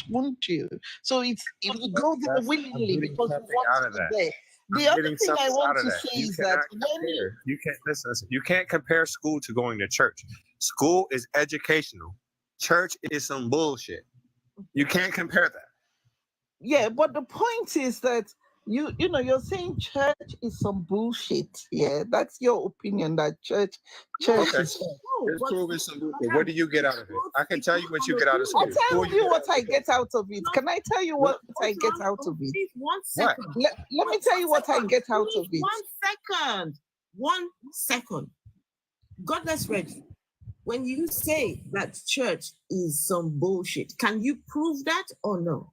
won't you? So you go there I'm willingly getting because you something want out to of be that. there. The I'm other getting thing I something want out of to that. say You is that cannot when you compare. You can't listen. You can't compare school to going to church. School is educational. Church is some bullshit. You can't compare that. yeah, but the point is that you're saying church is some bullshit. Yeah, that's your opinion that church Okay. is. No, It's but proven some bullshit. What madam, do you get out of it? I can it's tell not you what you an get out of I school. opinion. School, tell you you get what out of I school. get out of it. No, Can I tell you What? what I get out of it? please, one What? second. Let me tell you what I get out Please, of it. 1 second. 1 second. Godless Reggie, when you say that church is some bullshit, can you prove that or no?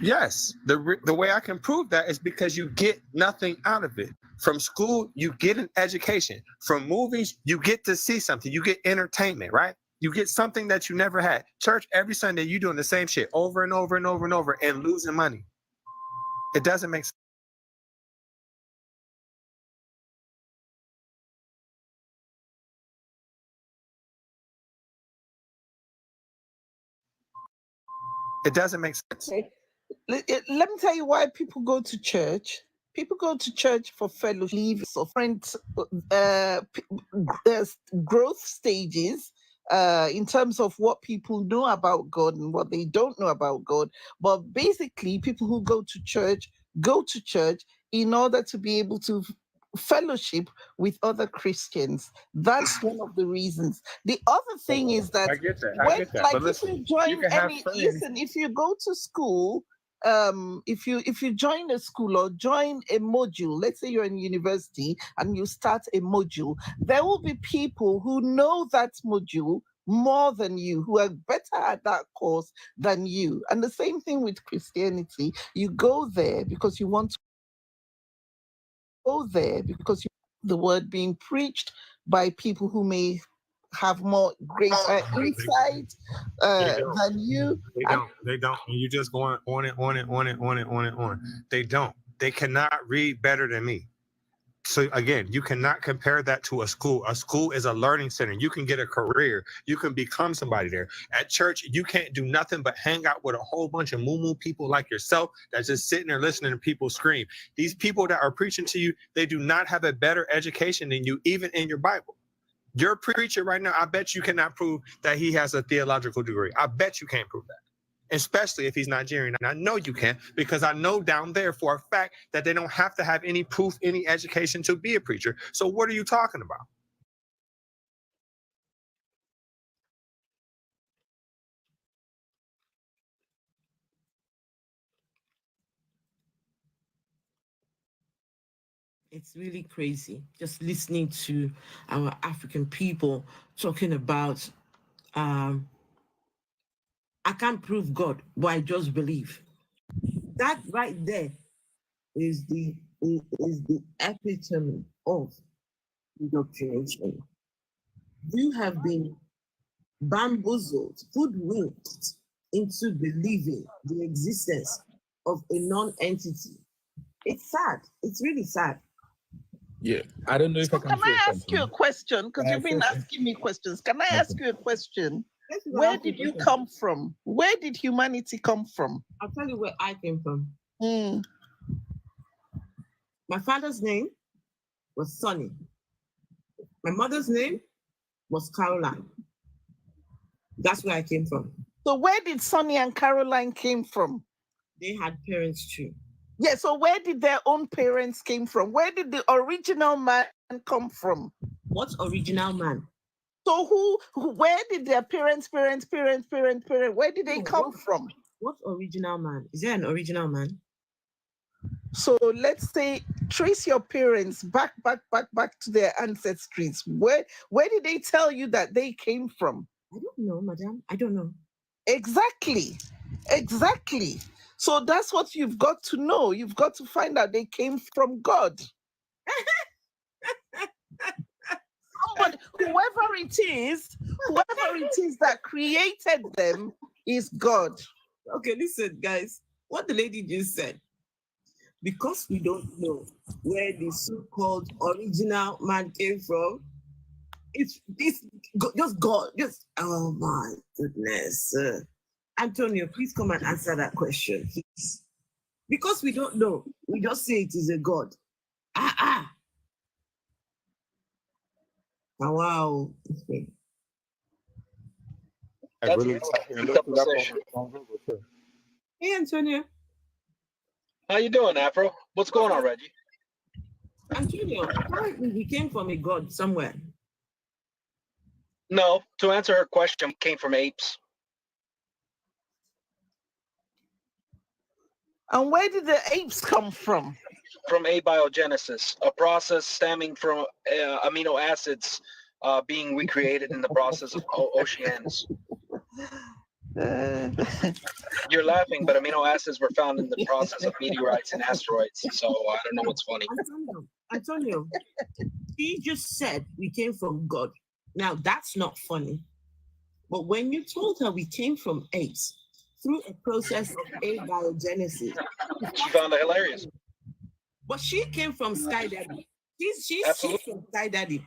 Yes. The way I can prove that is because you get nothing out of it. From school, you get an education. From movies, you get to see something. You get entertainment, right? You get something that you never had. Church, every Sunday, you doing the same shit over and over and over and over and losing money. It doesn't make sense. It doesn't make sense. Okay. Let me tell you why people go to church. People go to church for fellowship, or friends, uh, growth stages, in terms of what people know about God and what they don't know about God. But basically, people who go to church in order to be able to fellowship with other Christians. That's one of the reasons. The other thing is that I get that. I when, get that. like, But if listen, you you join can have any, friends. listen, if you go to school, if you join a school or join a module, let's say you're in university and you start a module, there will be people who know that module more than you, who are better at that course than you. And the same thing with Christianity. You go there because you want to go there because you the word being preached by people who may have more greater insight They don't. than you. They And don't. They don't. And you just going on and on and on and on and on and on. They don't. They cannot read better than me. So again, you cannot compare that to a school. A school is a learning center. You can get a career. You can become somebody there. At church, you can't do nothing but hang out with a whole bunch of moo people like yourself that's just sitting there listening to people scream. These people that are preaching to you, they do not have a better education than you, even in your Bible. Your preacher right now, I bet you cannot prove that he has a theological degree. I bet you can't prove that, especially if he's Nigerian. And I know you can, because I know down there for a fact that they don't have to have any proof, any education to be a preacher. So what are you talking about? It's really crazy just listening to our African people talking about, um, I can't prove God, but I just believe. That right there is the epitome of indoctrination. You have been bamboozled, hoodwinked into believing the existence of a non-entity. It's sad. It's really sad. Yeah, I don't know if so I can can say I ask you a something. question? Because Can I you've been say something? asking me questions. Can I Okay. ask you a question? This is what Where I'm did you thinking. come from? Where did humanity come from? I'll tell you where I came from. Hmm. My father's name was Sonny. My mother's name was Caroline. That's where I came from. So where did Sonny and Caroline came from? They had parents too. Yeah, so where did their own parents came from? Where did the original man come from? What original man? So where did their parents, where did they No, come from? What original man? Is there an original man? So let's say trace your parents back to their ancestries. Where did they tell you that they came from? I don't know, madam. I don't know. Exactly. So that's what you've got to know. You've got to find out they came from God. But whoever it is that created them is God. Okay, listen, guys. What the lady just said. Because we don't know where the so-called original man came from, it's this just God. Just oh my goodness. Antonio, please come and answer that question, please. Because we don't know. We just say it is a God. Ah. Oh, wow. I That's really a sat here and tough looked it up position. on Google too. Hey, Antonio. How you doing, Afro? What's going on, Reggie? Antonio, apparently we came from a God somewhere. No, to answer her question, we came from apes. And where did the apes come from? From abiogenesis, a process stemming from amino acids being recreated in the process of oceans. You're laughing, but amino acids were found in the process of meteorites and asteroids. So I don't know what's funny. Antonio, he just said we came from God. Now that's not funny. But when you told her we came from apes through a process of abiogenesis, She found it hilarious. but she came from Sky Daddy. She's Absolutely. from Sky Daddy.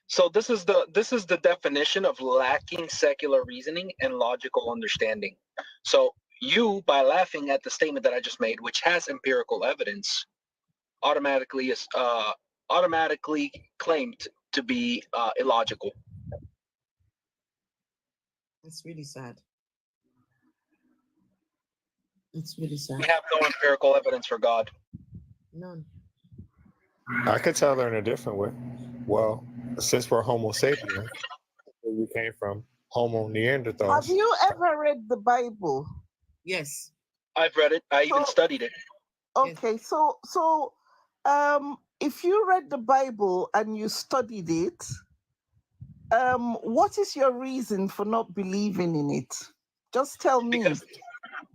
So this is the definition of lacking secular reasoning and logical understanding. So you, by laughing at the statement that I just made, which has empirical evidence, automatically claimed to be illogical. It's really sad. It's really sad. We have no empirical evidence for God. None. I could tell her in a different way. Well, since we're Homo sapiens, where we came from, Homo Neanderthals. Have you ever read the Bible? Yes. I've read it. I even studied it. Okay, so if you read the Bible and you studied it, what is your reason for not believing in it? Just tell me.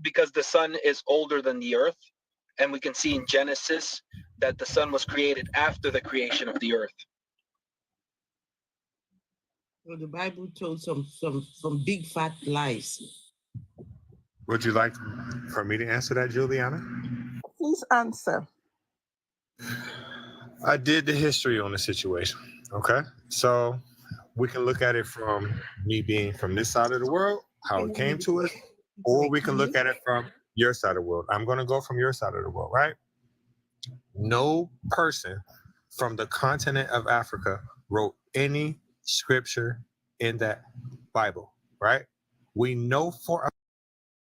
Because the sun is older than the earth, and we can see in Genesis that the sun was created after the creation of the earth. So the Bible told some big fat lies. Would you like for me to answer that, Juliana? Please answer. I did the history on the situation. Okay, so we can look at it from me being from this side of the world, how it came to us, or we can look at it from your side of the world. I'm going to go from your side of the world, right? No person from the continent of Africa wrote any scripture in that Bible, right? We know for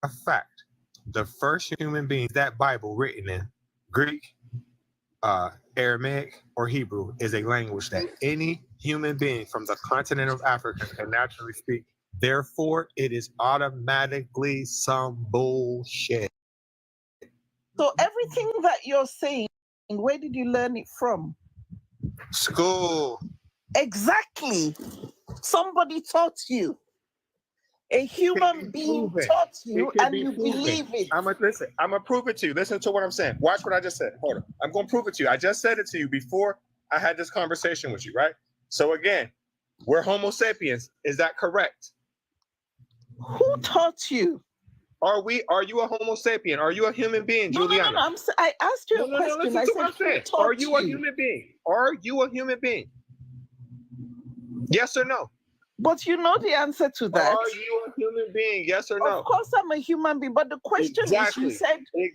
a fact the first human beings that Bible written in Greek, Aramaic, or Hebrew is a language that any human being from the continent of Africa can naturally speak. Therefore, it is automatically some bullshit. So everything that you're saying, where did you learn it from? School. Exactly. Somebody taught you. A human being taught you, and you believe it. I'm gonna prove it to you. Listen to what I'm saying. Watch what I just said. Hold on. I'm gonna prove it to you. I just said it to you before I had this conversation with you, right? So again, we're Homo sapiens. Is that correct? Who taught you? Are you a Homo sapien? Are you a human being, Juliana? No. I asked you a question. Listen to what I'm saying. Are you a human being? Are you a human being? Yes or no? But you know the answer to that. Are you a human being? Yes or no? Of course, I'm a human being. But the question is, you said we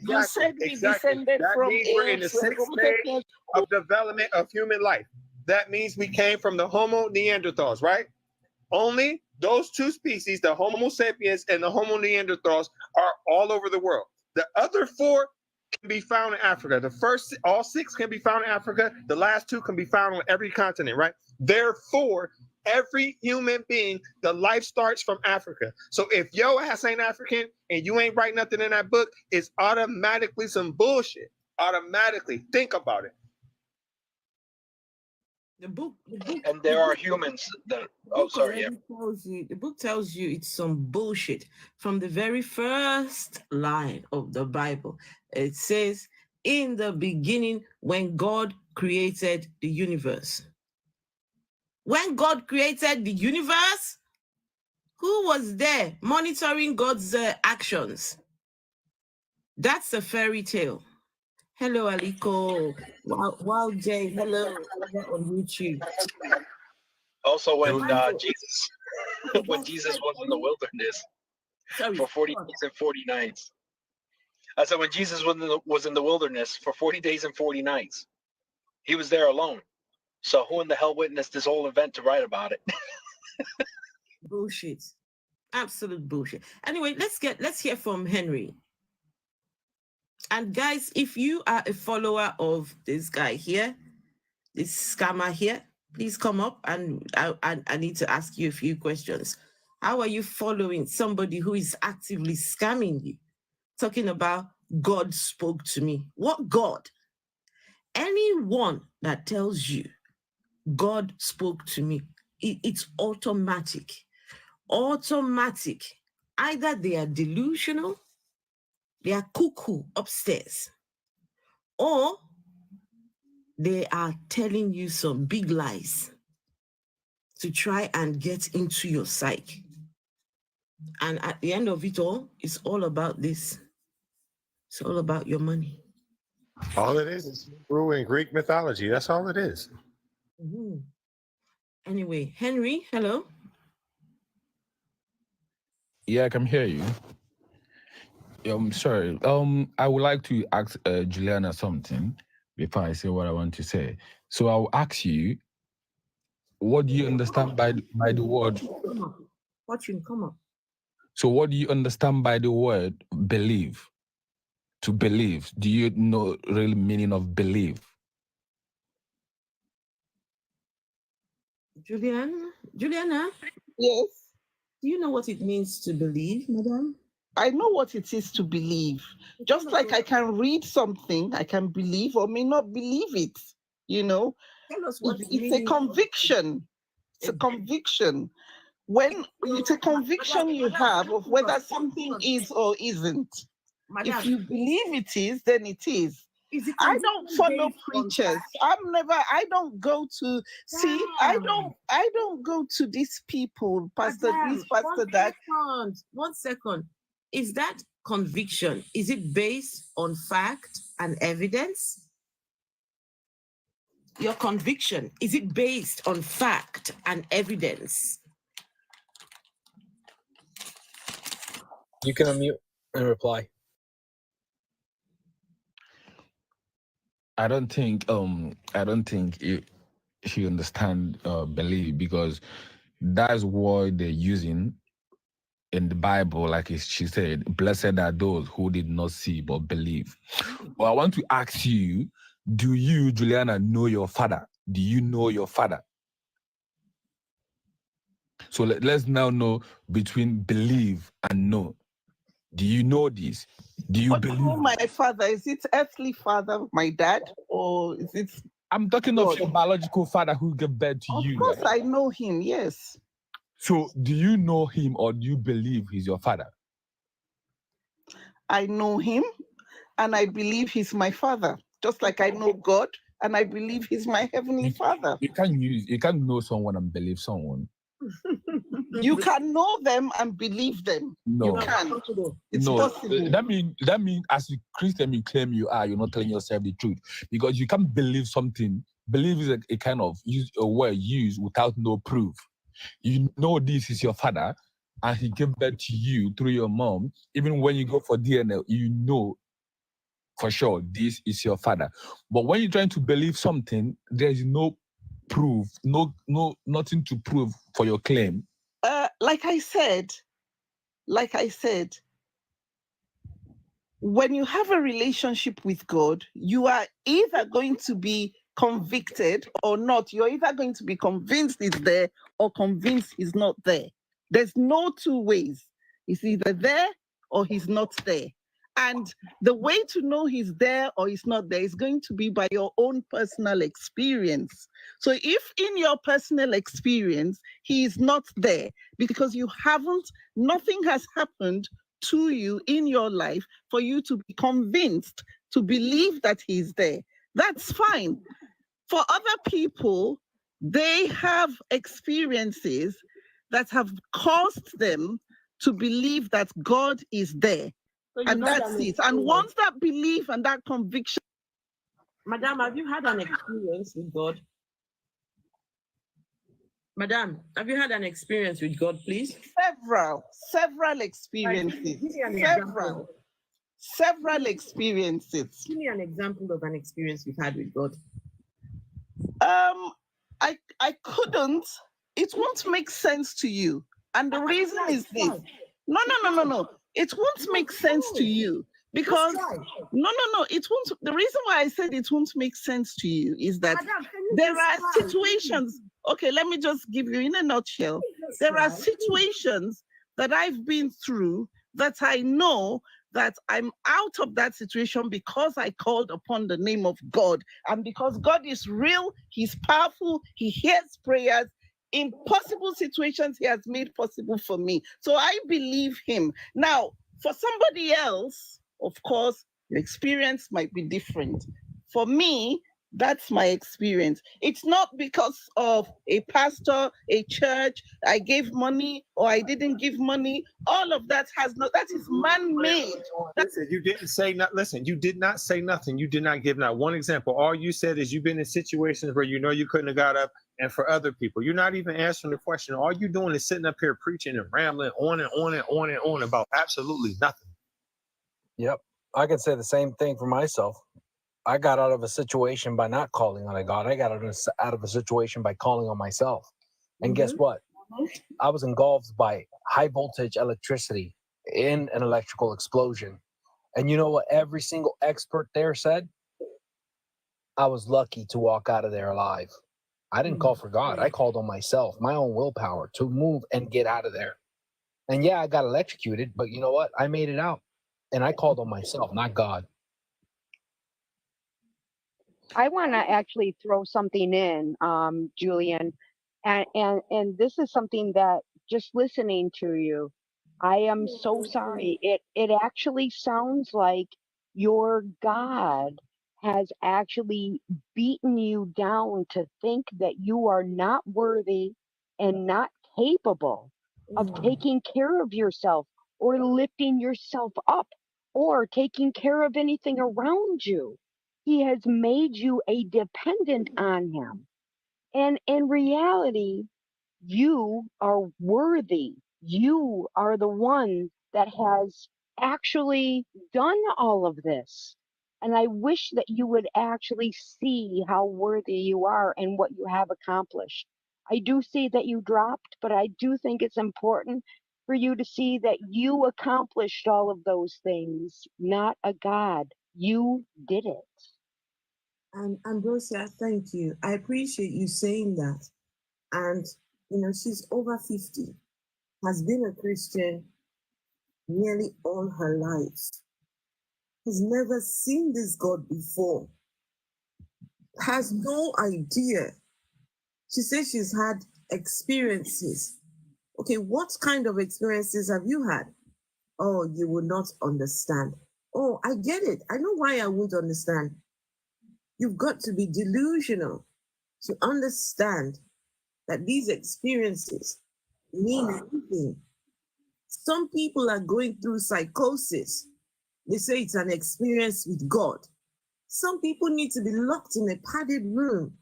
descended that from means we're in the sixth stage of development of human life. That means we came from the Homo Neanderthals, right? Only those two species, the Homo sapiens and the Homo Neanderthals, are all over the world. The other four can be found in Africa. The first, all six can be found in Africa. The last two can be found on every continent, right? Therefore, every human being, the life starts from Africa. So if your ass ain't African and you ain't write nothing in that book, it's automatically some bullshit. Automatically. Think about it. The book and there are humans that the book tells you it's some bullshit. From the very first line of the Bible, it says, in the beginning, when God created the universe. When God created the universe, who was there monitoring God's actions? That's a fairy tale. Hello, Aliko. Wow, Jay. Hello. On YouTube. Also, when Jesus when Jesus was in the wilderness Sorry. for 40 days and 40 nights. I said when Jesus was in the wilderness for 40 days and 40 nights, he was there alone. So who in the hell witnessed this whole event to write about it? Bullshit. Absolute bullshit. Anyway, let's hear from Henry. And guys, if you are a follower of this guy here, this scammer here, please come up, and I need to ask you a few questions. How are you following somebody who is actively scamming you? Talking about God spoke to me. What God? Anyone that tells you God spoke to me, it's automatic. Automatic. Either they are delusional, they are cuckoo upstairs, or they are telling you some big lies to try and get into your psyche. And at the end of it all, it's all about this. It's all about your money. All it is Hebrew and Greek mythology. That's all it is. Mm-hmm. Anyway, Henry, hello. Yeah, I can hear you. Sorry. I would like to ask Juliana something before I say what I want to say. So I'll ask you, what do you understand by the word? Come up. Fortune, come up. So what do you understand by the word believe? To believe. Do you know real meaning of believe? Juliana, Yes, do you know what it means to believe, madam? I know what it is to believe. Just like I can read something, I can believe or may not believe it. You know, Tell us what it's a conviction. It's a conviction. When it's a conviction you have of whether something is or isn't. Madam, If you believe it is, then it is. is it I don't follow preachers. I don't go to see, I don't go to these people, pastor this, pastor that. 1 second. Is that conviction? Is it based on fact and evidence? Your conviction, is it based on fact and evidence? You can unmute and reply. I don't think she understand believe, because that's what they're using in the Bible. Like she said, blessed are those who did not see but believe. Well, I want to ask you, do you, Juliana, know your father? Do you know your father? So let's now know between believe and know. Do you know this? Do you believe? My father, is it earthly father, my dad, or is it? I'm talking of your biological father who gave birth to you. Of course, I know him, yes. So do you know him, or do you believe he's your father? I know him and I believe he's my father, just like I know God and I believe he's my heavenly father. You can't know someone and believe someone. You can know them and believe them. No. You can. It's no, possible. That means as a Christian you claim you are, you're not telling yourself the truth, because you can't believe something. Believe is a kind of a word used without no proof. You know this is your father, and he gave birth to you through your mom. Even when you go for DNA, you know for sure this is your father. But when you're trying to believe something, there is no proof, nothing to prove for your claim. Like I said, when you have a relationship with God, you are either going to be convicted or not. You're either going to be convinced he's there or convinced he's not there. There's no two ways. He's either there or he's not there. And the way to know he's there or he's not there is going to be by your own personal experience. So if in your personal experience, he is not there because nothing has happened to you in your life for you to be convinced, to believe that he's there, that's fine. For other people, they have experiences that have caused them to believe that God is there. So and that's it. And once that belief and that conviction. Madam, have you had an experience with God? Madam, have you had an experience with God, please? Several Like, experiences. give me an Several. example. Several experiences. Give me an example of an experience you've had with God. I couldn't. It won't make sense to you, and the reason is this. No. It won't make sense to you because no. It won't. The reason why I said it won't make sense to you is that Madam, there are situations. Okay, let me just give you in a nutshell. There are situations that I've been through that I know that I'm out of that situation because I called upon the name of God. And because God is real, He's powerful, He hears prayers. Impossible situations He has made possible for me. So I believe Him. Now, for somebody else, of course, your experience might be different. For me, that's my experience. It's not because of a pastor, a church, I gave money or I didn't give money. All of that that is man-made. Listen, you didn't say not. Listen, you did not say nothing. You did not give not one example. All you said is you've been in situations where you know you couldn't have got up, and for other people, you're not even answering the question. All you're doing is sitting up here preaching and rambling on and on and on and on about absolutely nothing. Yep. I can say the same thing for myself. I got out of a situation by not calling on a God. I got out of a situation by calling on myself. And guess what? I was engulfed by high voltage electricity in an electrical explosion. And you know what every single expert there said? I was lucky to walk out of there alive. I didn't call for God. I called on myself, my own willpower to move and get out of there. And yeah, I got electrocuted, but you know what? I made it out. And I called on myself, not God. I want to actually throw something in, Julian, and this is something that just listening to you, I am so sorry. It actually sounds like your God has actually beaten you down to think that you are not worthy and not capable of taking care of yourself or lifting yourself up or taking care of anything around you. He has made you a dependent on him. And in reality, you are worthy. You are the one that has actually done all of this. And I wish that you would actually see how worthy you are and what you have accomplished. I do see that you dropped, but I do think it's important for you to see that you accomplished all of those things, not a God. You did it. And Ambrosia, thank you. I appreciate you saying that. And she's over 50, has been a Christian nearly all her life, has never seen this God before, has no idea. She says she's had experiences. Okay, what kind of experiences have you had? Oh, you will not understand. Oh, I get it. I know why I would understand. You've got to be delusional to understand that these experiences mean anything. Some people are going through psychosis. They say it's an experience with God. Some people need to be locked in a padded room.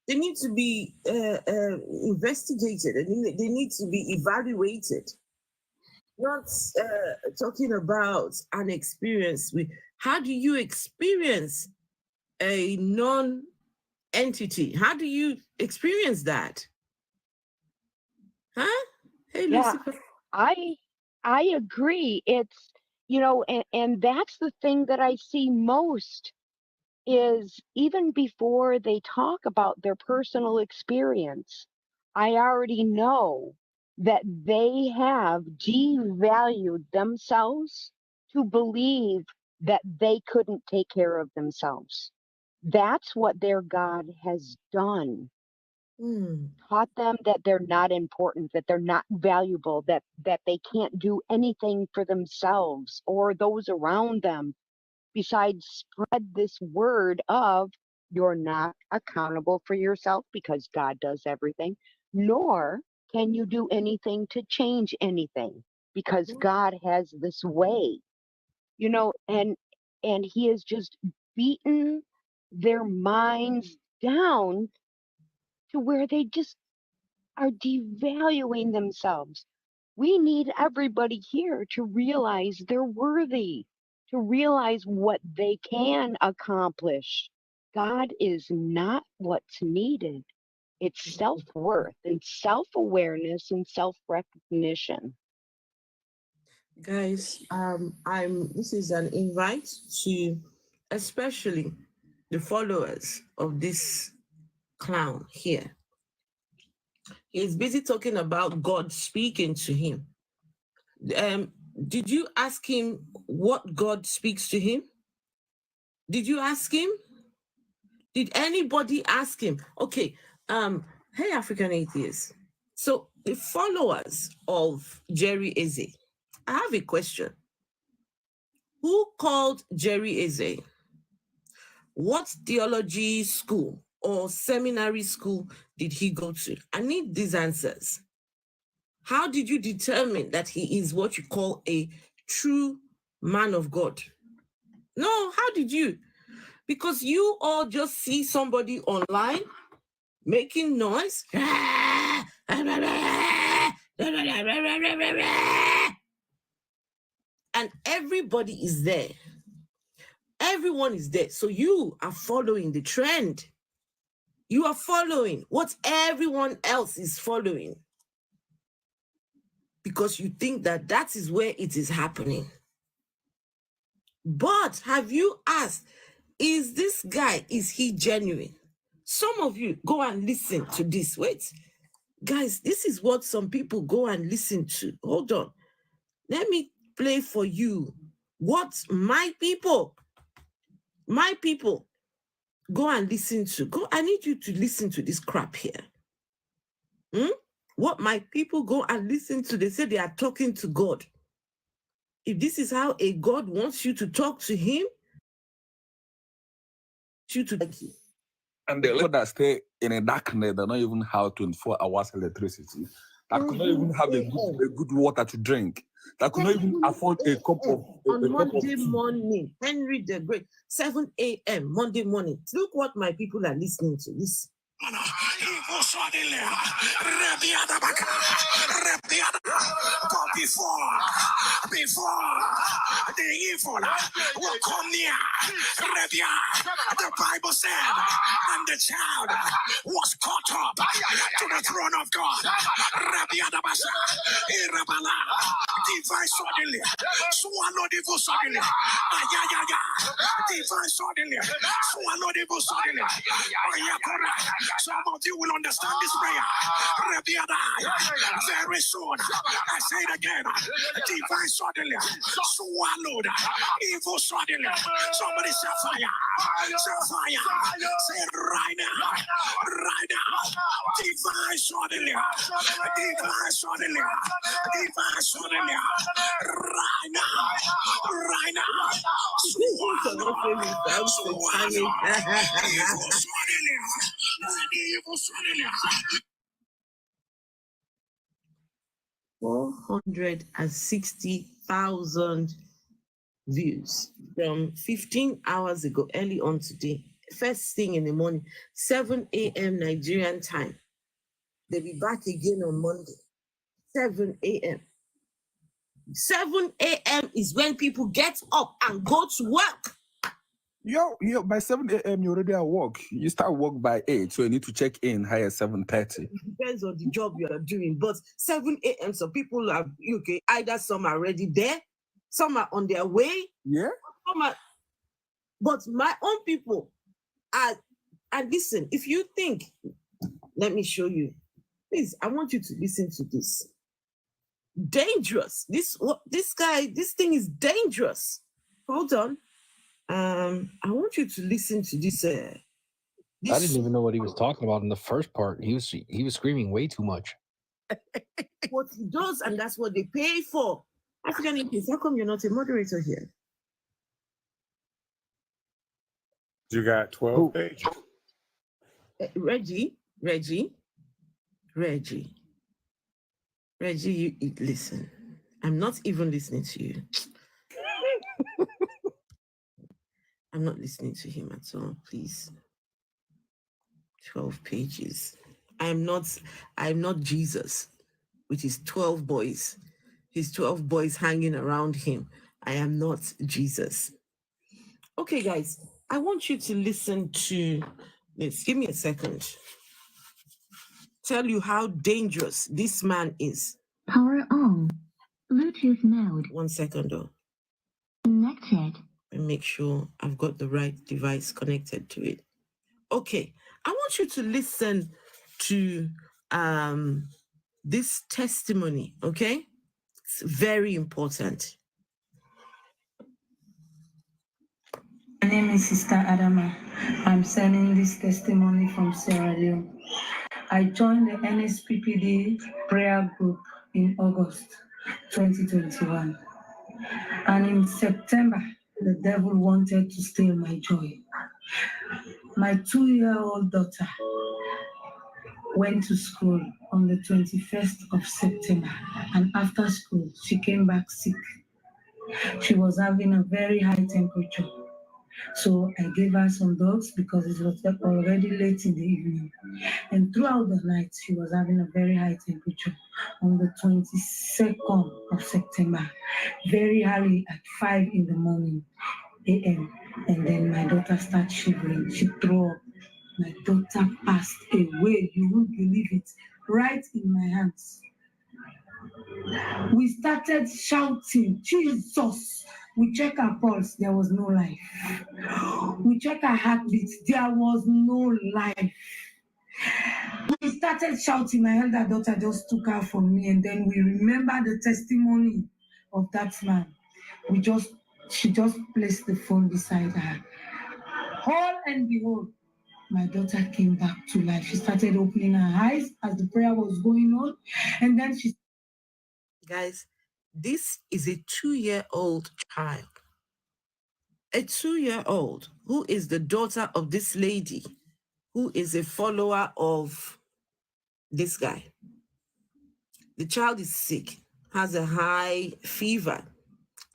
They need to be investigated. They need to be evaluated. Not talking about an experience with. How do you experience a non-entity? How do you experience that? Huh? Hey, Yeah, Lucifer. I agree. It's, and that's the thing that I see most is even before they talk about their personal experience, I already know that they have devalued themselves to believe that they couldn't take care of themselves. That's what their God has done. Taught them that they're not important, that they're not valuable, that they can't do anything for themselves or those around them besides spread this word of you're not accountable for yourself because God does everything, nor can you do anything to change anything because God has this way, and he has just beaten their minds down to where they just are devaluing themselves. We need everybody here to realize they're worthy, to realize what they can accomplish. God is not what's needed. It's self-worth and self-awareness and self-recognition. Guys, this is an invite to especially the followers of this clown here. He's busy talking about God speaking to him. Did you ask him what God speaks to him? Did you ask him? Did anybody ask him? Okay, hey, African atheists. So the followers of Jerry Eze, I have a question. Who called Jerry Eze? What theology school or seminary school did he go to? I need these answers. How did you determine that he is what you call a true man of God? No, how did you? Because you all just see somebody online making noise. And everybody is there. Everyone is there. So you are following the trend. You are following what everyone else is following. Because you think that that is where it is happening. But have you asked, is this guy, is he genuine? Some of you go and listen to this. Wait, guys, this is what some people go and listen to. Hold on. Let me play for you what my people go and listen to. I need you to listen to this crap here. What my people go and listen to, they say they are talking to God. If this is how a God wants you to talk to him, and the people that stay in a darkness, they don't even have 24 hours electricity. That could not even have a good water to drink. That could not even afford a cup of on Monday morning, Henry the Great, 7 a.m. Monday morning. Look what my people are listening to. This. Before the evil will come near, the Bible said, and the child was caught up to the throne of God. Divine suddenly, swallow the evil suddenly. Divine suddenly, swallow the evil suddenly. Some of you will understand this prayer. Very soon, I say it again. Divine suddenly, swallowed evil suddenly. Somebody say fire. Say fire. Say it right now. Right now. Divine suddenly. Divine suddenly. Divine suddenly. Right now. Right now. Swallow. Swallow. Evil suddenly. Evil suddenly. 460,000 views from 15 hours ago, early on today. First thing in the morning, 7 a.m. Nigerian time. They'll be back again on Monday, 7 a.m. 7 a.m. is when people get up and go to work. Yo, by 7 a.m. you're already at work. You start work by 8, so you need to check in higher 7:30. It depends on the job you are doing, but 7 a.m. so people are okay. Either some are already there, some are on their way. Yeah. But my own people are. And listen, if you think, let me show you. Please, I want you to listen to this. Dangerous. This thing is dangerous. Hold on. I want you to listen to this. I didn't even know what he was talking about in the first part. He was screaming way too much. What he does, and that's what they pay for. African Indians, how come you're not a moderator here? You got 12 pages. Reggie, you listen. I'm not even listening to you. I'm not listening to him at all, please. 12 pages. I'm not Jesus with his 12 boys. His 12 boys hanging around him. I am not Jesus. Okay, guys, I want you to listen to this. Give me a second. Tell you how dangerous this man is. Power on. Bluetooth mode. 1 second, though. Connected. And make sure I've got the right device connected to it. Okay, I want you to listen to this testimony, okay? It's very important. My name is Sister Adama. I'm sending this testimony from Sierra Leone. I joined the NSPPD prayer group in August 2021. And in September, the devil wanted to steal my joy. My 2-year-old daughter went to school on the 21st of September, and after school, she came back sick. She was having a very high temperature. So I gave her some drugs because it was already late in the evening. And throughout the night, she was having a very high temperature. On the 22nd of September, very early at 5 in the morning, a.m. And then my daughter started shivering. She threw up. My daughter passed away. You won't believe it. Right in my hands. We started shouting, Jesus. We checked her pulse, there was no life. We checked her heartbeat, there was no life. We started shouting, my elder daughter just took her from me, and then we remember the testimony of that man. She just placed the phone beside her. All and behold, my daughter came back to life. She started opening her eyes as the prayer was going on, and then she... Guys, this is a 2-year-old child. A 2-year-old who is the daughter of this lady, who is a follower of this guy. The child is sick, has a high fever,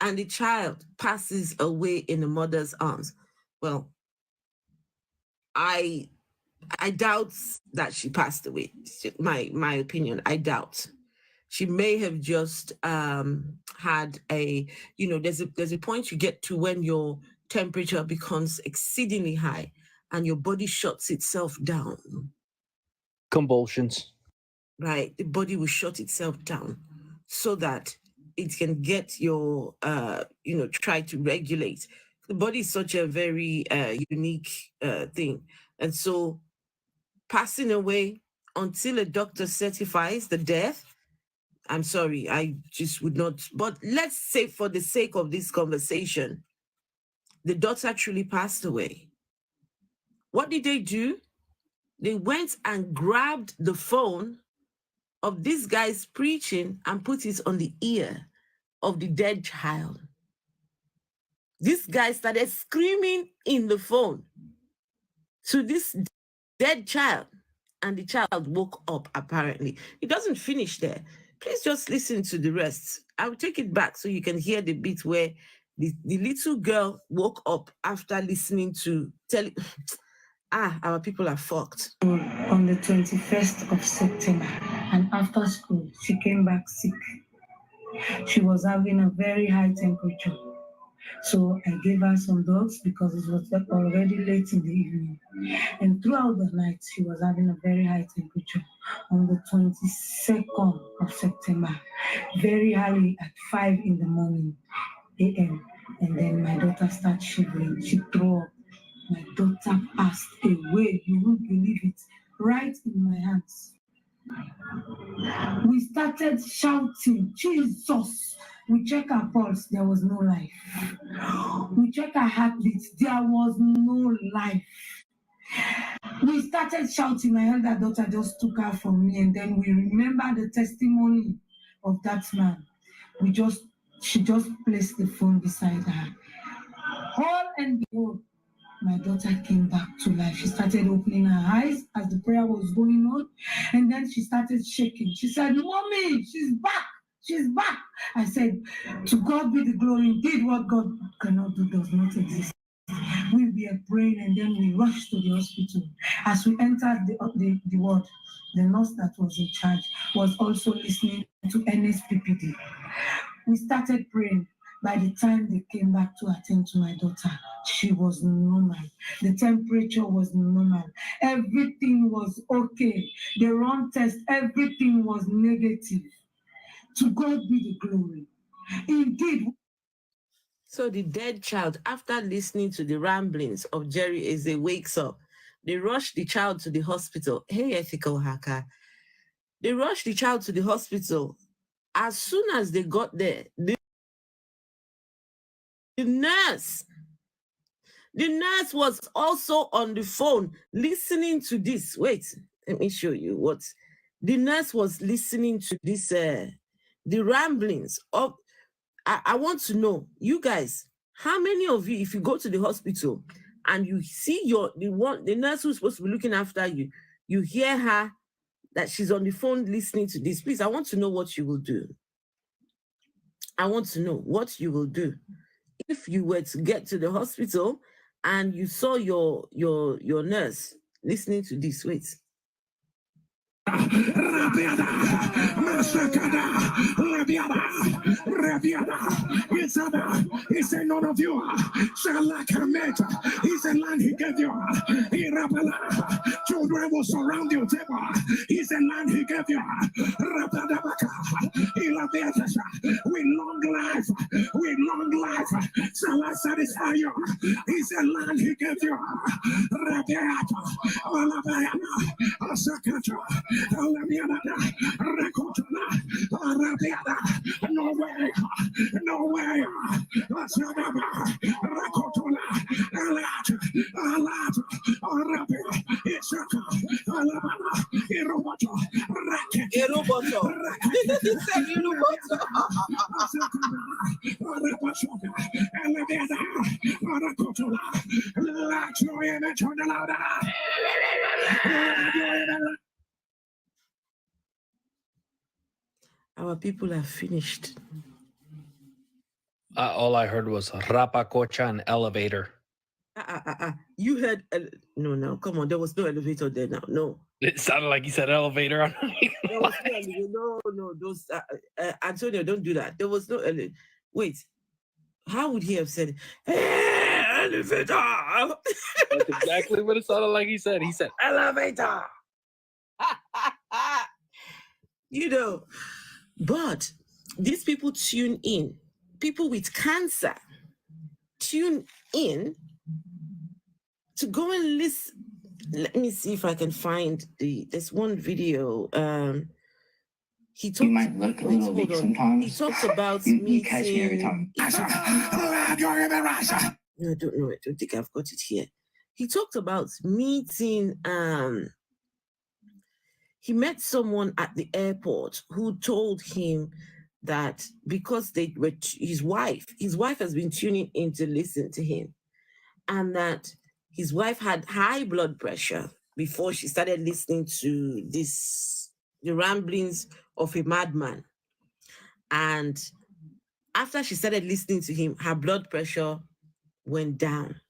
and the child passes away in the mother's arms. Well, I doubt that she passed away. My opinion, I doubt. She may have just had a, there's a point you get to when your temperature becomes exceedingly high and your body shuts itself down. Convulsions. Right, the body will shut itself down so that it can get your, try to regulate. The body is such a very unique thing. And so passing away until a doctor certifies the death, I'm sorry, I just would not. But let's say for the sake of this conversation, the daughter actually passed away. What did they do? They went and grabbed the phone of this guy's preaching and put it on the ear of the dead child. This guy started screaming in the phone to this dead child, and the child woke up, apparently. It doesn't finish there. Please just listen to the rest. I'll take it back so you can hear the bit where the little girl woke up after listening to our people are fucked. On the 21st of September, and after school, she came back sick. She was having a very high temperature. So I gave her some drugs because it was already late in the evening. And throughout the night, she was having a very high temperature. On the 22nd of September, very early at 5 in the morning, a.m. And then my daughter started shivering. She threw up. My daughter passed away. You won't believe it. Right in my hands. We started shouting, Jesus. We checked her pulse, there was no life. We checked her heartbeat, there was no life. We started shouting, my elder daughter just took her from me, and then we remember the testimony of that man. She just placed the phone beside her. All and behold, my daughter came back to life. She started opening her eyes as the prayer was going on, and then she started shaking. She said, Mommy, she's back. She's back. I said, to God be the glory. Indeed, what God cannot do does not exist. We were praying, and then we rushed to the hospital. As we entered the ward, the nurse that was in charge, was also listening to NSPPD. We started praying. By the time they came back to attend to my daughter, she was normal. The temperature was normal. Everything was okay. The run test, everything was negative. To God be the glory. Indeed. So the dead child, after listening to the ramblings of Jerry Eze, wakes up. They rush the child to the hospital. Hey, ethical hacker. They rushed the child to the hospital. As soon as they got there, the nurse was also on the phone listening to this. Wait, let me show you what. The nurse was listening to this, the ramblings of, I want to know, you guys, how many of you, if you go to the hospital and you see the nurse who's supposed to be looking after you, you hear her, that she's on the phone listening to this, please, I want to know what you will do. I want to know what you will do. If you were to get to the hospital and you saw your nurse listening to this, wait. He said, none of you shall lack a mate. He said, land he gave you. Children will surround your table. He said, land he gave you. With long life, shall I satisfy you? He said, land he gave you. No way, no way. Our people are finished. All I heard was Rapacocha and elevator. You heard? No, come on. There was no elevator there now. No. It sounded like you said elevator. There was no elevator. No. Those Antonio, don't do that. There was no elevator. Wait. How would he have said, hey, elevator? That's exactly what it sounded like he said. He said, elevator. You know, but these people tune in. People with cancer tune in to go and listen. Let me see if I can find this one video. He talks, you might look a little weak sometimes. He talks about you catch me every time. No, I don't know it. I don't think I've got it here. He talked about meeting. He met someone at the airport who told him that because they were his wife has been tuning in to listen to him, and that his wife had high blood pressure before she started listening to the ramblings of a madman. And after she started listening to him, her blood pressure went down.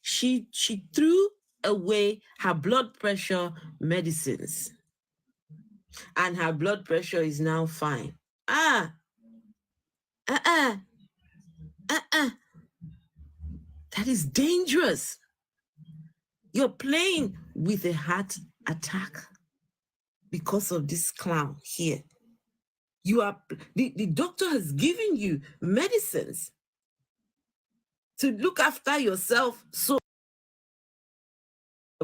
She threw away her blood pressure medicines, and her blood pressure is now fine. That is dangerous. You're playing with a heart attack because of this clown here. You are the doctor has given you medicines to look after yourself, so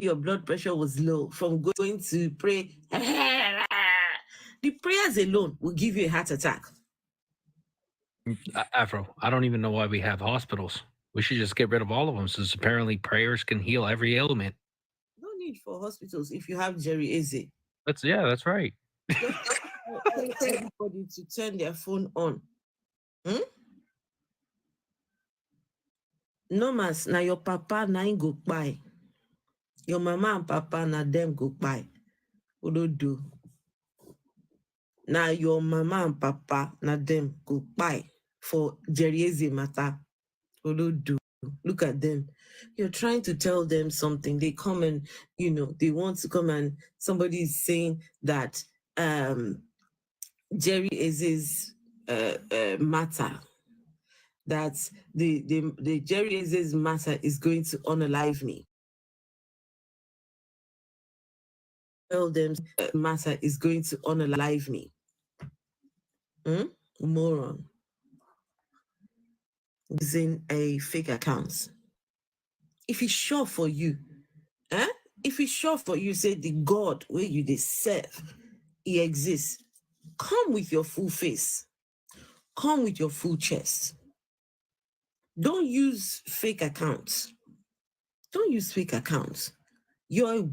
your blood pressure was low from going to pray. The prayers alone will give you a heart attack. Afro, I don't even know why we have hospitals. We should just get rid of all of them, since apparently prayers can heal every ailment. No need for hospitals if you have Jerry Eze. That's right. Everybody to turn their phone on. No mas, now your papa na go buy. Your mama and papa na them go buy. Do. Now your mama and papa na them go buy for Jerry Eze matter. Do. Look at them. You're trying to tell them something. They come and, they want to come and somebody is saying that Jerry Eze's matter, that the Jerry Eze's matter is going to unalive me. Tell them matter is going to unalive me. Moron. Using a fake account. If it's sure for you, if it's sure for you, say the God where you they serve, he exists. Come with your full face. Come with your full chest. Don't use fake accounts. Don't use fake accounts. You're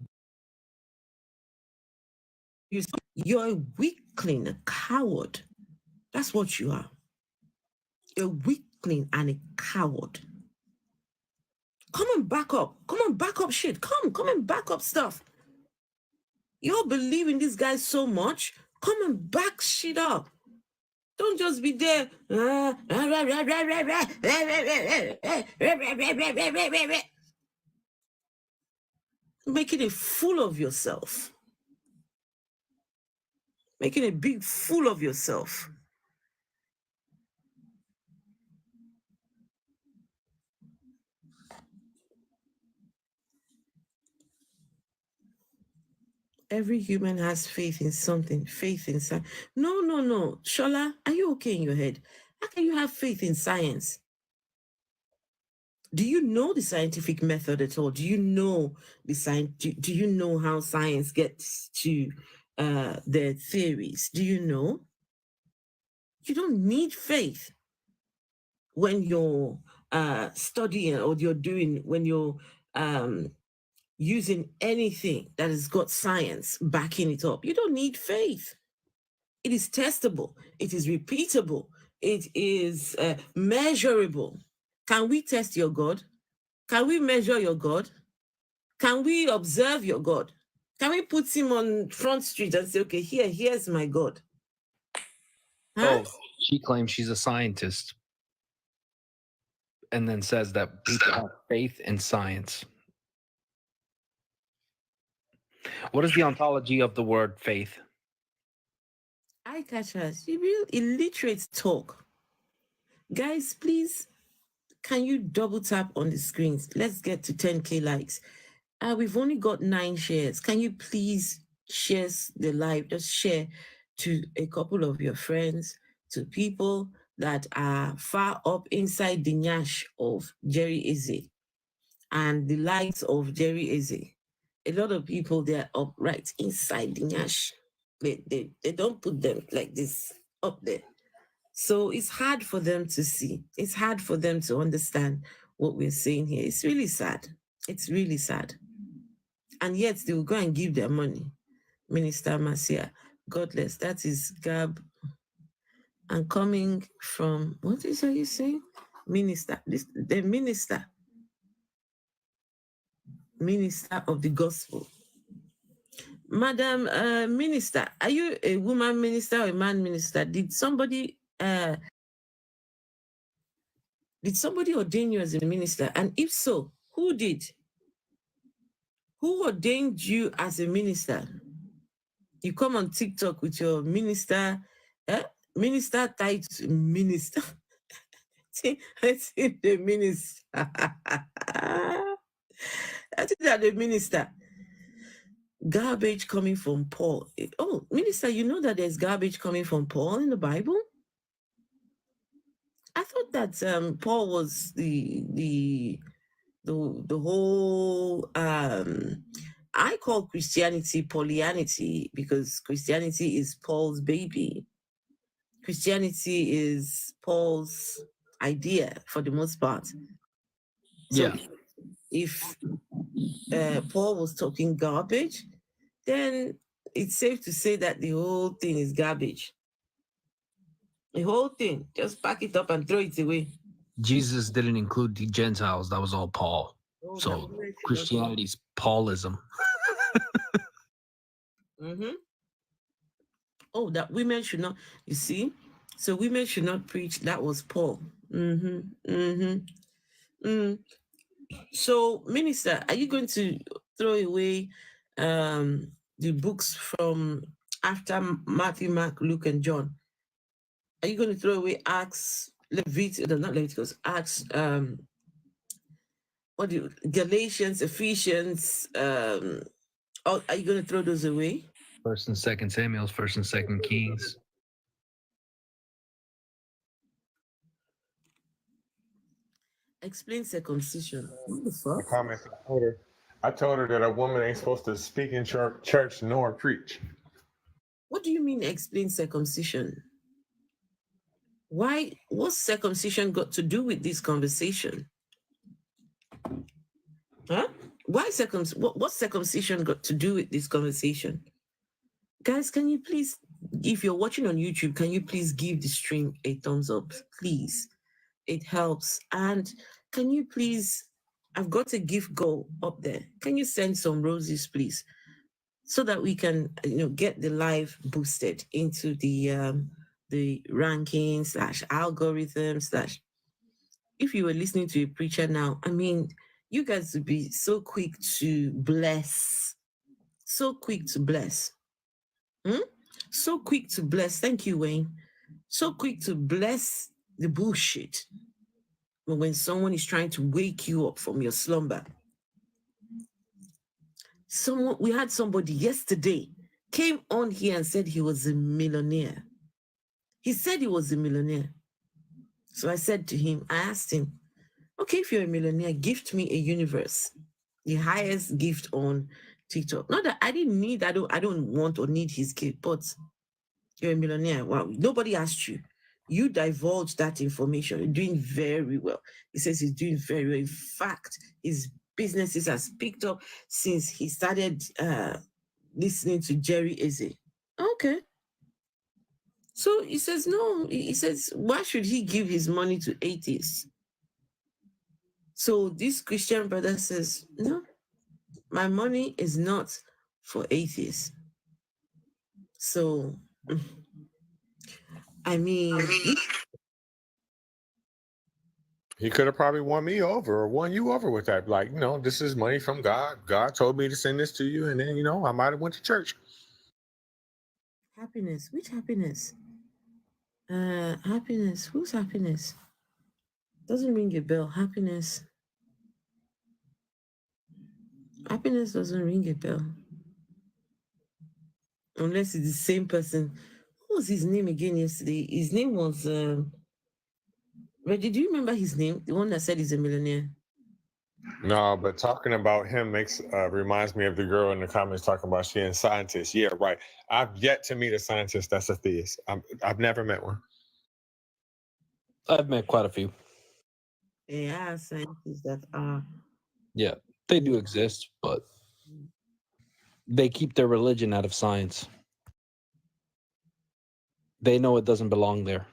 a weakling, a coward. That's what you are. A weakling and a coward. Come and back up. Come and back up shit. Come and back up stuff. Y'all believe in this guy so much. Come and back shit up. Don't just be there. Making a fool of yourself. Making a big fool of yourself. Every human has faith in something, faith in science. No. Shola, are you okay in your head? How can you have faith in science? Do you know the scientific method at all? Do you know the science? Do you know how science gets to their theories? Do you know? You don't need faith when you're studying or when you're using anything that has got science backing it up. You don't need faith. It is testable. It is repeatable. It is measurable. Can we test your God? Can we measure your God? Can we observe your God? Can we put him on Front Street and say, okay, here's my God? Huh? Oh, she claims she's a scientist and then says that people have faith in science. What is the ontology of the word faith? I catch us. You real illiterate talk. Guys, please, can you double tap on the screens? Let's get to 10K likes. We've only got 9 shares. Can you please share the live? Just share to a couple of your friends, to people that are far up inside the nyash of Jerry Eze and the lights of Jerry Eze. A lot of people, they're up right inside the nyash. They don't put them like this up there. So it's hard for them to see. It's hard for them to understand what we're saying here. It's really sad. It's really sad. And yet they will go and give their money. Minister Marcia, godless, that is Gab. And coming from, what is you saying? Minister, the minister of the gospel. Madam Minister, are you a woman minister or a man minister? Did somebody ordain you as a minister? And if so, who did? Who ordained you as a minister? You come on TikTok with your minister title, minister. Let's see the minister. That's the minister. Garbage coming from Paul. Oh, minister, you know that there's garbage coming from Paul in the Bible? I thought that Paul was the whole I call Christianity Paulianity because Christianity is Paul's baby. Christianity is Paul's idea for the most part. So if Paul was talking garbage, then it's safe to say that the whole thing is garbage. The whole thing, just pack it up and throw it away. Jesus didn't include the Gentiles. That was all Paul. Oh, so Christianity's Paulism. Oh, that women should not, you see? So women should not preach. That was Paul. So, Minister, are you going to throw away the books from after Matthew, Mark, Luke, and John? Are you going to throw away Acts, Leviticus, not Leviticus, Acts, Galatians, Ephesians, are you going to throw those away? First and Second Samuel's, First and Second Kings. Explain circumcision. What the fuck? I told her that a woman ain't supposed to speak in church nor preach. What do you mean explain circumcision? Why? What's circumcision got to do with this conversation? Huh? Why what's circumcision got to do with this conversation? Guys, can you please, if you're watching on YouTube, can you please give the stream a thumbs up, please? It helps. And can you please, I've got a gift goal up there. Can you send some roses, please? So that we can, get the live boosted into the ranking / algorithm / if you were listening to a preacher now, I mean, you guys would be so quick to bless. So quick to bless. So quick to bless. Thank you, Wayne. So quick to bless the bullshit when someone is trying to wake you up from your slumber. We had somebody yesterday came on here and said he was a millionaire. He said he was a millionaire. So I said to him, I asked him, okay, if you're a millionaire, gift me a universe, the highest gift on TikTok. Not that I didn't need, I don't want or need his gift, but you're a millionaire. Wow, nobody asked you. You divulged that information. You're doing very well. He says he's doing very well. In fact, his businesses has picked up since he started listening to Jerry Eze. Okay. So he says, no, he says, why should he give his money to atheists? So this Christian brother says, no, my money is not for atheists. So, I mean, he could have probably won me over or won you over with that. Like, this is money from God. God told me to send this to you. And then, I might have went to church. Happiness. Which happiness? Happiness. Whose happiness? Doesn't ring a bell. Happiness. Happiness doesn't ring a bell. Unless it's the same person. What was his name again yesterday? His name was Reggie. Do you remember his name? The one that said he's a millionaire. No, but talking about him reminds me of the girl in the comments talking about she a scientist. Yeah, right. I've yet to meet a scientist that's a theist. I've never met one. I've met quite a few. There are scientists that are. Yeah, they do exist, but they keep their religion out of science. They know it doesn't belong there.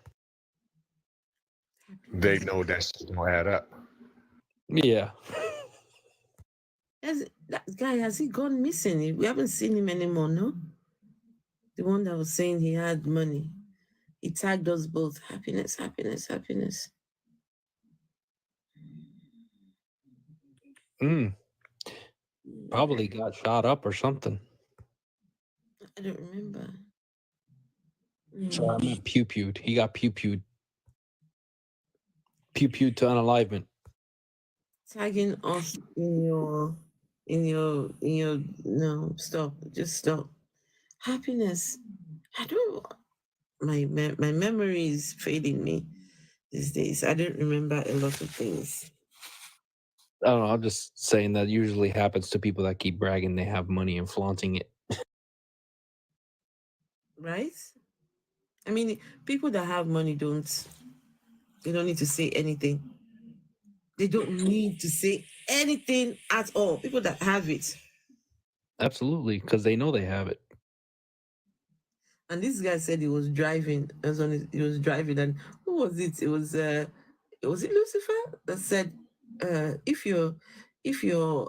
They know that's going to add up. Yeah. That guy, has he gone missing? We haven't seen him anymore, no? The one that was saying he had money. He tagged us both. Happiness, happiness, happiness. Probably got shot up or something. I don't remember. So I meant pew-pewed. He got pew-pewed. Pew-pewed to unalivement. Tagging us in your no, stop. Just stop. Happiness. I don't, my memory is failing me these days. I don't remember a lot of things. I don't know. I'm just saying that usually happens to people that keep bragging they have money and flaunting it. Right? I mean, people that have money they don't need to say anything. They don't need to say anything at all. People that have it. Absolutely, because they know they have it. And this guy said he was driving. He was driving, and who was it? It was it Lucifer that said, if you're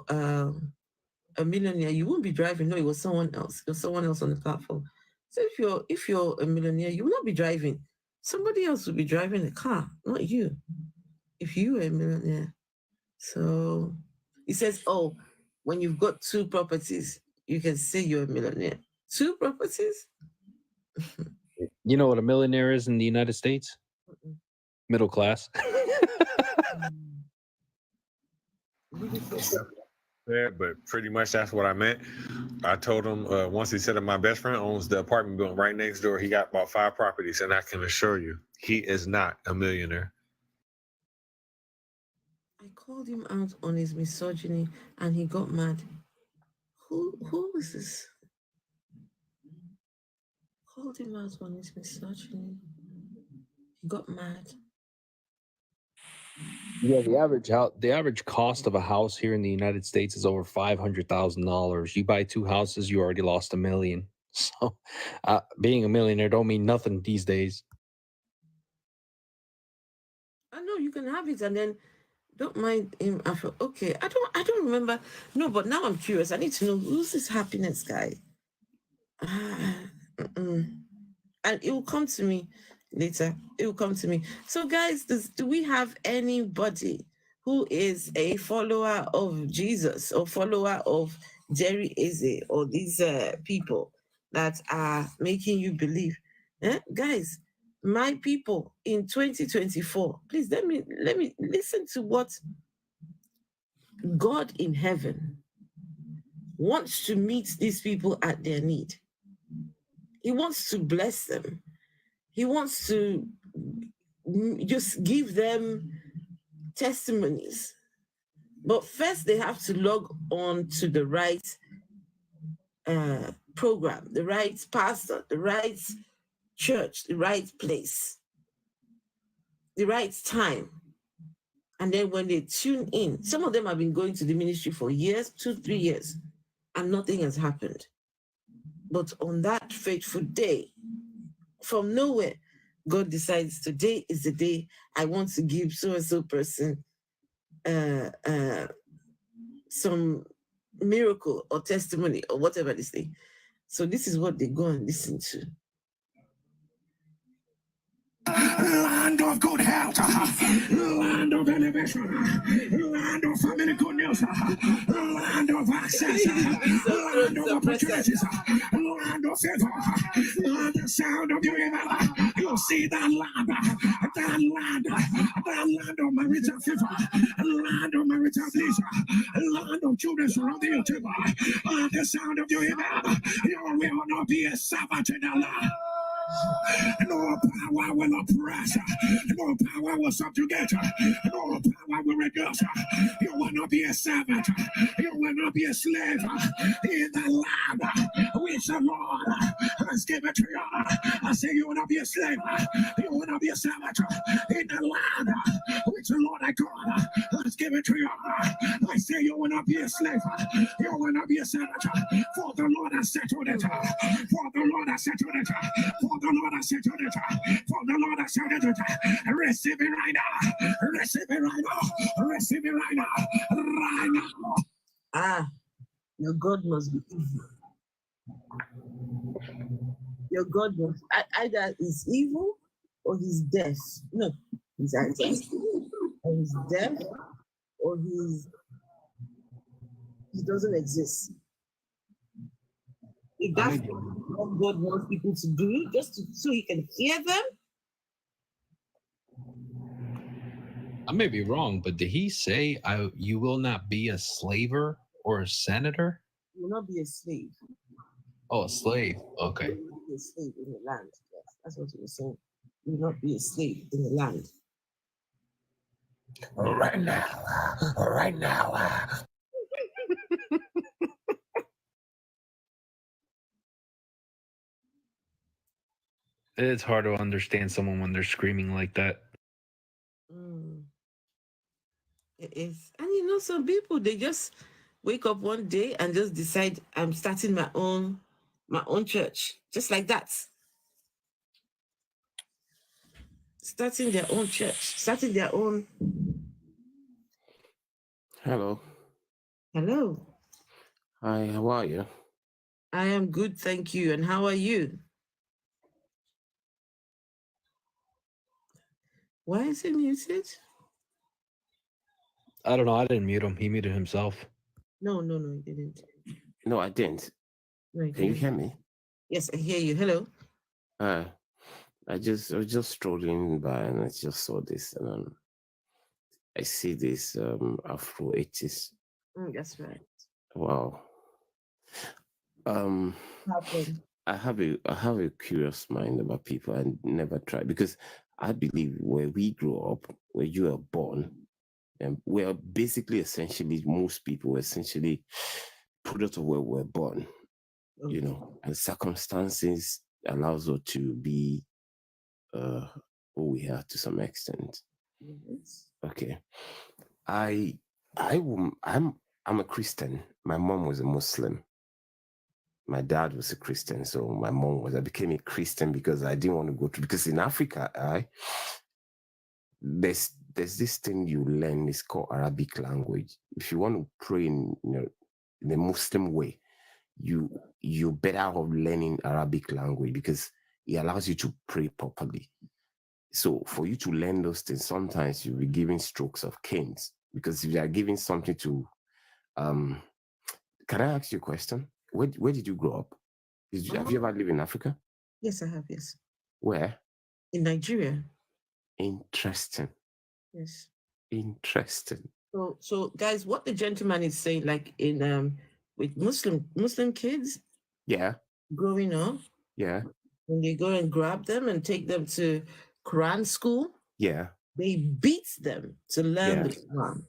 a millionaire, you won't be driving. No, it was someone else. It was someone else on the platform. So if you're a millionaire, you will not be driving. Somebody else will be driving the car, not you. If you are a millionaire. So he says, oh, when you've got 2 properties, you can say you're a millionaire. 2 properties? You know what a millionaire is in the United States? Middle class. Yeah, but pretty much that's what I meant. I told him once he said that my best friend owns the apartment building right next door. He got about 5 properties, and I can assure you, he is not a millionaire. I called him out on his misogyny, and he got mad. Who is this? Called him out on his misogyny. He got mad. Yeah, the average cost of a house here in the United States is over $500,000. You buy 2 houses, you already lost $1 million. So, being a millionaire don't mean nothing these days. I know you can have it, and then don't mind him. I feel okay. I don't remember. No, but now I'm curious. I need to know who's this happiness guy. And it will come to me later. It will come to me. So, guys, do we have anybody who is a follower of Jesus or follower of Jerry Eze or these people that are making you believe? Guys, my people in 2024, please let me listen to what God in heaven wants to meet these people at their need. He wants to bless them. He wants to just give them testimonies. But first, they have to log on to the right program, the right pastor, the right church, the right place, the right time. And then when they tune in, some of them have been going to the ministry for years, 2-3 years, and nothing has happened. But on that fateful day, from nowhere, God decides today is the day I want to give so-and-so person some miracle or testimony or whatever they say. So this is what they go and listen to. Land of good health, land of elevation, land of family good news, land of access, land of opportunities, land of favor, the sound of your ear. You'll see that land of marital favor, land of marital pleasure, land of children surrounding your table, the sound of your ear. You will not be a servant in the land. No power will oppress. No power will subjugate. No power will reduce. You will not be a servant. You will not be a slave in the land which the Lord has given to you. I say you will not be a slave. You will not be a servant in the land which the Lord God has given to you. I say you will not be a slave. You will not be a servant. For the Lord has settled it. For the Lord has settled it. For the Lord has settled it. For the Lord has settled it. Receive it right now. Receive it right now. Receive it right now. Right now. Your God must be evil. Your God must either is evil or he's deaf. No, he's either evil or he's deaf or he doesn't exist. If that's what God wants people to do, so he can hear them. I may be wrong, but did he say you will not be a slaver or a senator? You will not be a slave. Oh, a slave. Okay. You will not be a slave in the land. Yes, that's what he was saying. You will not be a slave in the land. Right now. Right now. It's hard to understand someone when they're screaming like that. It is. And some people, they just wake up one day and just decide, I'm starting my own church. Just like that. Starting their own church. Starting their own. Hello. Hello. Hi, how are you? I am good, thank you. And how are you? Why is it muted? I don't know. I didn't mute him. He muted himself. No, he didn't. No, I didn't. No, he Can you didn't. hear me? Yes, I hear you. Hello. I was just strolling by and I just saw this, and I see this Afro 80s. That's right. Wow. Happened. I have a curious mind about people. I never try, because I believe where we grew up, where you are born, and we're basically essentially, most people were essentially product of where we're born, you know, and circumstances allows us to be who we are to some extent. Yes. Okay. I'm a Christian. My mom was a Muslim. My dad was a Christian, so my mom was. I became a Christian because I didn't want to go to. Because in Africa, there's this thing you learn. It's called Arabic language. If you want to pray in the Muslim way, you're better off learning Arabic language because it allows you to pray properly. So for you to learn those things, sometimes you'll be giving strokes of canes, because if you are giving something to, can I ask you a question? Where did you grow up? Have you ever lived in Africa? Yes, I have. Yes. Where? In Nigeria. Interesting. Yes. Interesting. So guys, what the gentleman is saying, like in with Muslim kids, yeah, growing up, yeah, when they go and grab them and take them to Quran school, yeah, they beat them to learn the Quran.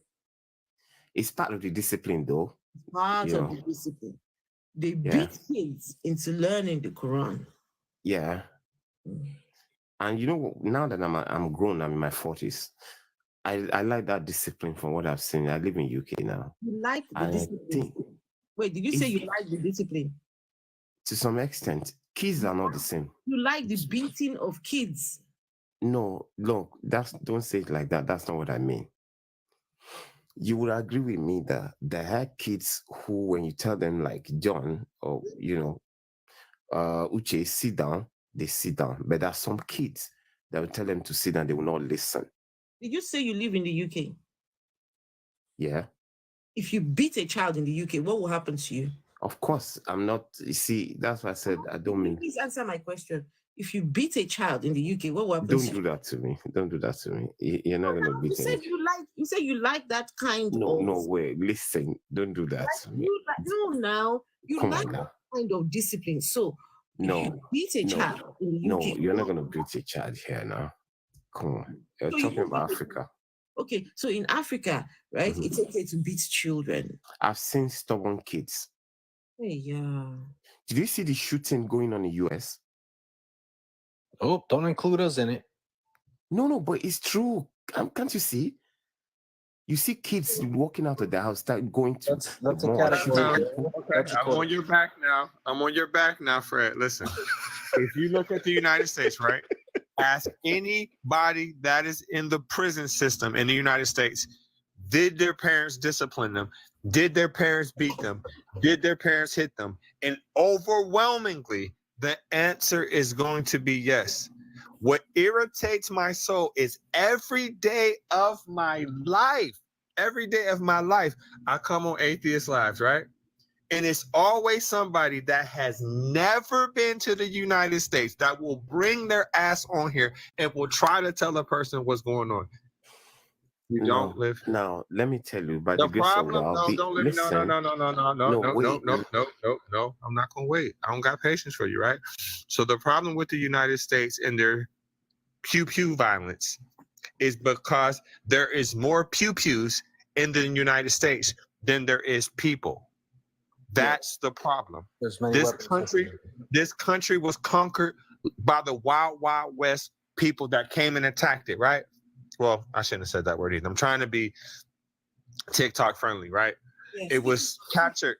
It's part of the discipline, though. Part of the discipline. They beat kids into learning the Quran. Yeah. And you know, now that I'm grown, I'm in my 40s. I like that discipline from what I've seen. I live in UK now. You like the discipline? Wait, did you say you like the discipline? To some extent. Kids are not the same. You like the beating of kids? No, look, don't say it like that. That's not what I mean. You would agree with me that there are kids who, when you tell them, like John or Uche, sit down, they sit down. But there are some kids that will tell them to sit down, they will not listen. Did you say you live in the UK? Yeah. If you beat a child in the UK, what will happen to you? Of course, I'm not. You see, that's why I said I don't mean. Please answer my question. If you beat a child in the UK, what will happen? Don't do that to me. Don't do that to me. You're not gonna beat him. You said you like that kind of. No way. Listen, don't do that to me. You like that kind of discipline. So if you beat a child in the UK, no, you're not gonna beat a child here now. Come on, you're talking about Africa. Okay, so in Africa, right, it's okay to beat children. I've seen stubborn kids. Hey, yeah. Did you see the shooting going on in the US? Oh, don't include us in it. No, but it's true. Can't you see? You see kids walking out of the house, start going to that's a category. Okay, I'm on your back now. I'm on your back now, Fred. Listen, if you look at the United States, right? Ask anybody that is in the prison system in the United States, did their parents discipline them? Did their parents beat them? Did their parents hit them? And overwhelmingly, the answer is going to be yes. What irritates my soul is every day of my life, I come on Atheist Lives, right? And it's always somebody that has never been to the United States that will bring their ass on here and will try to tell a person what's going on. You don't live. No, let me tell you. By The the grace of problem, God, don't live. No. I'm not gonna wait. I don't got patience for you, right? So the problem with the United States and their pew violence is because there is more pews in the United States than there is people. That's the problem. This country was conquered by the wild west people that came and attacked it, right? Well, I shouldn't have said that word either. I'm trying to be TikTok friendly, right? Yes. It was captured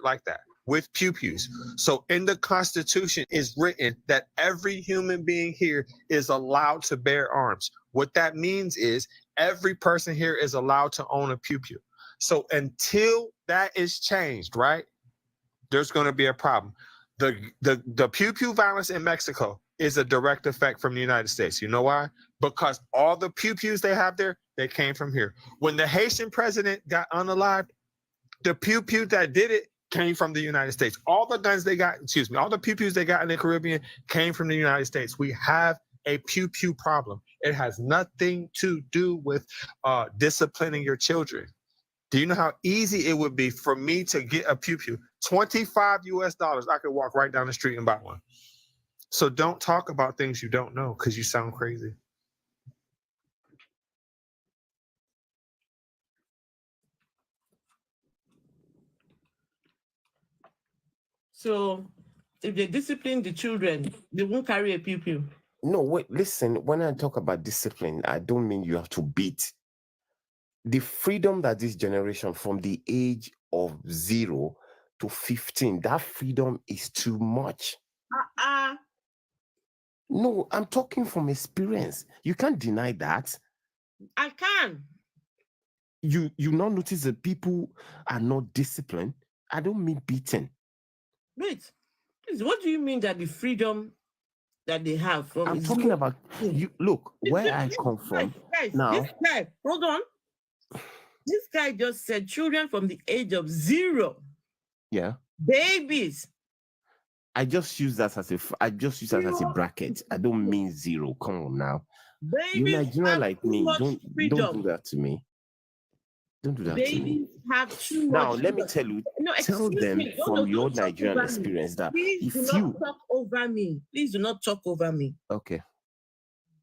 like that with pews. So in the Constitution is written that every human being here is allowed to bear arms. What that means is every person here is allowed to own a pew. So until that is changed, right, there's going to be a problem. The pew violence in Mexico is a direct effect from the United States. You know why? Because all the pews they have there they came from here. When the Haitian president got unalived, the pew-pew that did it came from the United States. All the guns they got, all the pew-pews they got in the Caribbean came from the United States. We have a pew-pew problem. It has nothing to do with disciplining your children. Do you know how easy it would be for me to get a pew-pew? $25 US. I could walk right down the street and buy one. So don't talk about things you don't know because you sound crazy. So if they discipline the children, they won't carry a pew-pew. No, wait, listen, when I talk about discipline, I don't mean you have to beat. The freedom that this generation from the age of 0 to 15, that freedom is too much. No, I'm talking from experience. You can't deny that. I can. You not notice that people are not disciplined. I don't mean beaten. Wait, what do you mean that the freedom that they have from? I'm talking about you. Look, where I come from. Guys, now, this guy, hold on. This guy just said children from the age of 0. Yeah. Babies. I just use that as a bracket. I don't mean 0. Come on now. Babies, you're Nigerian like me. Don't do that to me. Don't do that to me. Babies have too much. Now let me tell you. Tell them from your Nigerian experience that please do not talk over me. Please do not talk over me. Okay.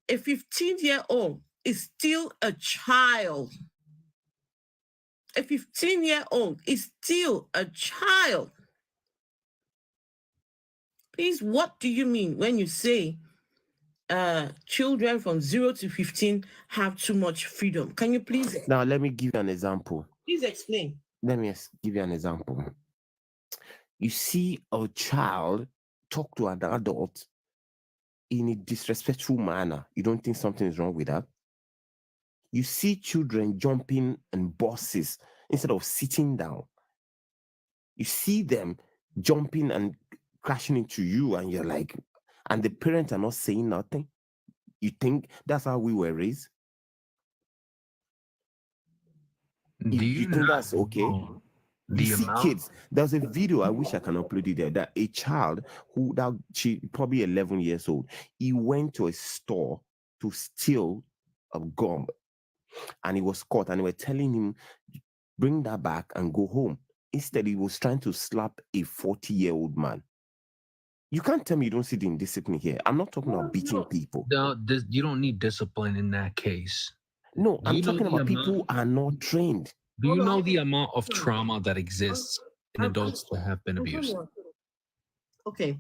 A 15-year-old is still a child. A 15-year-old is still a child. Please, what do you mean when you say children from 0 to 15 have too much freedom? Can you please? Now, let me give you an example. Please explain. Let me give you an example. You see a child talk to an adult in a disrespectful manner. You don't think something is wrong with that? You see children jumping in buses instead of sitting down. You see them jumping and crashing into you, and you're like, and the parents are not saying nothing. You think that's how we were raised? You think that's okay? You see kids. There's a video, I wish I can upload it there, that a child she probably 11 years old, he went to a store to steal a gum, and he was caught, and they were telling him, bring that back and go home. Instead, he was trying to slap a 40-year-old man. You can't tell me you don't see the indiscipline here. I'm not talking about beating people. No, you don't need discipline in that case. No, I'm talking about people who are not trained. Do you know the amount of trauma that exists in adults that have been abused? Okay,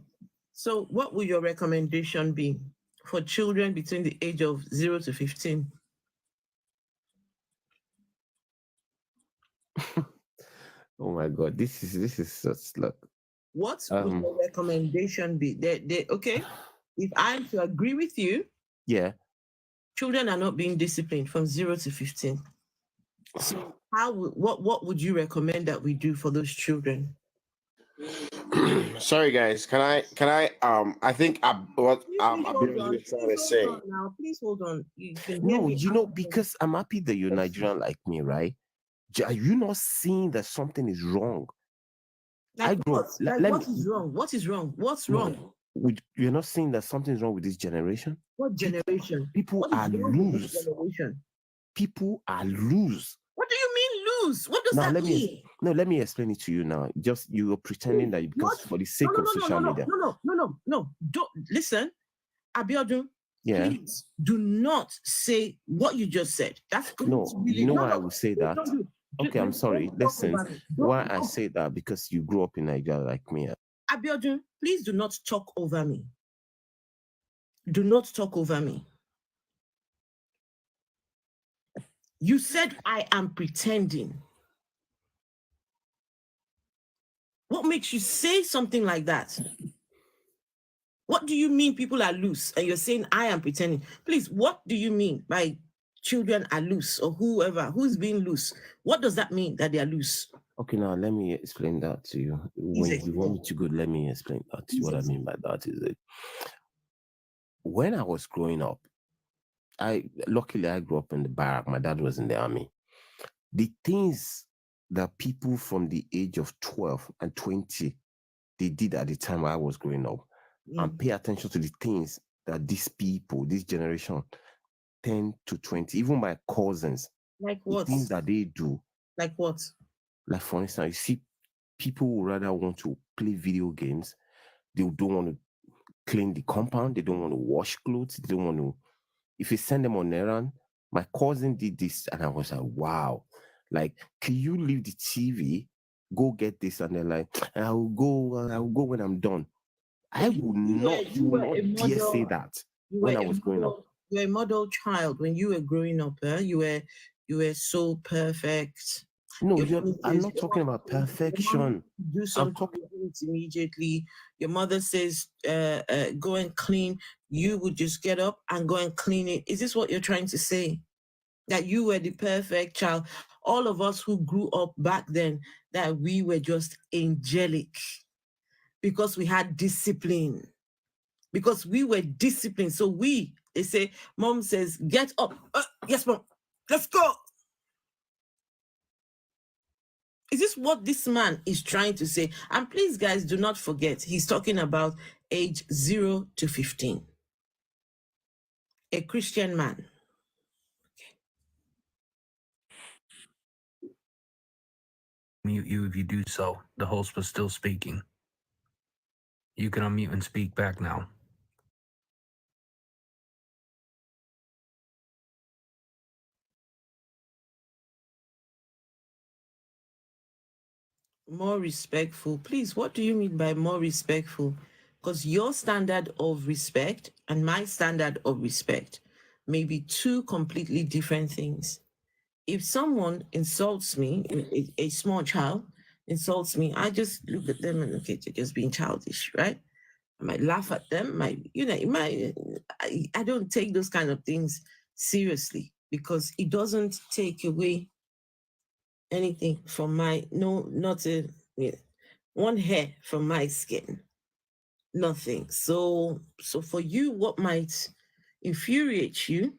so what would your recommendation be for children between the age of 0 to 15? Oh my God, this is such luck. What would your recommendation be? Okay, if I'm to agree with you, yeah, children are not being disciplined from 0 to 15. So what would you recommend that we do for those children? Sorry guys, can I I think what I'm trying to say. Now please hold on. No, because I'm happy that you're Nigerian like me, right? Are you not seeing that something is wrong? What is wrong? What is wrong? What's wrong? You're not seeing that something's wrong with this generation? What generation? People are loose. People are loose. What do you mean loose? What does that mean? Let me explain it to you now. Just you're pretending that because for the sake of social media. No. Don't listen, Abiodun. Yeah. Please do not say what you just said. That's no. You know why I will say that? Okay, I'm sorry. Listen, why I say that because you grew up in Nigeria like me. Abiodun, please do not talk over me. Do not talk over me. You said I am pretending. What makes you say something like that? What do you mean people are loose and you're saying I am pretending? Please, what do you mean by children are loose or who's being loose? What does that mean that they are loose? Okay, now let me explain that to you. When you want me to go, let me explain that to you. What I mean by that is that when I was growing up, luckily I grew up in the barrack. My dad was in the army. The things that people from the age of 12 and 20 they did at the time I was growing up, and pay attention to the things that these people, this generation, 10 to 20, even my cousins, like what? The things that they do. Like what? Like, for instance, you see people who rather want to play video games. They don't want to clean the compound. They don't want to wash clothes. They don't want to, if you send them on errand. My cousin did this and I was like, wow. Like, can you leave the TV, go get this? And they're like, I'll go when I'm done. I would not dare say that when I was growing up. You were a model child when you were growing up. You were so perfect. No, I'm not talking about perfection. Do something immediately. Your mother says, go and clean. You would just get up and go and clean it. Is this what you're trying to say? That you were the perfect child? All of us who grew up back then, that we were just angelic because we had discipline. Because we were disciplined. So they say, mom says, get up. Yes, mom, let's go. Is this what this man is trying to say? And please, guys, do not forget, he's talking about age 0 to 15. A Christian man. Mute you if you do so. The host was still speaking. You can unmute and speak back now. More respectful. Please, what do you mean by more respectful? Because your standard of respect and my standard of respect may be two completely different things. If someone insults me, a small child insults me, I just look at them and, okay, they're just being childish, right? I might laugh at them. I don't take those kind of things seriously because it doesn't take away anything from one hair from my skin. Nothing. So for you, what might infuriate you,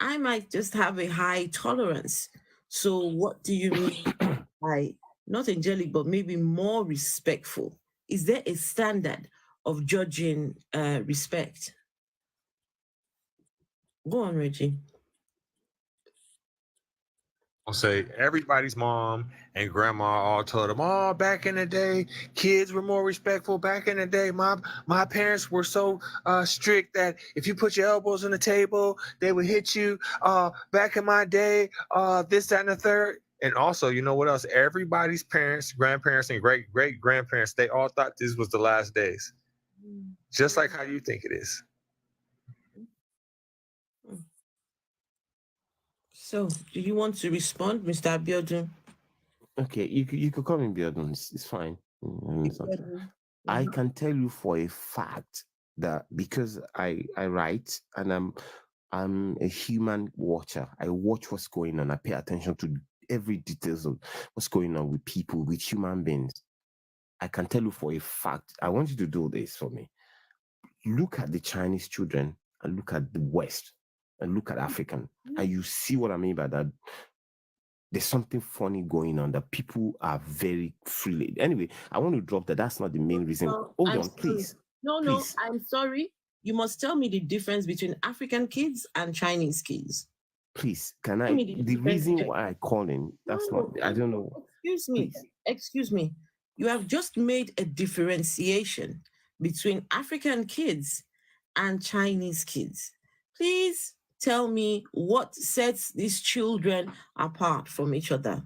I might just have a high tolerance. So what do you mean by not angelic, but maybe more respectful? Is there a standard of judging respect? Go on, Reggie. I'll say everybody's mom and grandma all told them, oh, back in the day, kids were more respectful. Back in the day, my parents were so strict that if you put your elbows on the table, they would hit you. Back in my day, this, that, and the third. And also, you know what else? Everybody's parents, grandparents, and great-great-grandparents, they all thought this was the last days. Just like how you think it is. So, do you want to respond, Mr. Abiodun? Okay, you could call me Biodun. It's fine. I can tell you for a fact that because I write and I'm a human watcher. I watch what's going on. I pay attention to every details of what's going on with people, with human beings. I can tell you for a fact. I want you to do this for me. Look at the Chinese children and look at the West and look at African, and you see what I mean by that. There's something funny going on that people are very freely. Anyway, I want to drop that. That's not the main reason. Hold on, please. No, I'm sorry. You must tell me the difference between African kids and Chinese kids. Please, can I? The reason why I call in, that's not, I don't know. Excuse me. You have just made a differentiation between African kids and Chinese kids. Please tell me what sets these children apart from each other.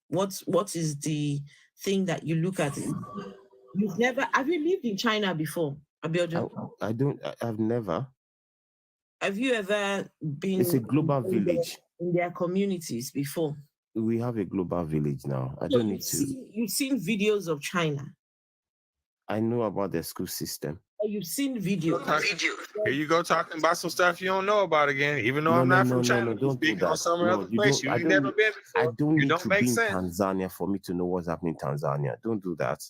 What is the thing that you look at? Have you lived in China before, Abiodun? I've never. Have you ever been? It's a global village. In their communities before? We have a global village now. I don't need to. You've seen videos of China. I know about their school system. You've seen videos. Here you go talking about some stuff you don't know about again, even though I'm not from China. Don't do that. You've never been before. I don't need to be in Tanzania for me to know what's happening in Tanzania. Don't do that.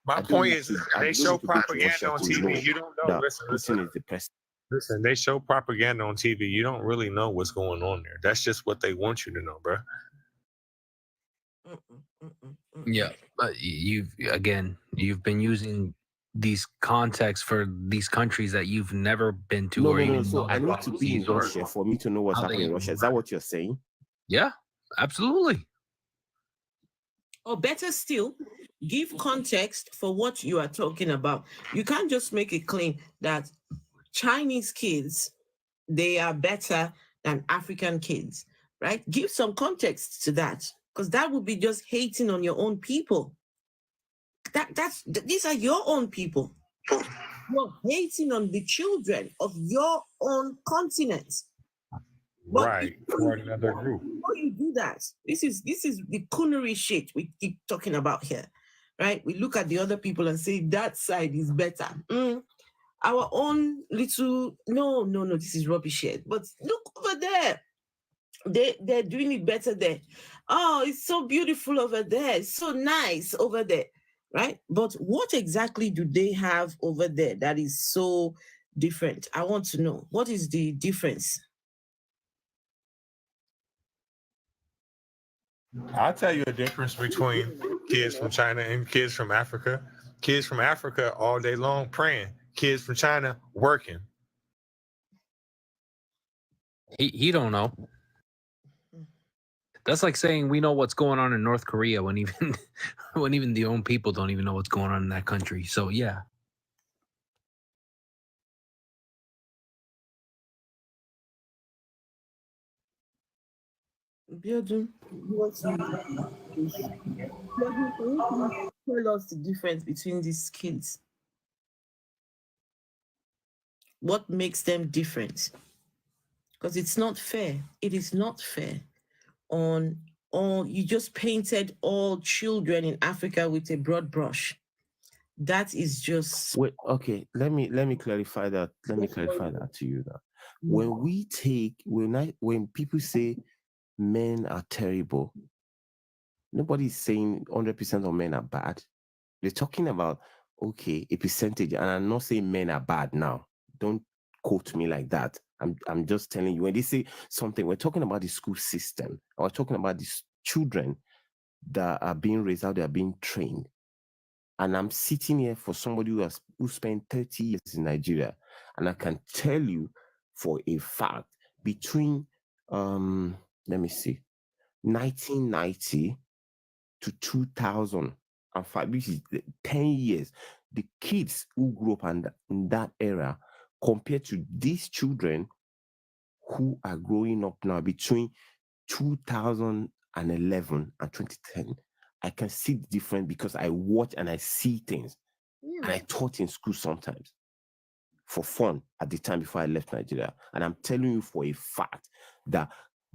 My point is, they show propaganda on TV. You don't know. Listen. Is the president. Listen, they show propaganda on TV. You don't really know what's going on there. That's just what they want you to know, bro. Yeah, but you've been using these contexts for these countries that you've never been to, or even So know I their need to be in policies or Russia for me to know what's how they happening in Russia. Is that what you're saying? Yeah, absolutely. Or better still, give context for what you are talking about. You can't just make a claim that Chinese kids, they are better than African kids, right? Give some context to that, because that would be just hating on your own people. These are your own people. You're hating on the children of your own continent. But right, for another group. Before you do that, this is the coonery shit we keep talking about here, right? We look at the other people and say that side is better. Our own little no, this is rubbish here. But look over there. They're doing it better there. Oh, it's so beautiful over there. It's so nice over there, right? But what exactly do they have over there that is so different? I want to know. What is the difference? I'll tell you a difference between kids from China and kids from Africa. Kids from Africa all day long praying. Kids from China working. He don't know. That's like saying we know what's going on in North Korea when even the own people don't even know what's going on in that country. So yeah. Biodun, tell us the difference between these kids. What makes them different? Because it's not fair. It is not fair. You just painted all children in Africa with a broad brush. That is just wait. Okay, let me clarify that. Let me clarify that to you. Now, when people say men are terrible, nobody's saying 100% of men are bad. They're talking about a percentage, and I'm not saying men are bad now. Don't quote me like that. I'm just telling you, when they say something, we're talking about the school system. We're talking about these children that are being raised, how they are being trained. And I'm sitting here for somebody who spent 30 years in Nigeria, and I can tell you for a fact, between 1990 to 2005, which is 10 years, the kids who grew up in that era compared to these children who are growing up now between 2011 and 2010, I can see the difference because I watch and I see things. And I taught in school sometimes for fun at the time before I left Nigeria. And I'm telling you for a fact that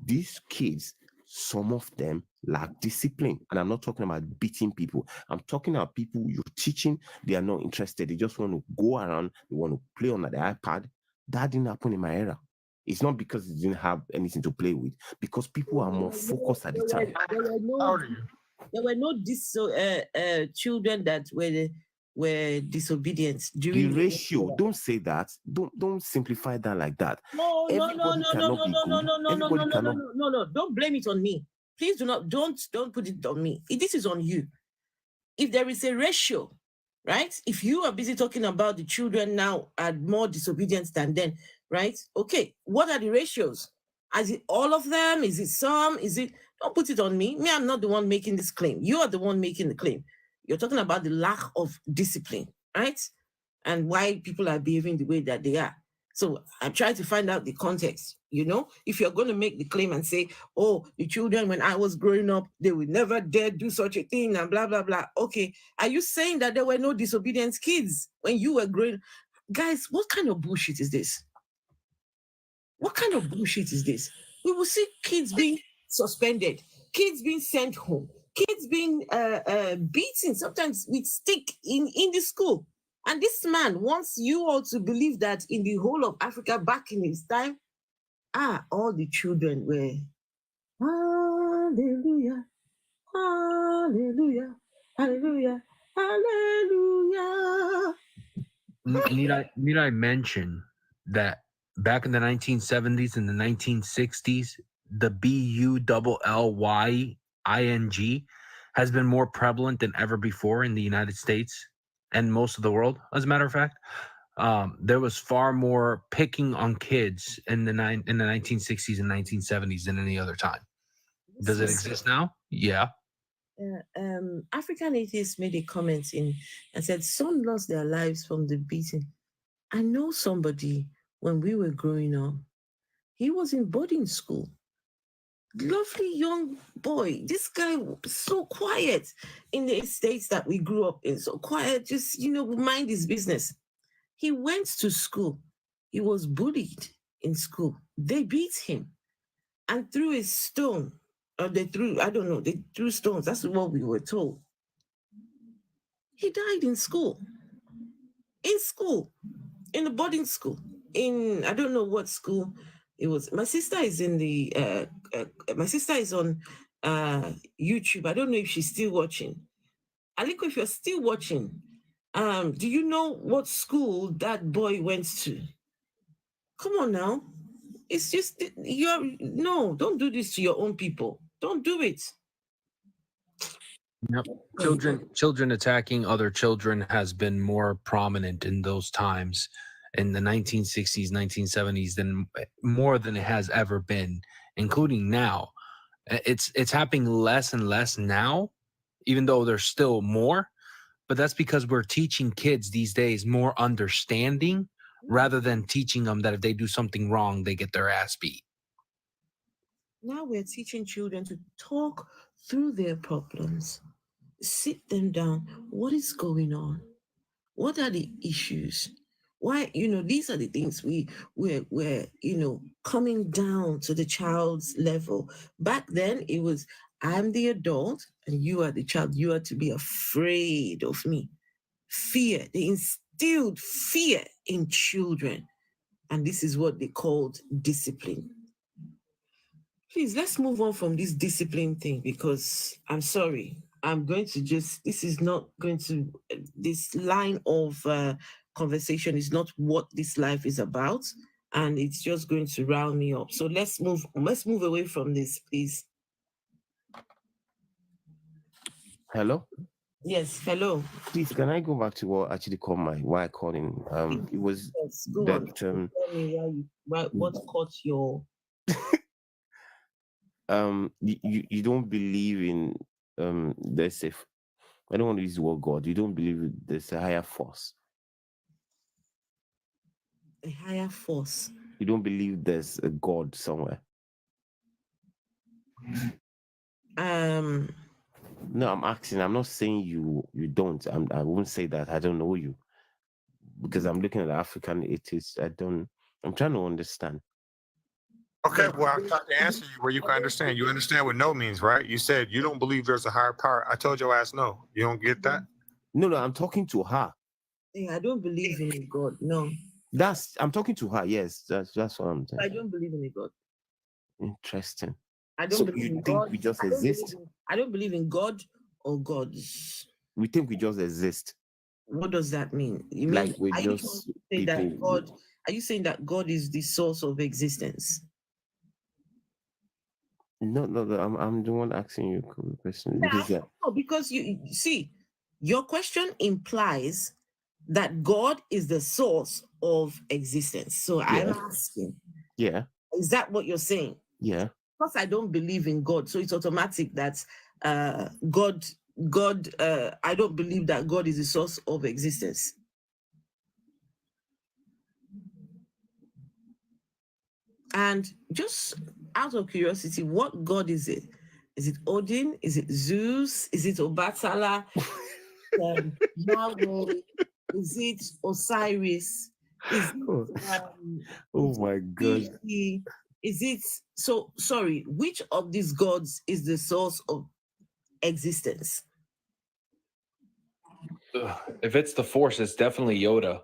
these kids, some of them lack discipline. And I'm not talking about beating people. I'm talking about people you're teaching, they are not interested. They just want to go around, they want to play on the iPad. That didn't happen in my era. It's not because they didn't have anything to play with, because people are more focused at the time. There were no children that were disobedient during the ratio. Don't say that. Don't simplify that like that. No. Don't blame it on me. Please don't put it on me. This is on you. If there is a ratio, right? If you are busy talking about the children now are more disobedient than then, right? Okay, what are the ratios? Is it all of them? Is it some? Don't put it on me. I'm not the one making this claim. You are the one making the claim. You're talking about the lack of discipline, right? And why people are behaving the way that they are. So I'm trying to find out the context. If you're going to make the claim and say, oh, the children, when I was growing up, they would never dare do such a thing and blah, blah, blah. Okay. Are you saying that there were no disobedient kids when you were growing? Guys, what kind of bullshit is this? What kind of bullshit is this? We will see kids being suspended, kids being sent home, kids being beaten, sometimes with stick in the school. And this man wants you all to believe that in the whole of Africa back in his time, all the children were, hallelujah, hallelujah, hallelujah, hallelujah. Need I mention that back in the 1970s and the 1960s, the BULLYING has been more prevalent than ever before in the United States and most of the world. As a matter of fact, there was far more picking on kids in the 1960s and 1970s than any other time. Does it exist now? Yeah. African atheists made a comment in and said some lost their lives from the beating. I know somebody when we were growing up. He was in boarding school. Lovely young boy. This guy was so quiet in the estates that we grew up in. So quiet, just mind his business. He went to school. He was bullied in school. They beat him and threw a stone. Or they threw stones. That's what we were told. He died in school. In the boarding school. I don't know what school it was. My sister is on YouTube. I don't know if she's still watching. Aliko, if you're still watching, do you know what school that boy went to? Come on now. It's just don't do this to your own people. Don't do it. Yep. Children attacking other children has been more prominent in those times in the 1960s, 1970s than more than it has ever been, including now. It's happening less and less now, even though there's still more, but that's because we're teaching kids these days more understanding rather than teaching them that if they do something wrong, they get their ass beat. Now we're teaching children to talk through their problems, sit them down. What is going on? What are the issues? Why, these are the things we're coming down to the child's level. Back then it was, I'm the adult and you are the child. You are to be afraid of me. Fear. They instilled fear in children. And this is what they called discipline. Please, let's move on from this discipline thing because I'm sorry. This line of conversation is not what this life is about. And it's just going to round me up. So let's move away from this, please. Hello? Yes, hello. Please, can I go back to what actually caught why I called in? It was go that on. Tell me what caught your you don't believe in there's a I don't want to use the word God. You don't believe there's a higher force. A higher force. You don't believe there's a God somewhere. No, I'm asking. I'm not saying you don't. I won't say that. I don't know you because I'm looking at the African atheists. I'm trying to understand. Okay, well, I tried to answer you where you can understand. You understand what no means, right? You said you don't believe there's a higher power. I told your ass no. You don't get that? No, I'm talking to her. Yeah, I don't believe in a God. No. I'm talking to her. Yes, that's what I'm saying. I don't believe in a God. Interesting. I don't believe in God. We just exist? I don't believe in God or gods. We think we just exist. What does that mean? You mean like we just say that God? Are you saying that God is the source of existence? No. I'm the one asking you a question. Because you see, your question implies that God is the source of existence. So yeah. I'm asking. Yeah. Is that what you're saying? Yeah. Because I don't believe in God, so it's automatic that God. I don't believe that God is the source of existence. And just out of curiosity, what God is it? Is it Odin? Is it Zeus? Is it Obatala? Yahweh? Is it Osiris? Is it, oh my God. Is it, so sorry, which of these gods is the source of existence? If it's the Force, it's definitely Yoda.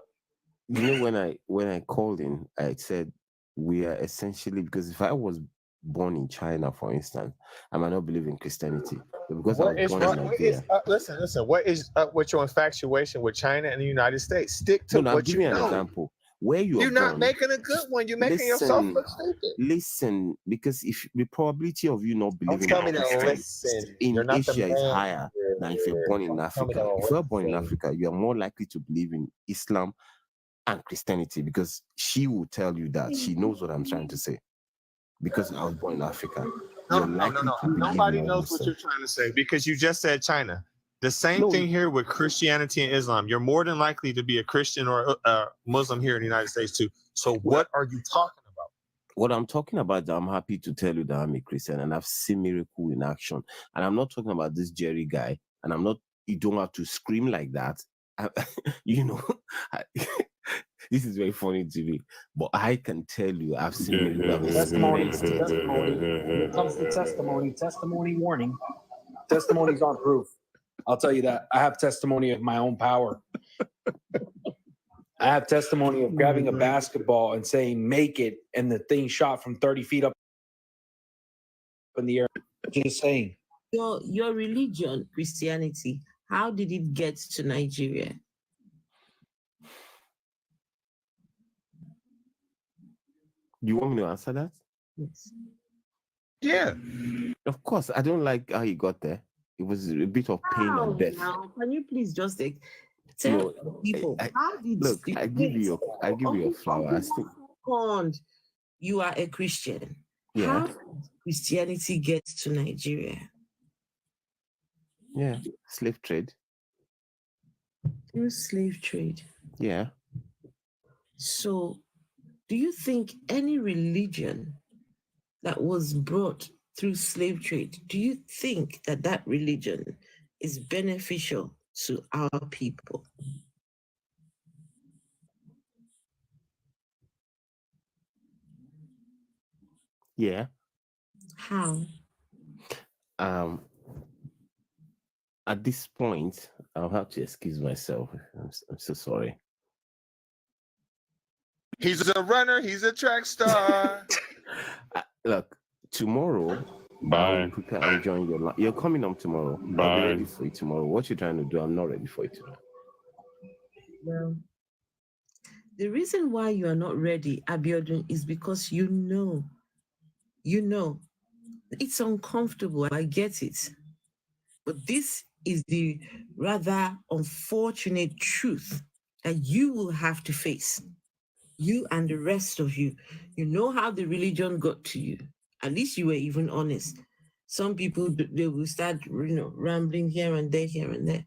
You know, when I called in, I said we are essentially, because if I was born in China, for instance, I might not believe in Christianity. But because I was born in Nigeria. Listen. What is up with your infatuation with China and the United States? Stick to what you know. Give me an example. where You're you're not born. making a good one. You're making yourself look stupid. Listen, because if the probability of you not Don't believing tell me in that. Christianity Listen, in you're not the Asia man is higher than if you're born in here. Don't tell me Africa. that. If you're born in Listen. Africa, you are more likely to believe in Islam and Christianity because she will tell you that. She knows what I'm trying to say. Because I was born in Africa. No. To believe Nobody in knows what Islam. you're trying to say because you just said China. The same thing here with Christianity and Islam. You're more than likely to be a Christian or a Muslim here in the United States too. So what are you talking about? What I'm talking about, I'm happy to tell you that I'm a Christian and I've seen miracle in action. And I'm not talking about this Jerry guy. And I'm not, you don't have to scream like that. This is very funny to me. But I can tell you, I've seen miracle. Testimony. When it comes to testimony warning. Testimonies aren't proof. I'll tell you that. I have testimony of my own power. I have testimony of grabbing a basketball and saying, make it, and the thing shot from 30 feet up in the air. Just saying. Your religion, Christianity, how did it get to Nigeria? You want me to answer that? Yes. Yeah. Of course. I don't like how he got there. It was a bit of pain and death. Now, can you please just tell people how did look? I give you a flower. You are a Christian. Yeah. How did Christianity get to Nigeria? Yeah, slave trade. Through slave trade. Yeah. So, do you think any religion that was brought through slave trade, do you think that religion is beneficial to our people? Yeah. How? At this point, I'll have to excuse myself. I'm so sorry. He's a runner. He's a track star. Look, tomorrow, Bye. I'll join your. You're coming on tomorrow. Bye. I'll be ready for you tomorrow. What you're trying to do, I'm not ready for it today. Well, the reason why you are not ready, Abiodun, is because you know, it's uncomfortable. I get it. But this is the rather unfortunate truth that you will have to face. You and the rest of you. You know how the religion got to you. At least you were even honest. Some people, they will start, rambling here and there.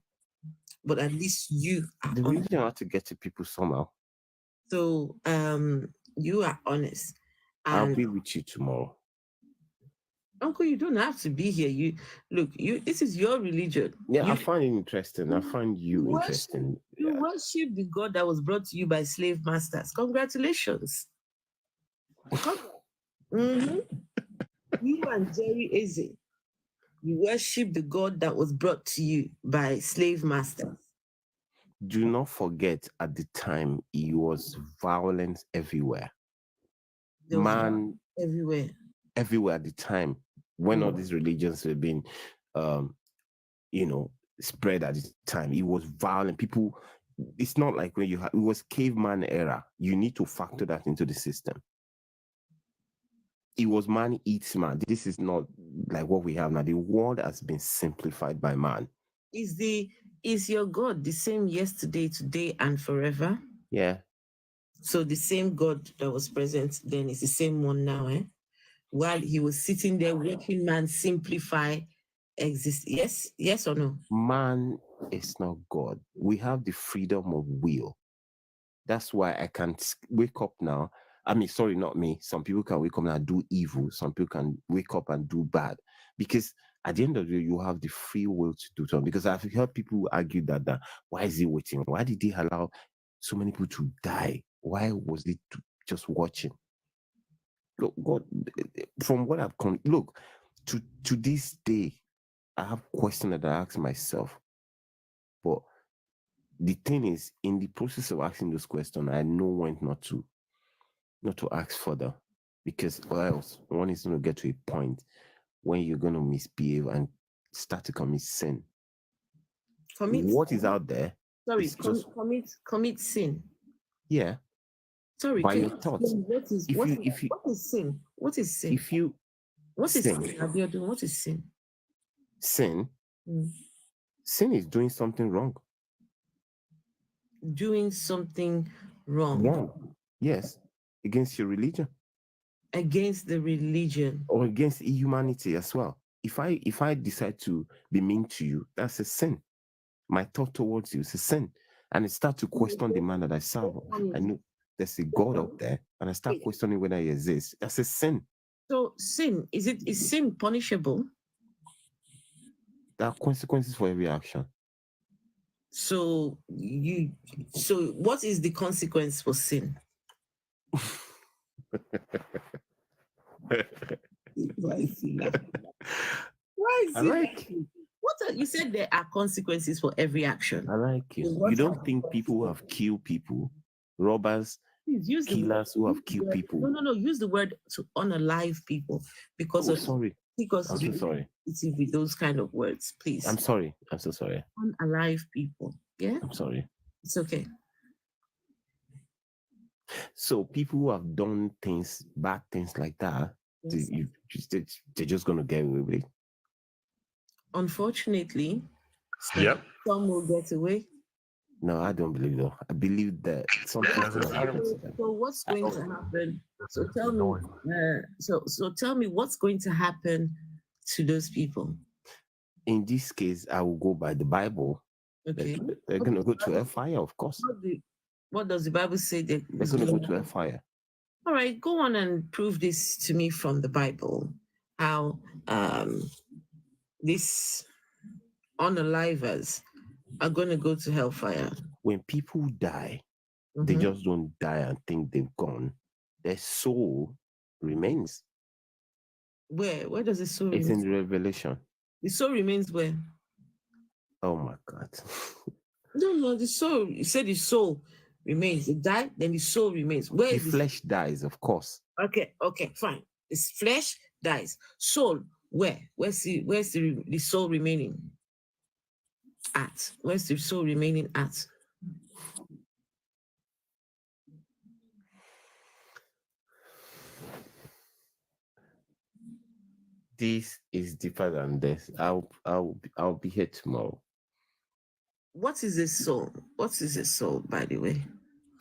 But at least you are the religion had to get to people somehow. So you are honest. And I'll be with you tomorrow. Uncle, you don't have to be here. This is your religion. Yeah, I find it interesting. I find you interesting. You worship the God that was brought to you by slave masters. Congratulations. Mm-hmm. You and Jerry Eze, you worship the God that was brought to you by slave masters. Do not forget, at the time, it was violence everywhere. Everywhere. Everywhere at the time, when all these religions were being, spread at the time, it was violent. People, it's not like when it was caveman era. You need to factor that into the system. It was man eats man. This is not like what we have now. The world has been simplified by man. Is your God the same yesterday, today, and forever? Yeah. So the same God that was present then is the same one now, eh? While he was sitting there watching man simplify exist. Yes or no? Man is not God. We have the freedom of will. That's why I can wake up now. I mean, sorry, not me. Some people can wake up and do evil. Some people can wake up and do bad. Because at the end of the day, you have the free will to do something. Because I've heard people argue that why is he waiting? Why did he allow so many people to die? Why was he just watching? Look, God, from what I've come, look, to this day, I have questions that I ask myself. But the thing is, in the process of asking those questions, I know when not to ask further, because or else one is going to get to a point when you're going to misbehave and start to commit sin. What is out there? Sorry, commit sin. Yeah. Sorry, by can your you thoughts. explain what is If what you is if you what is sin? What is sin? if you What is sin, sin, Abiodun? What is sin? sin Mm. sin is doing something wrong. Doing something wrong Wrong. Yes. Against your religion against the religion. or against humanity as well. If I decide to be mean to you, that's a sin. My thought towards you is a sin. And I start to question the man that I serve. I know there's a God out there, and I start questioning whether he exists. That's a sin. So sin, is sin punishable? There are consequences for every action. So what is the consequence for sin? Why is he laughing? Why is I he like laughing? You said there are consequences for every action. I like you. So You don't think people who have killed people, robbers, Please use the word, killers who have killed people? No. Use the word to unalive people because I'm so sorry. It's with those kind of words, please. I'm sorry. I'm so sorry. Unalive people. Yeah. I'm sorry. It's okay. So people who have done things, bad things like that, Yes. they're just gonna get away with it. Unfortunately, Yep. some will get away. No, I don't believe that. I believe that something. So what's going to happen? So tell me. So tell me what's going to happen to those people. In this case, I will go by the Bible. Okay. They're gonna go to hellfire, of course. What does the Bible say? They're gonna go to hellfire. All right, go on and prove this to me from the Bible. How these unalivers are going to go to hellfire. When people die, they just don't die and think they've gone. Their soul remains. Where does the soul It's remain? in Revelation. The soul remains where? Oh my God. No, the soul. You said the soul remains. It died, then the soul remains. Where the is flesh dies, of course. Okay, fine. This flesh dies. Soul, where? Where's the soul remaining at? Where's the soul remaining at? This is deeper than this. I'll be here tomorrow. What is a soul? What is a soul, by the way?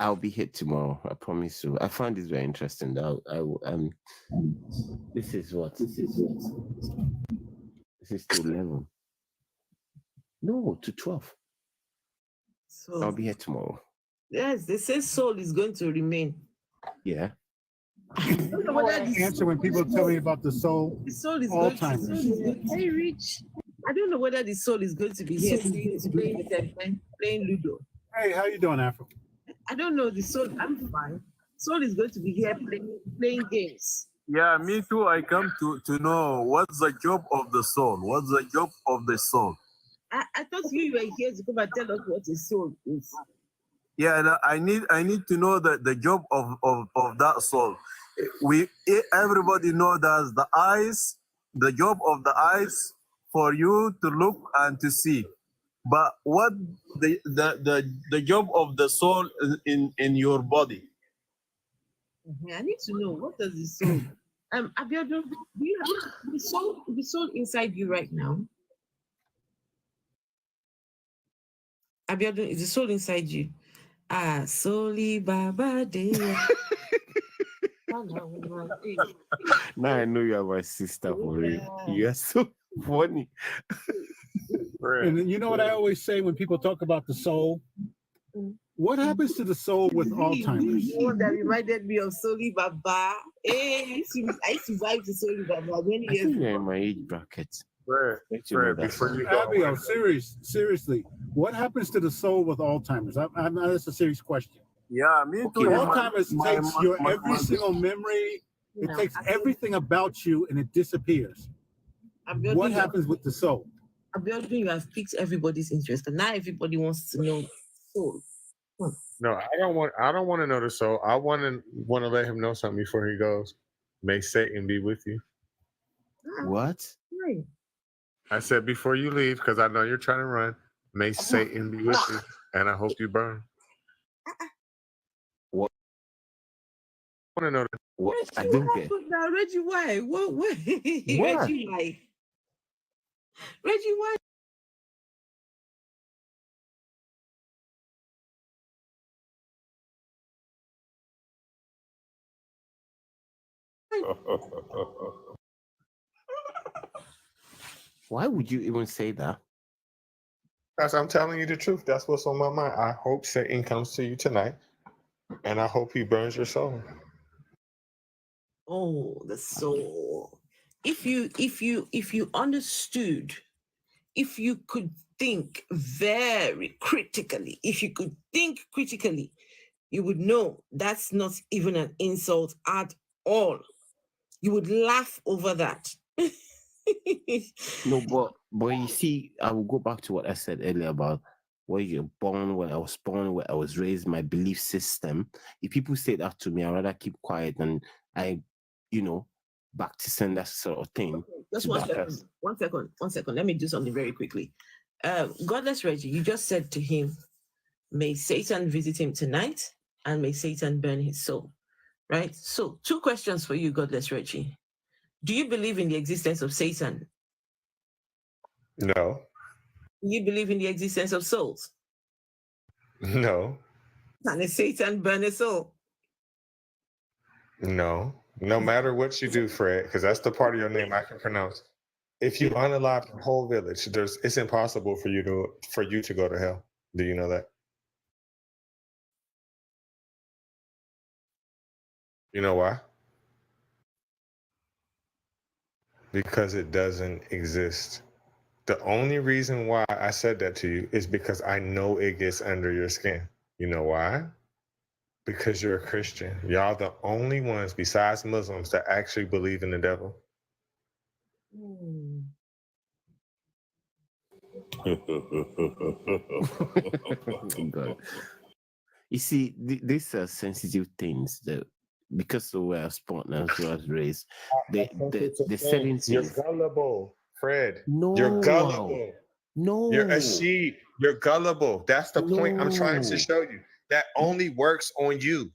I'll be here tomorrow. I promise you. I find this very interesting. This is to 11. No, to 12. So I'll be here tomorrow. Yes, they say soul is going to remain. Yeah. I don't know whether the answer when people tell me about the soul. The soul is Alzheimer's. Hey, Rich. I don't know whether the soul is going to be here playing Ludo. Hey, how you doing, Afro? I don't know. The soul, I'm fine. Soul is going to be here playing games. Yeah, me too. I come to know what's the job of the soul. What's the job of the soul? I thought you were here to come and tell us what a soul is. Yeah, and I need to know the job of that soul. Everybody know that the eyes, the job of the eyes for you to look and to see. But what the job of the soul in your body? I need to know, what does the soul? Abiodun, do you have the soul inside you right now? Abiodun, is the soul inside you? Soli Baba Deya. Now I know you are my sister for real. You are so funny. And you know what I always say when people talk about the soul? What happens to the soul with Alzheimer's? You know, that reminded me of Soli Baba. Hey, I used to vibe to Soli Baba many years ago. You're in my age bracket. Abiel, seriously, what happens to the soul with Alzheimer's? That's a serious question. Yeah, me too. Alzheimer's takes your every single memory. It takes everything about you and it disappears. What happens with the soul? Abiodun, you have piqued everybody's interest, and now everybody wants to know soul. No, I don't want to know the soul. I want to let him know something before he goes. May Satan be with you. What? Right. I said before you leave, because I know you're trying to run. May Satan be with you, and I hope you burn. want to know what Reggie, I didn't what get. happened now? Reggie, why? What? Reggie, like, Reggie, why? Why would you even say that? Because I'm telling you the truth. That's what's on my mind. I hope Satan comes to you tonight, and I hope he burns your soul. Oh, the soul. If you understood, if you could think very critically, if you could think critically, you would know that's not even an insult at all. You would laugh over that. No, but you see, I will go back to what I said earlier about where you're born, where I was born, where I was raised, my belief system. If people say that to me, I'd rather keep quiet and back to send that sort of thing. Okay, just 1 second. 1 second. Let me do something very quickly. Godless Reggie, you just said to him, may Satan visit him tonight and may Satan burn his soul. Right? So 2 questions for you, Godless Reggie. Do you believe in the existence of Satan? No. Do you believe in the existence of souls? No. Can a Satan burn a soul? No. No matter what you do, Fred, because that's the part of your name I can pronounce. If you unalive the whole village, it's impossible for you to go to hell. Do you know that? You know why? Because it doesn't exist. The only reason why I said that to you is because I know it gets under your skin. You know why? Because you're a Christian. Y'all the only ones besides Muslims that actually believe in the devil. God. You see, these are sensitive things that because of where I was born and where I was raised, the certain things. You're gullible, Fred. No, you're gullible. No, you're a sheep. You're gullible. That's the point I'm trying to show you. That only works on you.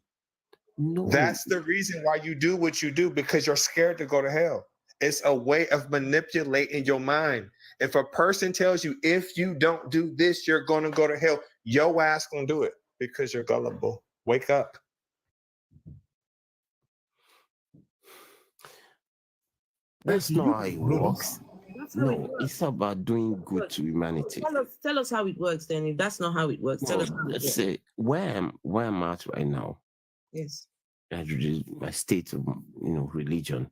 No, that's the reason why you do what you do, because you're scared to go to hell. It's a way of manipulating your mind. If a person tells you, if you don't do this, you're going to go to hell, your ass going to do it because you're gullible. Wake up. That's not how it works. No, it's about doing good to humanity. Tell us how it works then. If that's not how it works, tell us how it works. Say where I'm at right now. Yes. My state of religion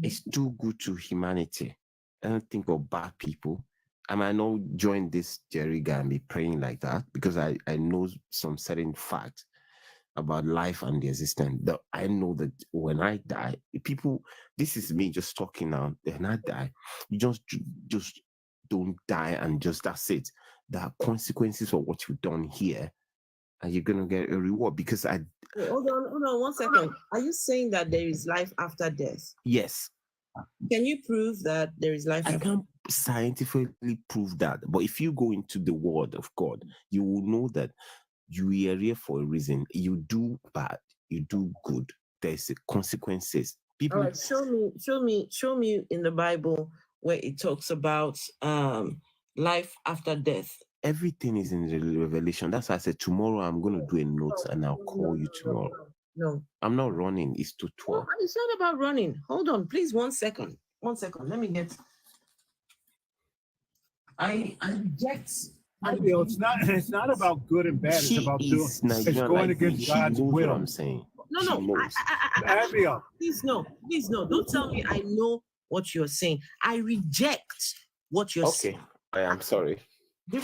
is too good to humanity. I don't think of bad people. I might not join this Jerry guy and be praying like that because I know some certain facts about life and the existence. That I know that when I die, people, this is me just talking now. When I die, you just don't die and just that's it. There are consequences of what you've done here, and you're gonna get a reward because I. Wait, hold on 1 second. Are you saying that there is life after death? Yes. Can you prove that there is life? I can't scientifically prove that, but if you go into the Word of God, you will know that you are here for a reason. You do bad, you do good. There's consequences. People. All right, show me in the Bible where it talks about life after death. Everything is in the Revelation. That's why I said tomorrow I'm going to do a note and I'll call you tomorrow. No, I'm not running. It's to 12. No, it's not about running. Hold on, please. 1 second. 1 second. Let me get. I reject. It's not about good and bad. It's about doing. It's going against God's will. I'm saying. No. Abigail. Please no. Don't tell me I know what you're saying. I reject what you're saying. Okay, I am sorry. The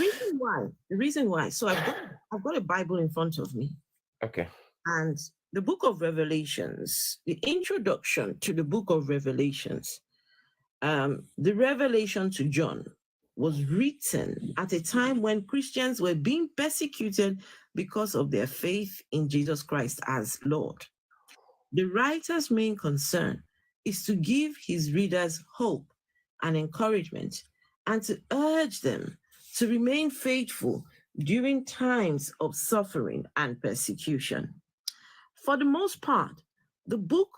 reason why. So I've got a Bible in front of me. Okay. And the book of Revelations, the introduction to the book of Revelations, the revelation to John was written at a time when Christians were being persecuted because of their faith in Jesus Christ as Lord. The writer's main concern is to give his readers hope and encouragement and to urge them to remain faithful during times of suffering and persecution. For the most part, The book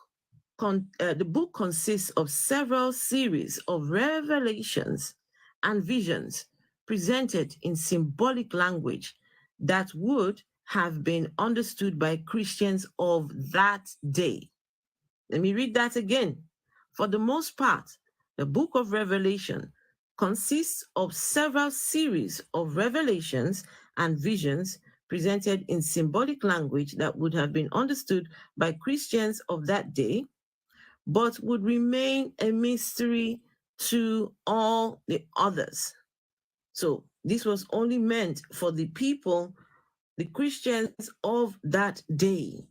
consists of several series of revelations and visions presented in symbolic language that would have been understood by Christians of that day. Let me read that again. For the most part, the book of Revelation consists of several series of revelations and visions presented in symbolic language that would have been understood by Christians of that day, but would remain a mystery to all the others. So this was only meant for the people, the Christians of that day.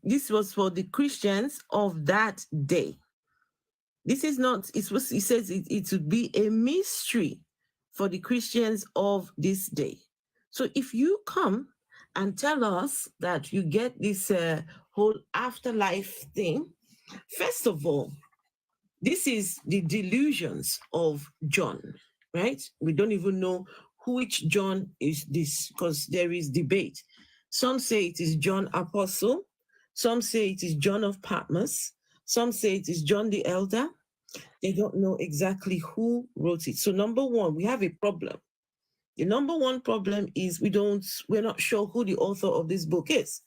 This was for the Christians of that day. This is not, it says it would be a mystery for the Christians of this day. So if you come and tell us that you get this whole afterlife thing, first of all, this is the delusions of John, right? We don't even know which John is this because there is debate. Some say it is John Apostle. Some say it is John of Patmos. Some say it is John the Elder. They don't know exactly who wrote it. So number one, we have a problem. The number one problem is we're not sure who the author of this book is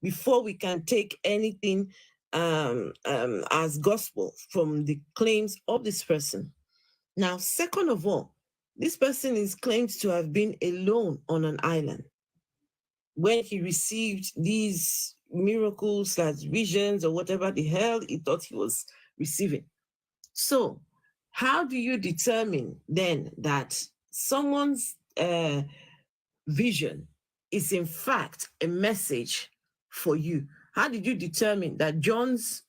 before we can take anything as gospel from the claims of this person. Now, second of all, this person is claimed to have been alone on an island when he received these miracles, as visions, or whatever the hell he thought he was receiving. So, how do you determine then that someone's vision is in fact a message for you? How did you determine that John's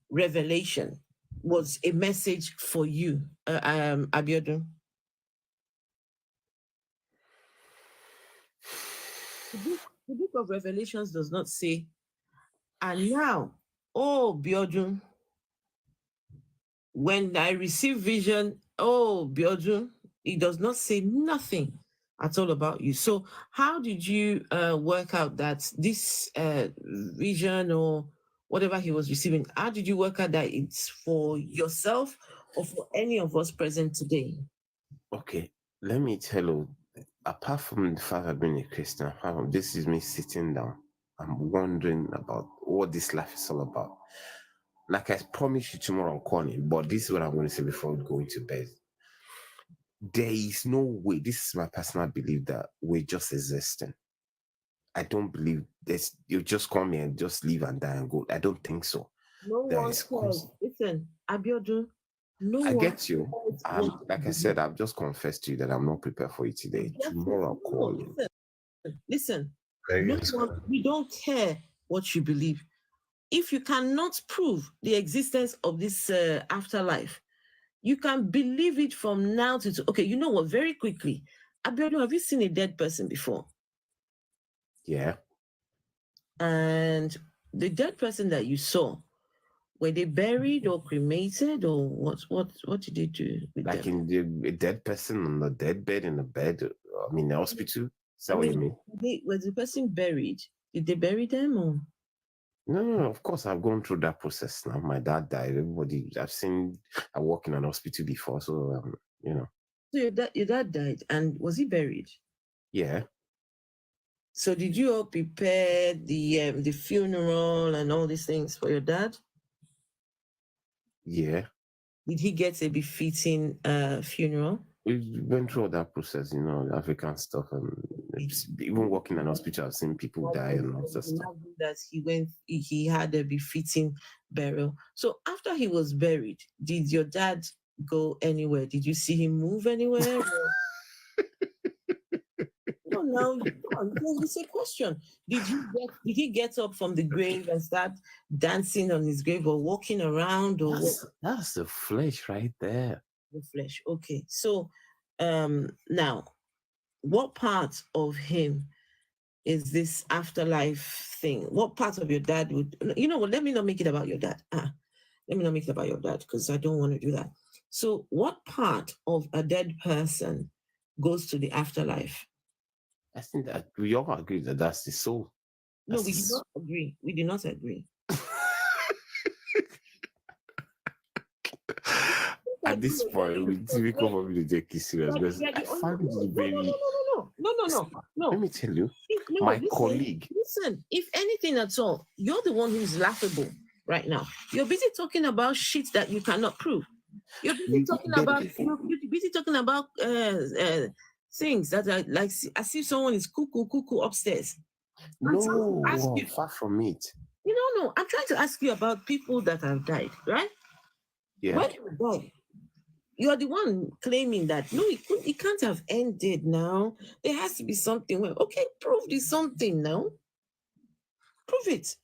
revelation was a message for you, Abiodun? The book of Revelations does not say, and now, oh, Biodun, when I receive vision, oh, Biodun, it does not say nothing at all about you. So how did you work out that this vision or whatever he was receiving, how did you work out that it's for yourself or for any of us present today? Okay, let me tell you, apart from the fact of being a Christian, this is me sitting down. I'm wondering about what this life is all about. Like I promised you tomorrow I'm calling, but this is what I'm going to say before going to bed. There is no way, this is my personal belief, that we're just existing. I don't believe this. You just come here and just live and die and go. I don't think so. No one cares. Listen, Abiodun, I get you. Like I said, I've just confessed to you that I'm not prepared for it today. Tomorrow I'll call you. Listen, we don't care what you believe. If you cannot prove the existence of this afterlife, you can believe it from now to... Okay, you know what? Very quickly, Abiodun, have you seen a dead person before? Yeah. And the dead person that you saw, were they buried or cremated, or what did they do with like them? in a dead person on the dead bed in the bed? I mean, the hospital. Is that what you mean? Was the person buried? Did they bury them or? No, of course I've gone through that process now. My dad died. Everybody, I work in an hospital before, so you know. So your dad died, and was he buried? Yeah. So did you all prepare the funeral and all these things for your dad? Yeah. Did he get a befitting funeral? We went through all that process, you know, African stuff, and even working in an hospital, I've seen people die and all that stuff. That he had a befitting burial. So after he was buried, did your dad go anywhere? Did you see him move anywhere? No, now it's a question. Did he get up from the grave and start dancing on his grave or walking around, or that's the flesh right there. The flesh. Okay. So now, what part of him is this afterlife thing? What part of your dad would, you know what, let me not make it about your dad. Let me not make it about your dad, because I don't want to do that. So what part of a dead person goes to the afterlife? I think that we all agree that that's the soul. No, we do not agree. We do not agree. At this point, it's difficult for me to take it serious because I find it very. No. Let me tell you, No, my listen, colleague. Listen, if anything at all, you're the one who's laughable right now. You're busy talking about shit that you cannot prove. You're busy talking about things that are like as if someone is cuckoo upstairs. No, far from it. No. I'm trying to ask you about people that have died, right? Yeah. When you die, you're the one claiming that no, it can't have ended now. There has to be something. Well, okay, prove this something now. Prove it.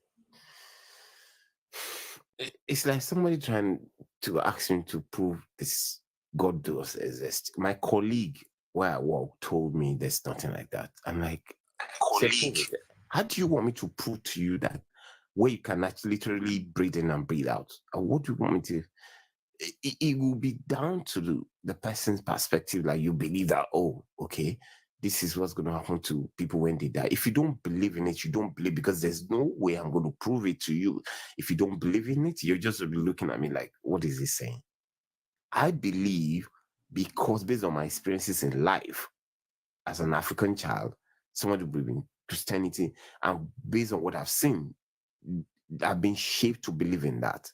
It's like somebody trying to ask me to prove this God does exist. My colleague where I work told me there's nothing like that. I'm like, how do you want me to prove to you that where you can actually literally breathe in and breathe out? What do you want me to? It will be down to the person's perspective. Like you believe that, oh, okay, this is what's going to happen to people when they die. If you don't believe in it, you don't believe because there's no way I'm going to prove it to you. If you don't believe in it, you're just be looking at me like, what is he saying? I believe because based on my experiences in life as an African child, someone who believes in Christianity, and based on what I've seen, I've been shaped to believe in that.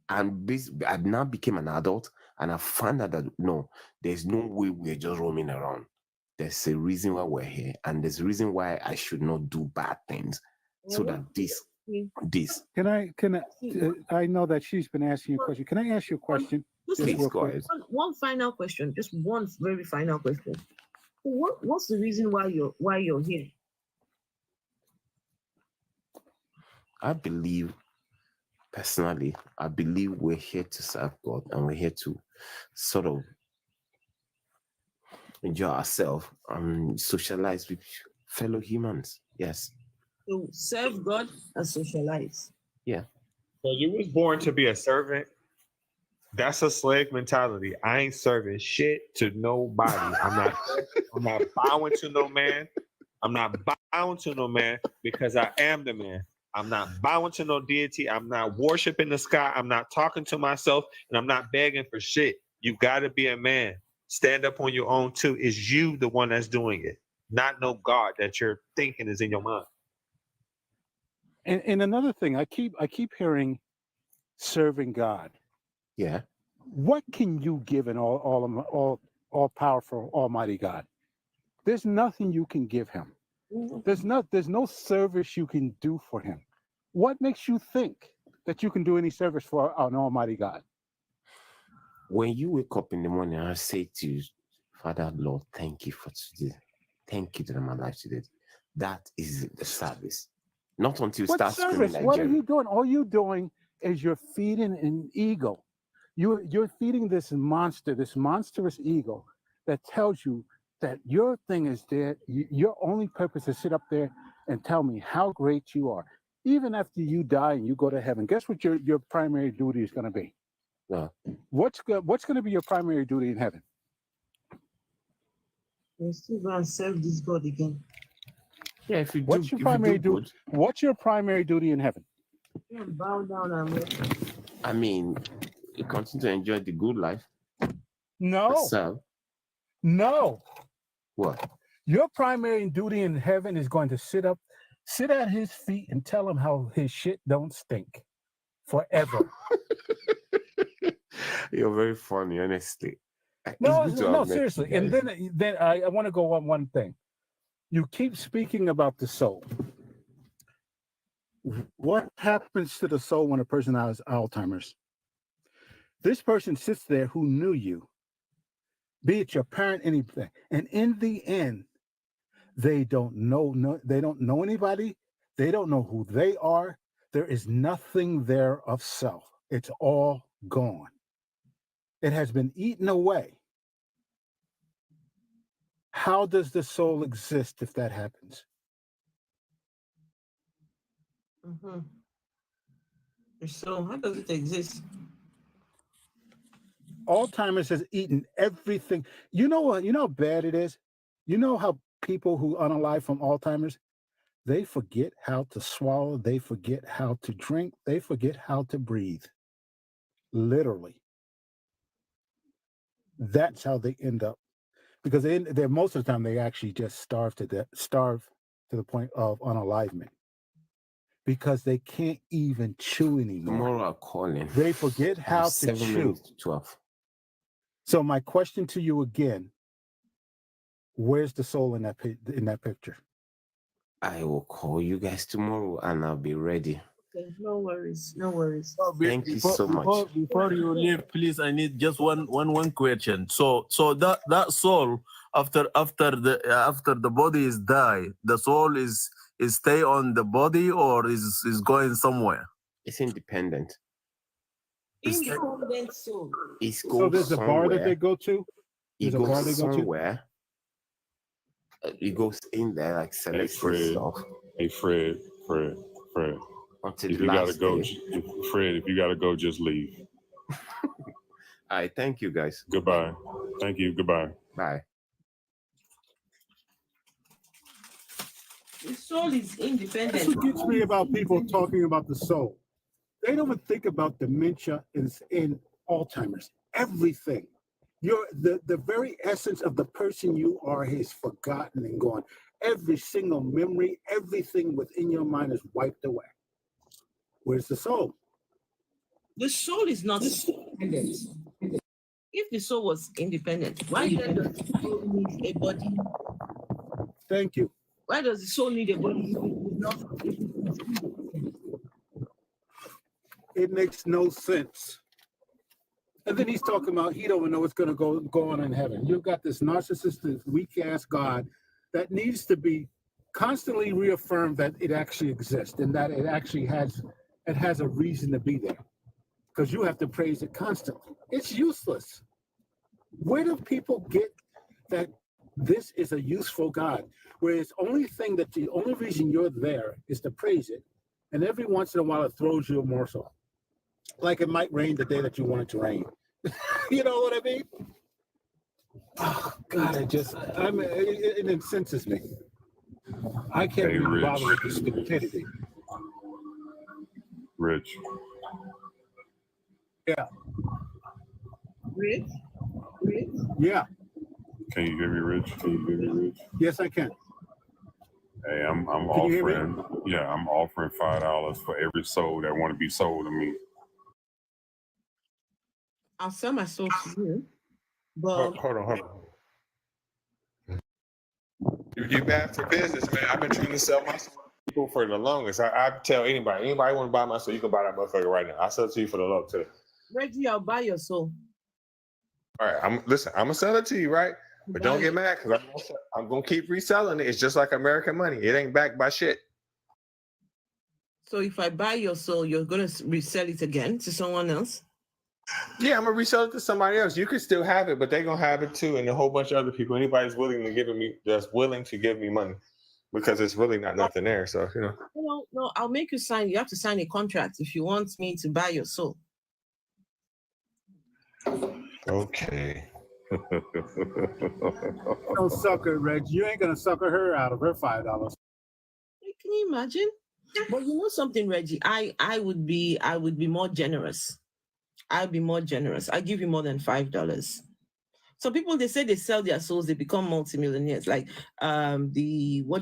And I now became an adult and I found out that no, there's no way we're just roaming around. There's a reason why we're here, and there's a reason why I should not do bad things. So that this. Can I know that she's been asking you a question. Can I ask you a question? Please go ahead. One final question, just one very final question. What's the reason why you're here? I believe, personally, we're here to serve God and we're here to sort of enjoy ourselves and socialize with fellow humans. Yes. To serve God and socialize. Yeah. So you was born to be a servant. That's a slave mentality. I ain't serving shit to nobody. I'm not bowing to no man. I'm not bowing to no man because I am the man. I'm not bowing to no deity. I'm not worshiping the sky. I'm not talking to myself, and I'm not begging for shit. You got to be a man. Stand up on your own too. Is you the one that's doing it, not no God that you're thinking is in your mind. And another thing, I keep hearing serving God. Yeah. What can you give an all powerful Almighty God? There's nothing you can give him. There's no service you can do for him. What makes you think that you can do any service for an Almighty God? When you wake up in the morning, I say to you, Father, Lord, thank you for today. Thank you that I'm alive today. That is the service. Not until you start screaming like what Jerry. are you doing? All you're doing is you're feeding an ego. You're feeding this monstrous ego that tells you that your thing is there. Your only purpose is to sit up there and tell me how great you are. Even after you die and you go to heaven, guess what your primary duty is going to be? What's going to be your primary duty in heaven? You're still going to serve this God again. Yeah, if you what's do, your primary duty? What's your primary duty in heaven? Yeah, bow down and worship. I mean, you continue to enjoy the good life. No. No. What? Your primary duty in heaven is going to sit at his feet and tell him how his shit don't stink forever. You're very funny, honestly. No, seriously. And then I want to go on one thing. You keep speaking about the soul. What happens to the soul when a person has Alzheimer's? This person sits there who knew you, be it your parent, anything, and in the end, they don't know anybody. They don't know who they are. There is nothing there of self. It's all gone. It has been eaten away. How does the soul exist if that happens? So how does it exist? Alzheimer's has eaten everything. You know what? You know how bad it is? You know how people who unalive from Alzheimer's, They forget how to swallow. They forget how to drink. They forget how to breathe. Literally. That's how they end up. Because they're most of the time they actually just starve to the point of unalivement. Because they can't even chew anymore. Tomorrow I'm calling. They forget how to 7 chew. minutes to 12. So my question to you again: where's the soul in that picture? I will call you guys tomorrow, and I'll be ready. Okay, no worries, no worries. Thank you so much. Before you leave, please, I need just one question. So that soul after the body is die, the soul is stay on the body or is going somewhere? It's independent. Independent soul. It's So there's a bar that they go to. It goes somewhere. It goes in there, like selects stuff. Hey, Fred. Until if you gotta go, Fred, if you gotta go, just leave. All right, thank you, guys. Goodbye. Thank you. Goodbye. Bye. The soul is independent. That's what gets me about people talking about the soul. They don't even think about dementia in Alzheimer's. Everything. The very essence of the person you are is forgotten and gone. Every single memory, everything within your mind is wiped away. Where's the soul? The soul is not independent. If the soul was independent, why then does the soul need a body? Thank you. Why does the soul need a body? It makes no sense. And then he's talking about he don't even know what's going to go on in heaven. You've got this narcissistic, weak-ass God that needs to be constantly reaffirmed that it actually exists and that it actually has a reason to be there. Because you have to praise it constantly. It's useless. Where do people get that this is a useful God? Where the only reason you're there is to praise it. And every once in a while it throws you a morsel. Like it might rain the day that you want it to rain. You know what I mean? Oh, God, it incenses me. I can't be bothered with the stupidity. Rich. Yeah. Rich? Yeah. Can you hear me, Rich? Yes, I can. Hey, I'm offering. Yeah, I'm offering $5 for every soul that want to be sold to me. I'll sell my soul to you. But Hold on. You bad for business, man. I've been trying to sell my soul to people for the longest. I tell anybody want to buy my soul, you can buy that motherfucker right now. I'll sell it to you for the low too. Reggie, I'll buy your soul. All right, I'm gonna sell it to you, right? But don't get mad because I'm gonna keep reselling it. It's just like American money. It ain't backed by shit. So if I buy your soul, you're gonna resell it again to someone else? Yeah, I'm gonna resell it to somebody else. You could still have it, but they're gonna have it too, and a whole bunch of other people. Anybody's willing to give me money, because it's really not nothing there. So No, I'll make you sign. You have to sign a contract if you want me to buy your soul. Okay. Don't sucker, Reg. You ain't gonna sucker her out of her $5. Can you imagine? But you know something, Reggie? I would be more generous. I'd be more generous. I give you more than $5. Some people, they say they sell their souls, they become multimillionaires. Like what do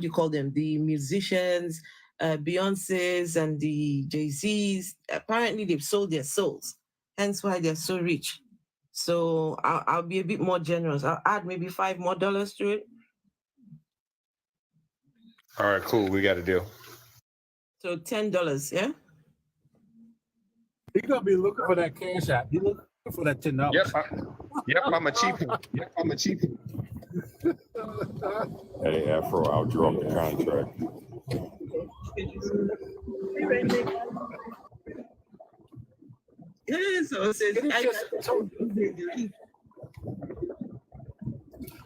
you call them? The musicians, Beyonce's and the Jay-Z's. Apparently, they've sold their souls. Hence why they're so rich. So I'll be a bit more generous. I'll add maybe $5 more to it. All right, cool. We got a deal. So $10, yeah? You're gonna be looking for that cash app. You looking for that $10. I'm a cheap. Hey, Afro, I'll drop the contract.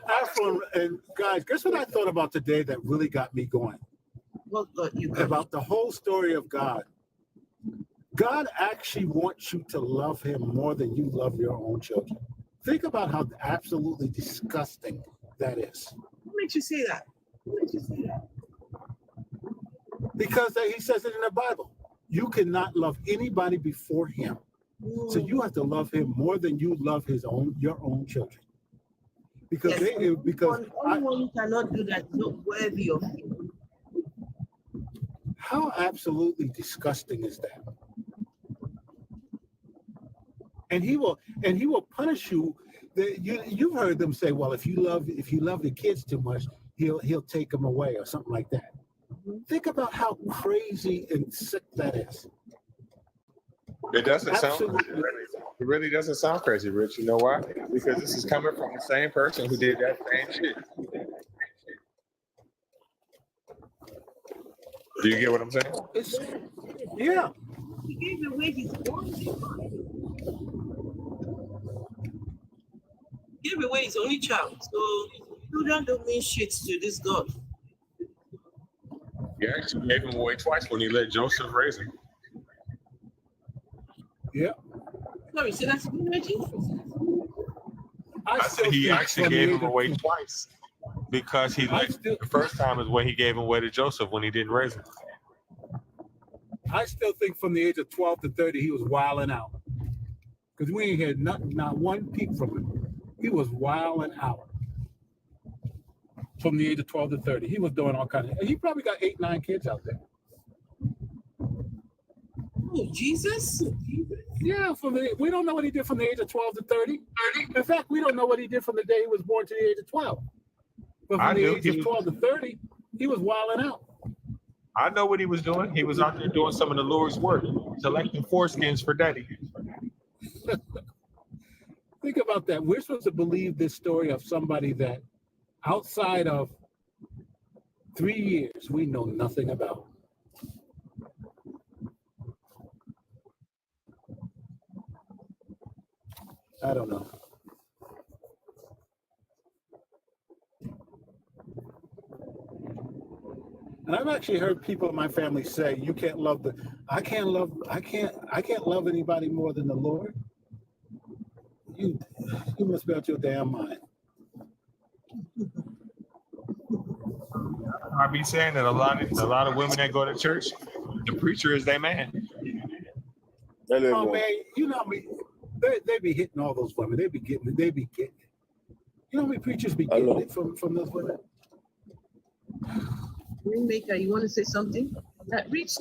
Afro, and guys, guess what I thought about today that really got me going? About the whole story of God. God actually wants you to love him more than you love your own children. Think about how absolutely disgusting that is. What makes you say that? Because he says it in the Bible. You cannot love anybody before him. So you have to love him more than you love your own children. Because anyone who cannot do that is not worthy of him. How absolutely disgusting is that? And he will punish you. You've heard them say, well, if you love the kids too much, he'll take them away or something like that. Think about how crazy and sick that is. It doesn't sound crazy. It really doesn't sound crazy, Rich. You know why? Because this is coming from the same person who did that same shit. Do you get what I'm saying? Yeah. He gave away his only child. So children don't mean shit to this God. He actually gave him away twice when he let Joseph raise him. Yeah. Sorry, say that's I said he actually gave him away twice because the first time is when he gave him away to Joseph when he didn't raise him. I still think from the age of 12 to 30, he was wilding out. Because we ain't had not one peep from him. He was wilding out. From the age of 12 to 30. He was doing all kinds of, he probably got 8, 9 kids out there. Oh, Jesus? Yeah, we don't know what he did from the age of 12 to 30. In fact, we don't know what he did from the day he was born to the age of 12. But from the age of 12 to 30, he was wilding out. I know what he was doing. He was out there doing some of the Lord's work, selecting foreskins for daddy. Think about that. We're supposed to believe this story of somebody that outside of 3 years, we know nothing about. I don't know. And I've actually heard people in my family say, "You can't love I can't love anybody more than the Lord." You must be out your damn mind. I be saying that a lot of women that go to church, the preacher is their man. Oh man, you know me. They be hitting all those women. They be getting it. You know how many preachers be getting it from those women? Rainmaker, you want to say something? Rich,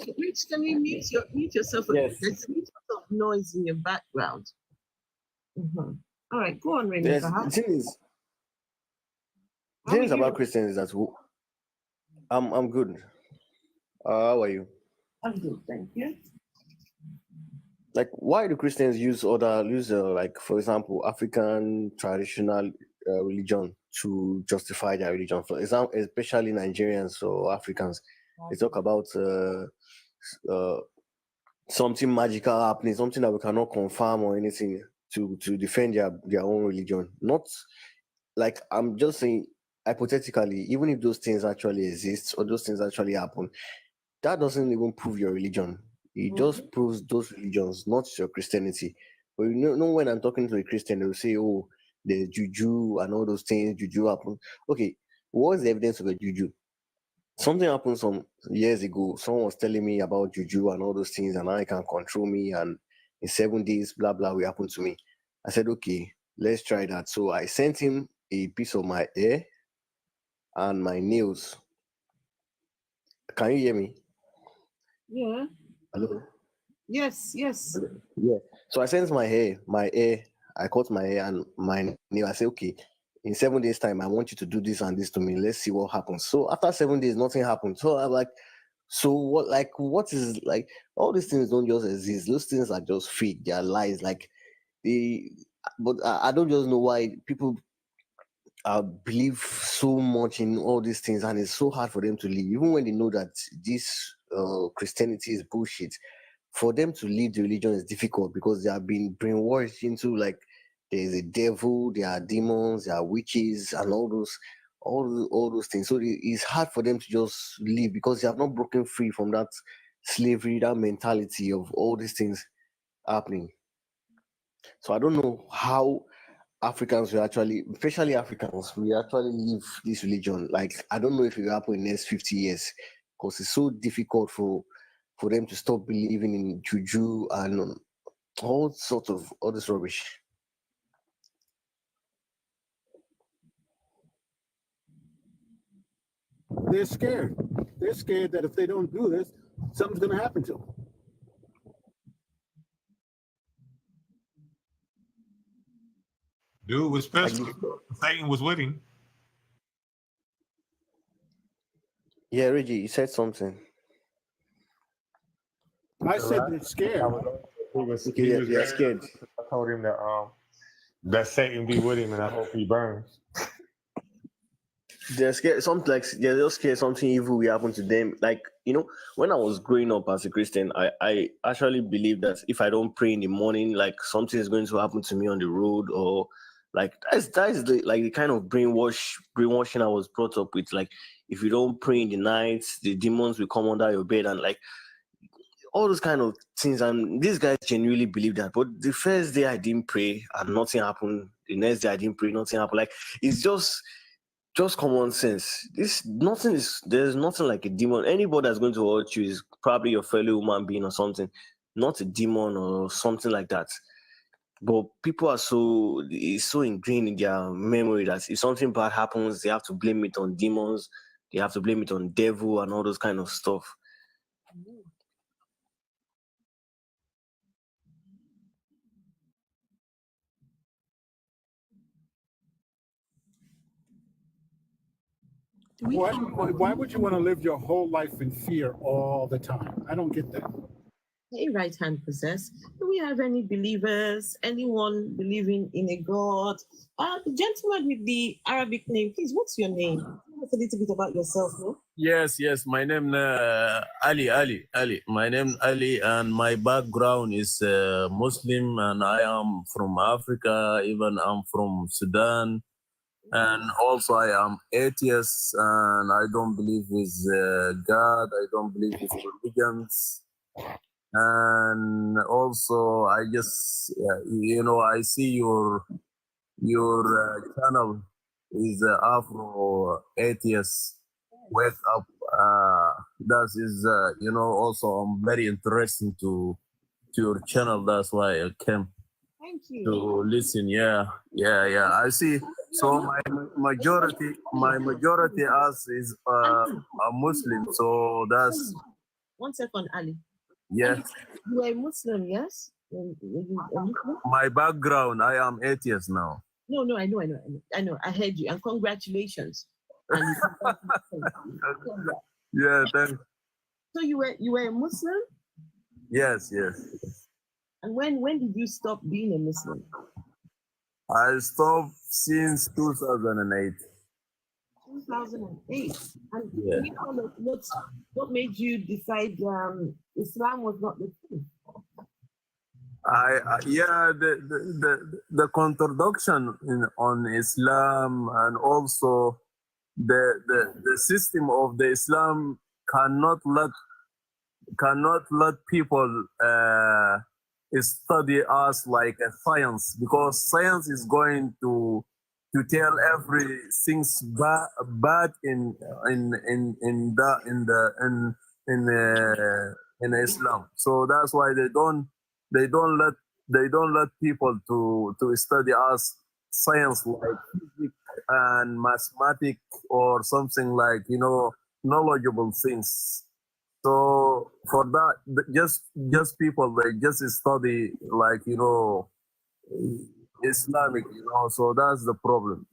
can you mute yourself? Yes. There's a lot of noise in your background. All right, go on, Rainmaker. The thing is about Christians is that I'm good. How are you? I'm good, thank you. Like, why do Christians use like, for example, African traditional religion to justify their religion? For example, especially Nigerians or Africans, they talk about something magical happening, something that we cannot confirm or anything to defend their own religion. Not like, I'm just saying, hypothetically, even if those things actually exist or those things actually happen, that doesn't even prove your religion. It just proves those religions, not your Christianity. But you know when I'm talking to a Christian, they'll say, "Oh, there's juju and all those things. Juju happen." Okay, what's the evidence of a juju? Something happened some years ago. Someone was telling me about juju and all those things, and I can control me. And in 7 days, blah blah, will happen to me. I said, "Okay, let's try that." So I sent him a piece of my hair and my nails. Can you hear me? Yeah. Hello? Yes. Yeah. So I sent my hair, I cut my hair and my nail. I said, okay, in 7 days' time, I want you to do this and this to me. Let's see what happens. So after 7 days, nothing happened. So I'm like, so what is, like, all these things don't just exist. Those things are just fake. They are lies. Like, but I don't just know why people believe so much in all these things, and it's so hard for them to leave, even when they know that this Christianity is bullshit. For them to leave the religion is difficult because they have been brainwashed into, like, there's a devil, there are demons, there are witches, and all those things. So it's hard for them to just leave because they have not broken free from that slavery, that mentality of all these things happening. So I don't know how Africans will actually, especially Africans, we actually leave this religion. Like, I don't know if it will happen in the next 50 years because it's so difficult for them to stop believing in juju and all sorts of all this rubbish. They're scared. They're scared that if they don't do this, something's going to happen to them. Dude was special. Satan was with him. Yeah, Reggie, you said something. I said they're scared. He was scared. I told him that Satan be with him, and I hope he burns. They're scared. They're just scared something evil will happen to them. Like, when I was growing up as a Christian, I actually believed that if I don't pray in the morning, like something is going to happen to me on the road, or like that is the kind of brainwashing I was brought up with. Like, if you don't pray in the night, the demons will come under your bed and like all those kind of things. And these guys genuinely believe that. But the first day I didn't pray and nothing happened. The next day I didn't pray, nothing happened. Like, it's just common sense. There's nothing like a demon. Anybody that's going to hurt you is probably your fellow human being or something, not a demon or something like that. But people it's so ingrained in their memory that if something bad happens, they have to blame it on demons, they have to blame it on devil and all those kind of stuff. Why would you want to live your whole life in fear all the time? I don't get that. Hey, right hand possess. Do we have any believers? Anyone believing in a God? The gentleman with the Arabic name, please, what's your name? Tell us a little bit about yourself, no? Yes, my name Ali. My name Ali, and my background is Muslim, and I am from Africa. Even I'm from Sudan, and also I am atheist, and I don't believe with God. I don't believe with religions, and also I just I see your channel is Afro atheist. Wake up. That is also very interesting to your channel. That's why I came to listen. Yeah. I see. So my majority us is a Muslim. So that's 1 second, Ali. yes. You are a Muslim, yes? My background, I am atheist now. No, I know. I heard you, and congratulations. And yeah, thanks. So you were a Muslim? Yes. And when did you stop being a Muslim? I stopped since 2008. 2008. And yeah. Can you tell us what made you decide Islam was not the truth? The contradiction on Islam, and also the system of the Islam cannot let people study us like a science, because science is going to tell everything's bad in Islam. So that's why they don't let people to study us science like physics and mathematics or something like knowledgeable things. So for that, just people they just study like Islamic, so that's the problem.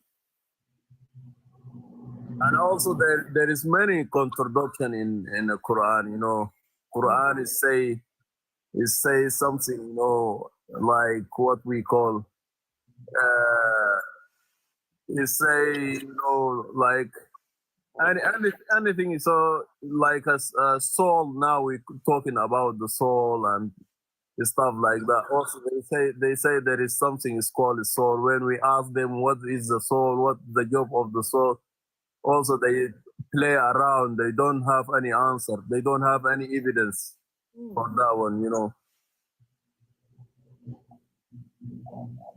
And also there is many contradiction in the Quran. Quran is say something like what we call is say like anything. So like a soul. Now we're talking about the soul and stuff like that. Also, they say there is something is called a soul. When we ask them what is the soul, what the job of the soul, also they play around. They don't have any answer. They don't have any evidence for that one.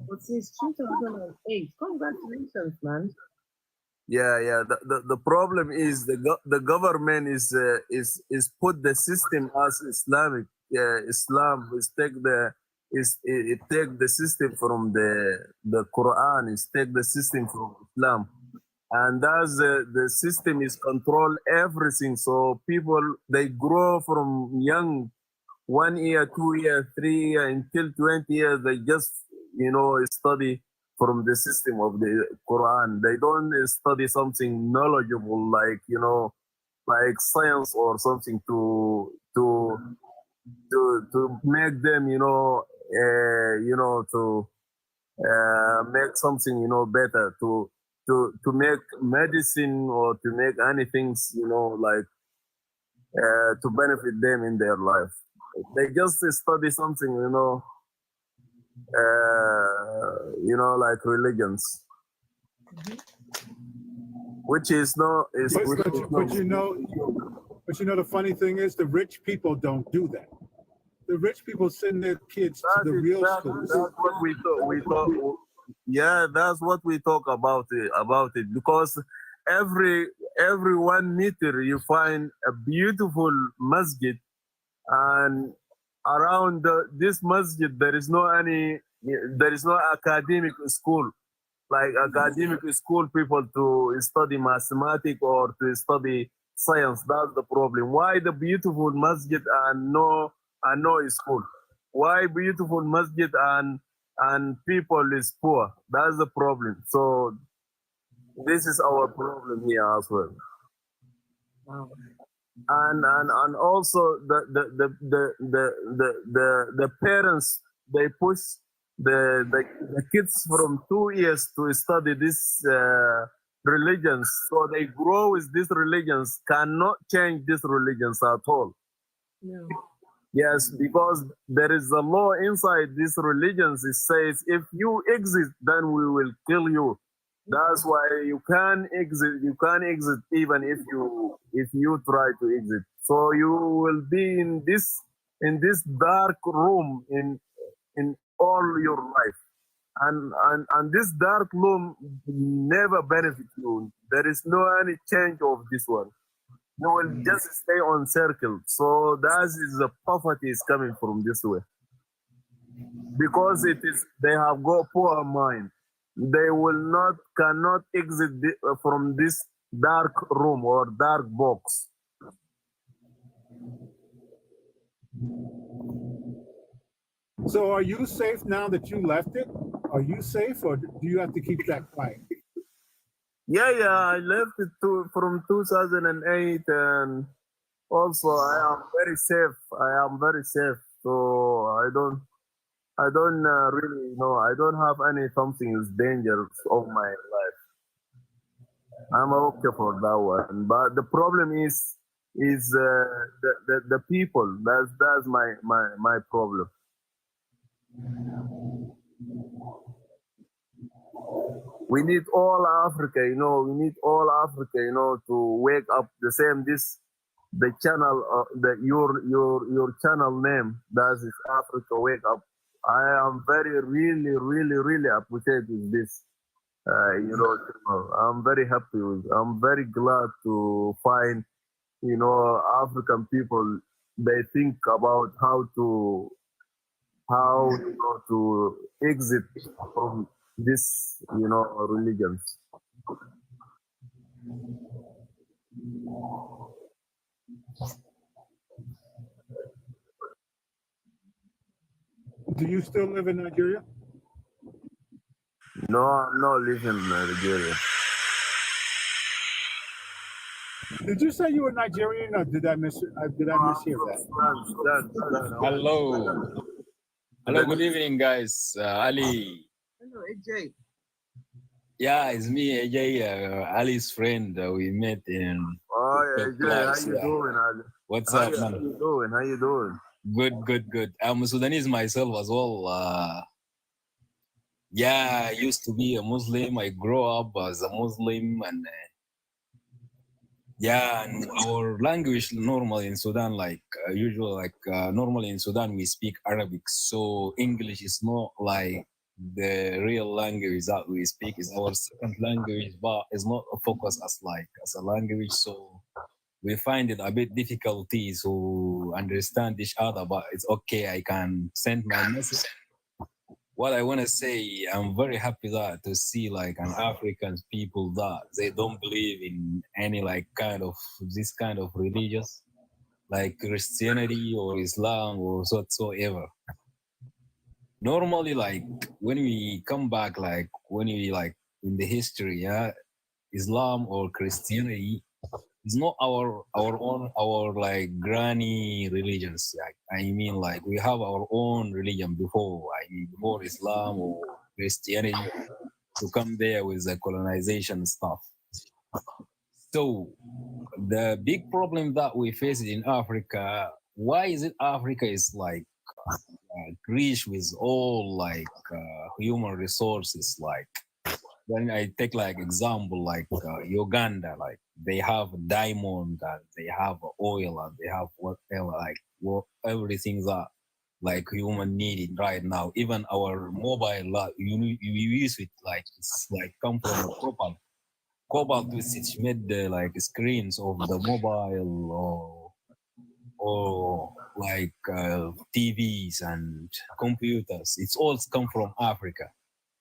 But since 2008, congratulations, man. Yeah. The problem is the government is put the system as Islamic. Islam is take the is it take the system from the Quran. Is take the system from Islam, and that's the system is control everything. So people they grow from young, 1 year, 2 year, 3 year until 20 years. They just study from the system of the Quran. They don't study something knowledgeable like science or something to make them to make something better to make medicine or to make anything like to benefit them in their life. They just study something like religions, which is no is But, which but, is you- no but you know the funny thing is the rich people don't do that. The rich people send their kids to the real schools. That's what we talk. Yeah, that's what we talk about it because every 1 meter you find a beautiful masjid, and around this masjid there is no academic school like academic school people to study mathematics or to study science. That's the problem. Why the beautiful masjid and no school? Why beautiful masjid and people is poor? That's the problem. So this is our problem here as well. And also the parents, they push the kids from 2 years to study this religions, so they grow with these religions, cannot change these religions at all. Yes, because there is a law inside these religions. It says if you exit, then we will kill you. That's why you can't exit. You can't exit even if you try to exit. So you will be in this dark room in all your life, and this dark room never benefit you. There is no any change of this one. You will just stay on circle. So that is the poverty is coming from this way. Because they have got poor mind. They cannot exit from this dark room or dark box. So are you safe now that you left it? Are you safe, or do you have to keep that quiet? Yeah, I left it from 2008, and also I am very safe. So I don't really I don't have any something is dangerous of my life. I'm okay for that one. But the problem is the people. That's my problem. We need all Africa, we need all Africa, to wake up. The same the channel, your channel name, that is Africa Wake Up. I am very really appreciate with this. Channel. I'm very happy with. I'm very glad to find African people. They think about how to exit from this religions. Do you still live in Nigeria? No, I'm not living in Nigeria. Did you say you were Nigerian, or did I mishear that? Hello, good evening, guys. Ali. Hello, AJ. Yeah, it's me, AJ, Ali's friend. We met in. Oh, yeah, AJ, how you doing, Ali? What's up, man? How you doing? Good. I'm Sudanese myself as well. Yeah, I used to be a Muslim. I grew up as a Muslim, and yeah, and our language normally in Sudan, normally in Sudan we speak Arabic, so English is not like the real language that we speak is our second language, but it's not a focus as a language. So we find it a bit difficulty to understand each other, but it's okay. I can send my message. What I want to say, I'm very happy that to see like an African people that they don't believe in any like kind of this kind of religious, like Christianity or Islam or whatsoever. Normally, like when we come back, like when we like in the history, yeah, Islam or Christianity is not our own our like granny religions. Like I mean, like we have our own religion before. I mean, before Islam or Christianity to come there with the colonization stuff. So the big problem that we face in Africa, why is it Africa is like rich with all like human resources? Like when I take like example like Uganda, like they have diamond and they have oil and they have whatever like everything that like human needed right now. Even our mobile, you use it like it's like come from a cobalt which made the like screens of the mobile or like TVs and computers. It's all come from Africa.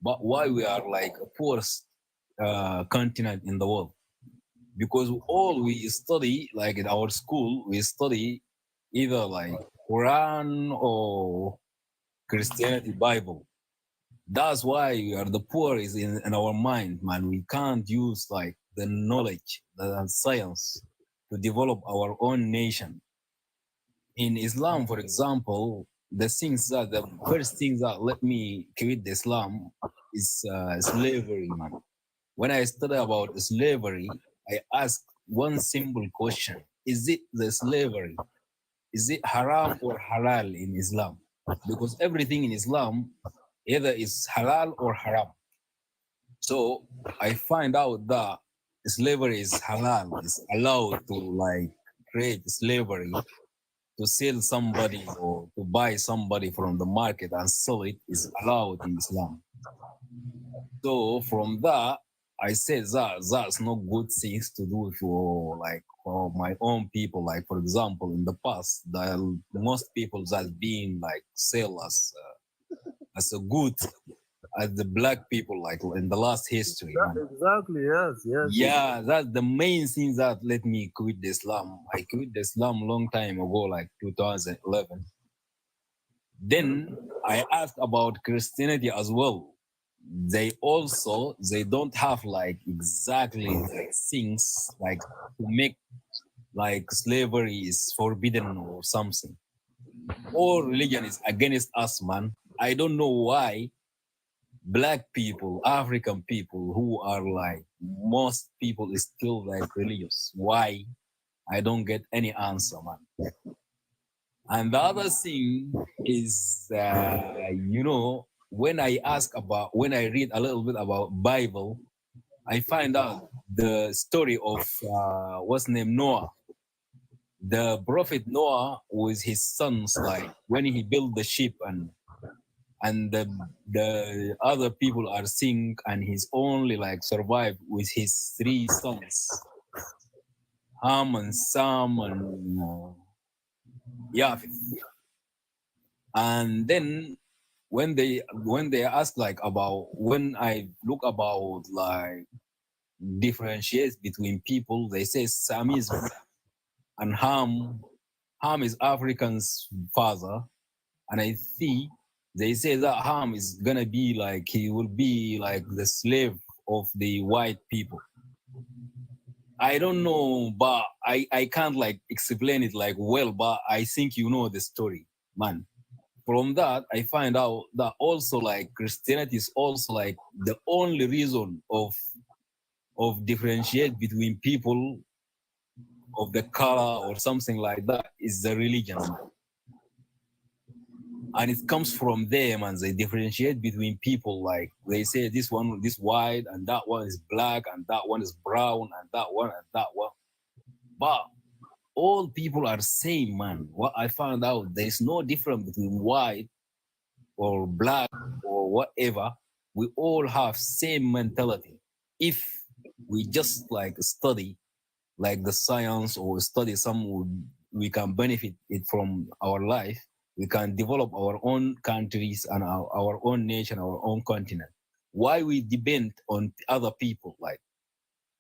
But why we are like a poorest continent in the world? Because all we study, like in our school, we study either like Quran or Christianity Bible. That's why we are the poor is in our mind, man. We can't use like the knowledge, the science to develop our own nation. In Islam, for example, the first things that let me quit Islam is slavery, man. When I study about slavery, I ask one simple question: is it the slavery? Is it haram or halal in Islam? Because everything in Islam either is halal or haram. So I find out that slavery is halal. It's allowed to like create slavery to sell somebody or to buy somebody from the market and sell it is allowed in Islam. So from that, I said that that's not good things to do for like for my own people. Like for example, in the past, the most people that being like sell as a good as the black people like in the last history. Exactly. Yes. Yeah, that's the main thing that let me quit Islam. I quit Islam long time ago, like 2011. Then I asked about Christianity as well. They don't have like exactly like things like to make like slavery is forbidden or something. All religion is against us, man. I don't know why black people, African people who are like most people is still like religious. Why? I don't get any answer, man. And the other thing is, when I read a little bit about Bible, I find out the story of what's named Noah. The prophet Noah with his sons, like when he built the ship and the other people are sink and he's only like survived with his 3 sons, Ham and Sam and Yafith. And then when they ask like about when I look about like differentiates between people, they say Samism and Ham is African's father, and I see they say that Ham is gonna be like he will be like the slave of the white people. I don't know, but I can't like explain it like well, but I think you know the story, man. From that, I find out that also like Christianity is also like the only reason of differentiate between people of the color or something like that is the religion, man. And it comes from them, and they differentiate between people. Like they say this one is white and that one is black and that one is brown and that one and that one. But all people are same, man. What I found out, there's no difference between white or black or whatever, we all have same mentality. If we just like study like the science or study some, we can benefit it from our life. We can develop our own countries and our own nation, our own continent. Why we depend on other people? Like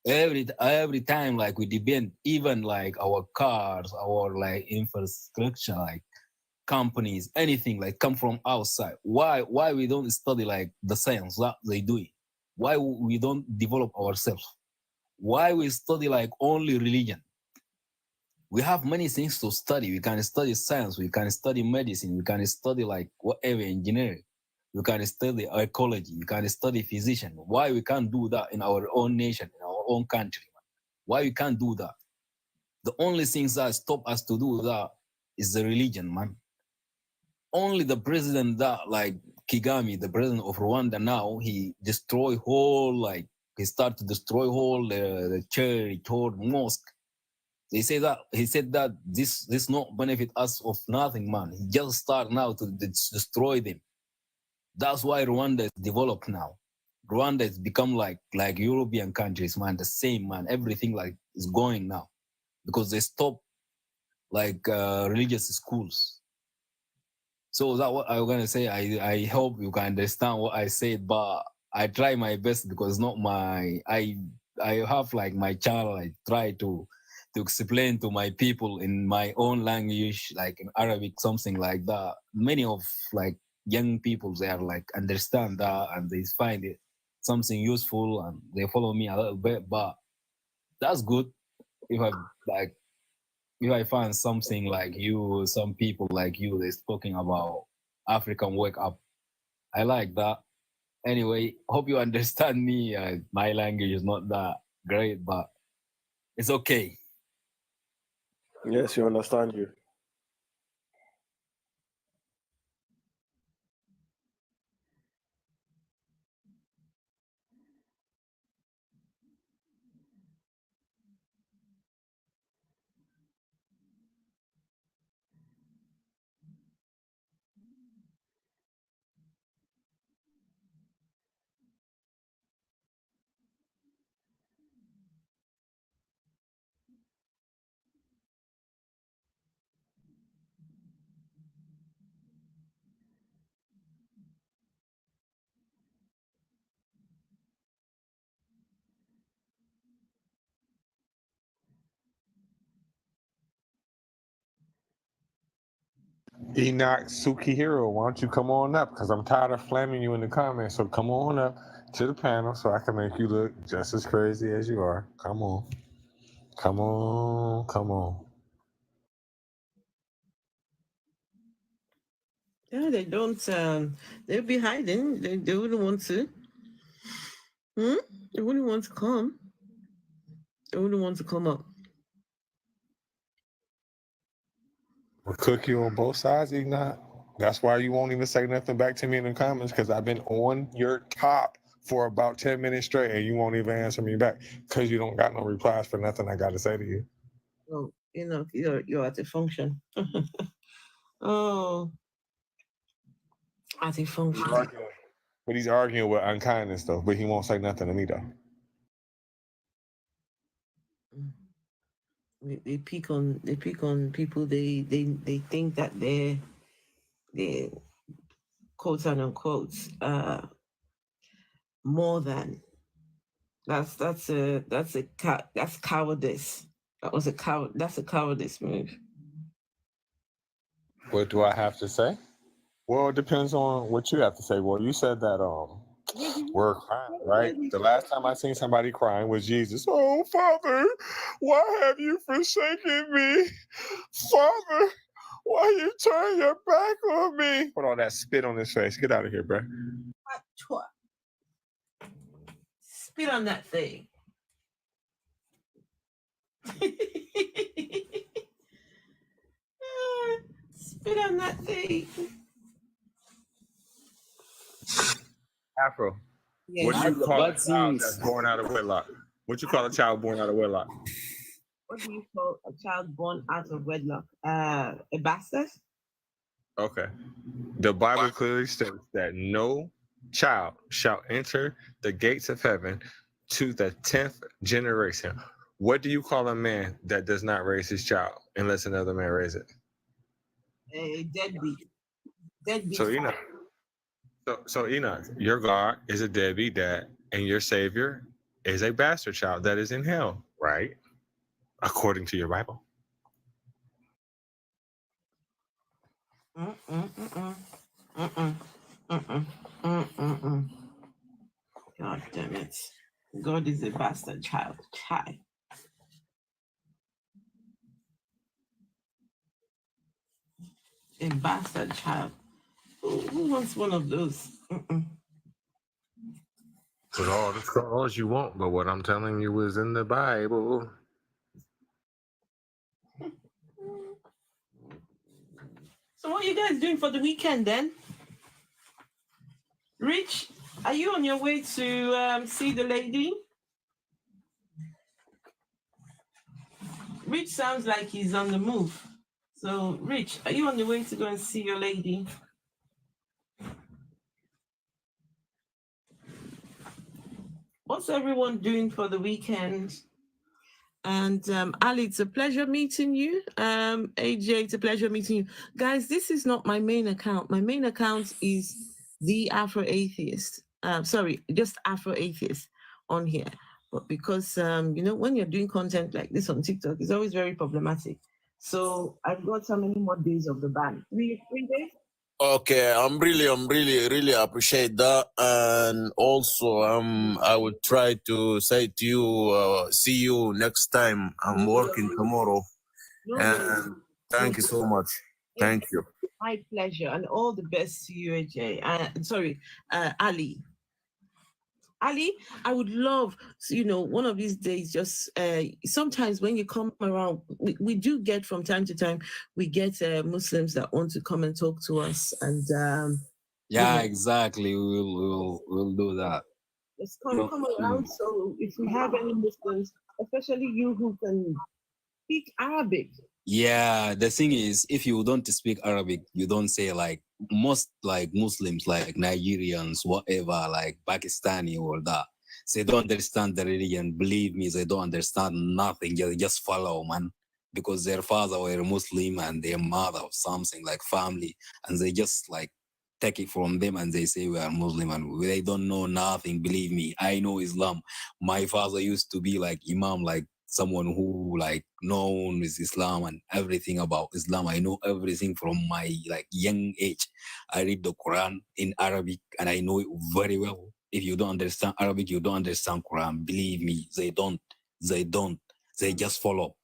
every time, like we depend, even like our cars, our like infrastructure, like companies, anything like come from outside. Why we don't study like the science that they do it? Why we don't develop ourselves? Why we study like only religion? We have many things to study. We can study science, we can study medicine, we can study like whatever, engineering, we can study ecology, we can study physician. Why we can't do that in our own nation, in our own country? Why we can't do that? The only things that stop us to do that is the religion, man. Only the president that like Kagame, the president of Rwanda now, he destroy whole, like he started to destroy whole the church, whole mosque. They say that he said that this not benefit us of nothing, man. He just start now to destroy them. That's why Rwanda is developed now. Rwanda has become like European countries, man. The same, man. Everything like is going now because they stop like religious schools. So that's what I'm gonna say. I hope you can understand what I said, but I try my best because not my I have like my channel. I try to explain to my people in my own language, like in Arabic, something like that. Many of like young people, they are like understand that and they find it something useful and they follow me a little bit. But that's good if I find something like you, some people like you, they're talking about African wake up. I like that. Anyway, hope you understand me. My language is not that great, but it's okay. Yes, you understand you. Enoch Sukihiro, why don't you come on up? Because I'm tired of flaming you in the comments. So come on up to the panel so I can make you look just as crazy as you are. Come on. Come on. Come on. Yeah, they don't. They'll be hiding. They wouldn't want to. They wouldn't want to come. They wouldn't want to come up. We'll cook you on both sides, Enoch. That's why you won't even say nothing back to me in the comments, because I've been on your top for about 10 minutes straight and you won't even answer me back because you don't got no replies for nothing I got to say to you. Oh, you're at a function. Oh, at a function. But he's arguing with unkindness though, but he won't say nothing to me though. They pick on people. They think that they're quote and unquote more than. That's cowardice. That's a cowardice move. What do I have to say? Well, it depends on what you have to say. Well, you said that we're crying, right? The last time I seen somebody crying was Jesus. Oh, Father, why have you forsaken me? Father, why you turn your back on me? Put all that spit on his face. Get out of here, bro. Spit on that thing. Spit on that thing. Afro. Yeah. What do you call a child that's born out of wedlock? What you call a child born out of wedlock? What do you call a child born out of wedlock? A bastard? Okay. The Bible clearly states that no child shall enter the gates of heaven to the 10th generation. What do you call a man that does not raise his child unless another man raises it? A deadbeat. Deadbeat. So Enoch. So Enoch, your God is a deadbeat dad, and your Savior is a bastard child that is in hell, right? According to your Bible. God damn it. God is a bastard child. Child. A bastard child. Who wants one of those? Put all the scars you want, but what I'm telling you is in the Bible. So what are you guys doing for the weekend then? Rich, are you on your way to see the lady? Rich sounds like he's on the move. So, Rich, are you on the way to go and see your lady? What's everyone doing for the weekend? And Ali, it's a pleasure meeting you. AJ, it's a pleasure meeting you. Guys, this is not my main account. My main account is the Afro Atheist. Sorry, just Afro Atheist on here. But because, when you're doing content like this on TikTok, it's always very problematic. So I've got how many more days of the ban? Three days? Okay, I'm really appreciate that, and also I would try to say to you, see you next time. I'm working tomorrow, and thank you so much. Thank you. My pleasure, and all the best to you, AJ. Ali. Ali, I would love, one of these days, just sometimes when you come around, we do get from time to time, we get Muslims that want to come and talk to us. And exactly. We'll do that. Just come around. So if we have any Muslims, especially you who can speak Arabic. Yeah, the thing is, if you don't speak Arabic, you don't say like most like Muslims, like Nigerians, whatever, like Pakistani or that. They don't understand the religion. Believe me, they don't understand nothing. They just follow, man, because their father were Muslim and their mother or something like family, and they just like take it from them and they say we are Muslim and they don't know nothing. Believe me, I know Islam. My father used to be like Imam, like someone who like known with Islam and everything about Islam. I know everything from my like young age. I read the Quran in Arabic and I know it very well. If you don't understand Arabic, you don't understand Quran. Believe me, they don't. They just follow.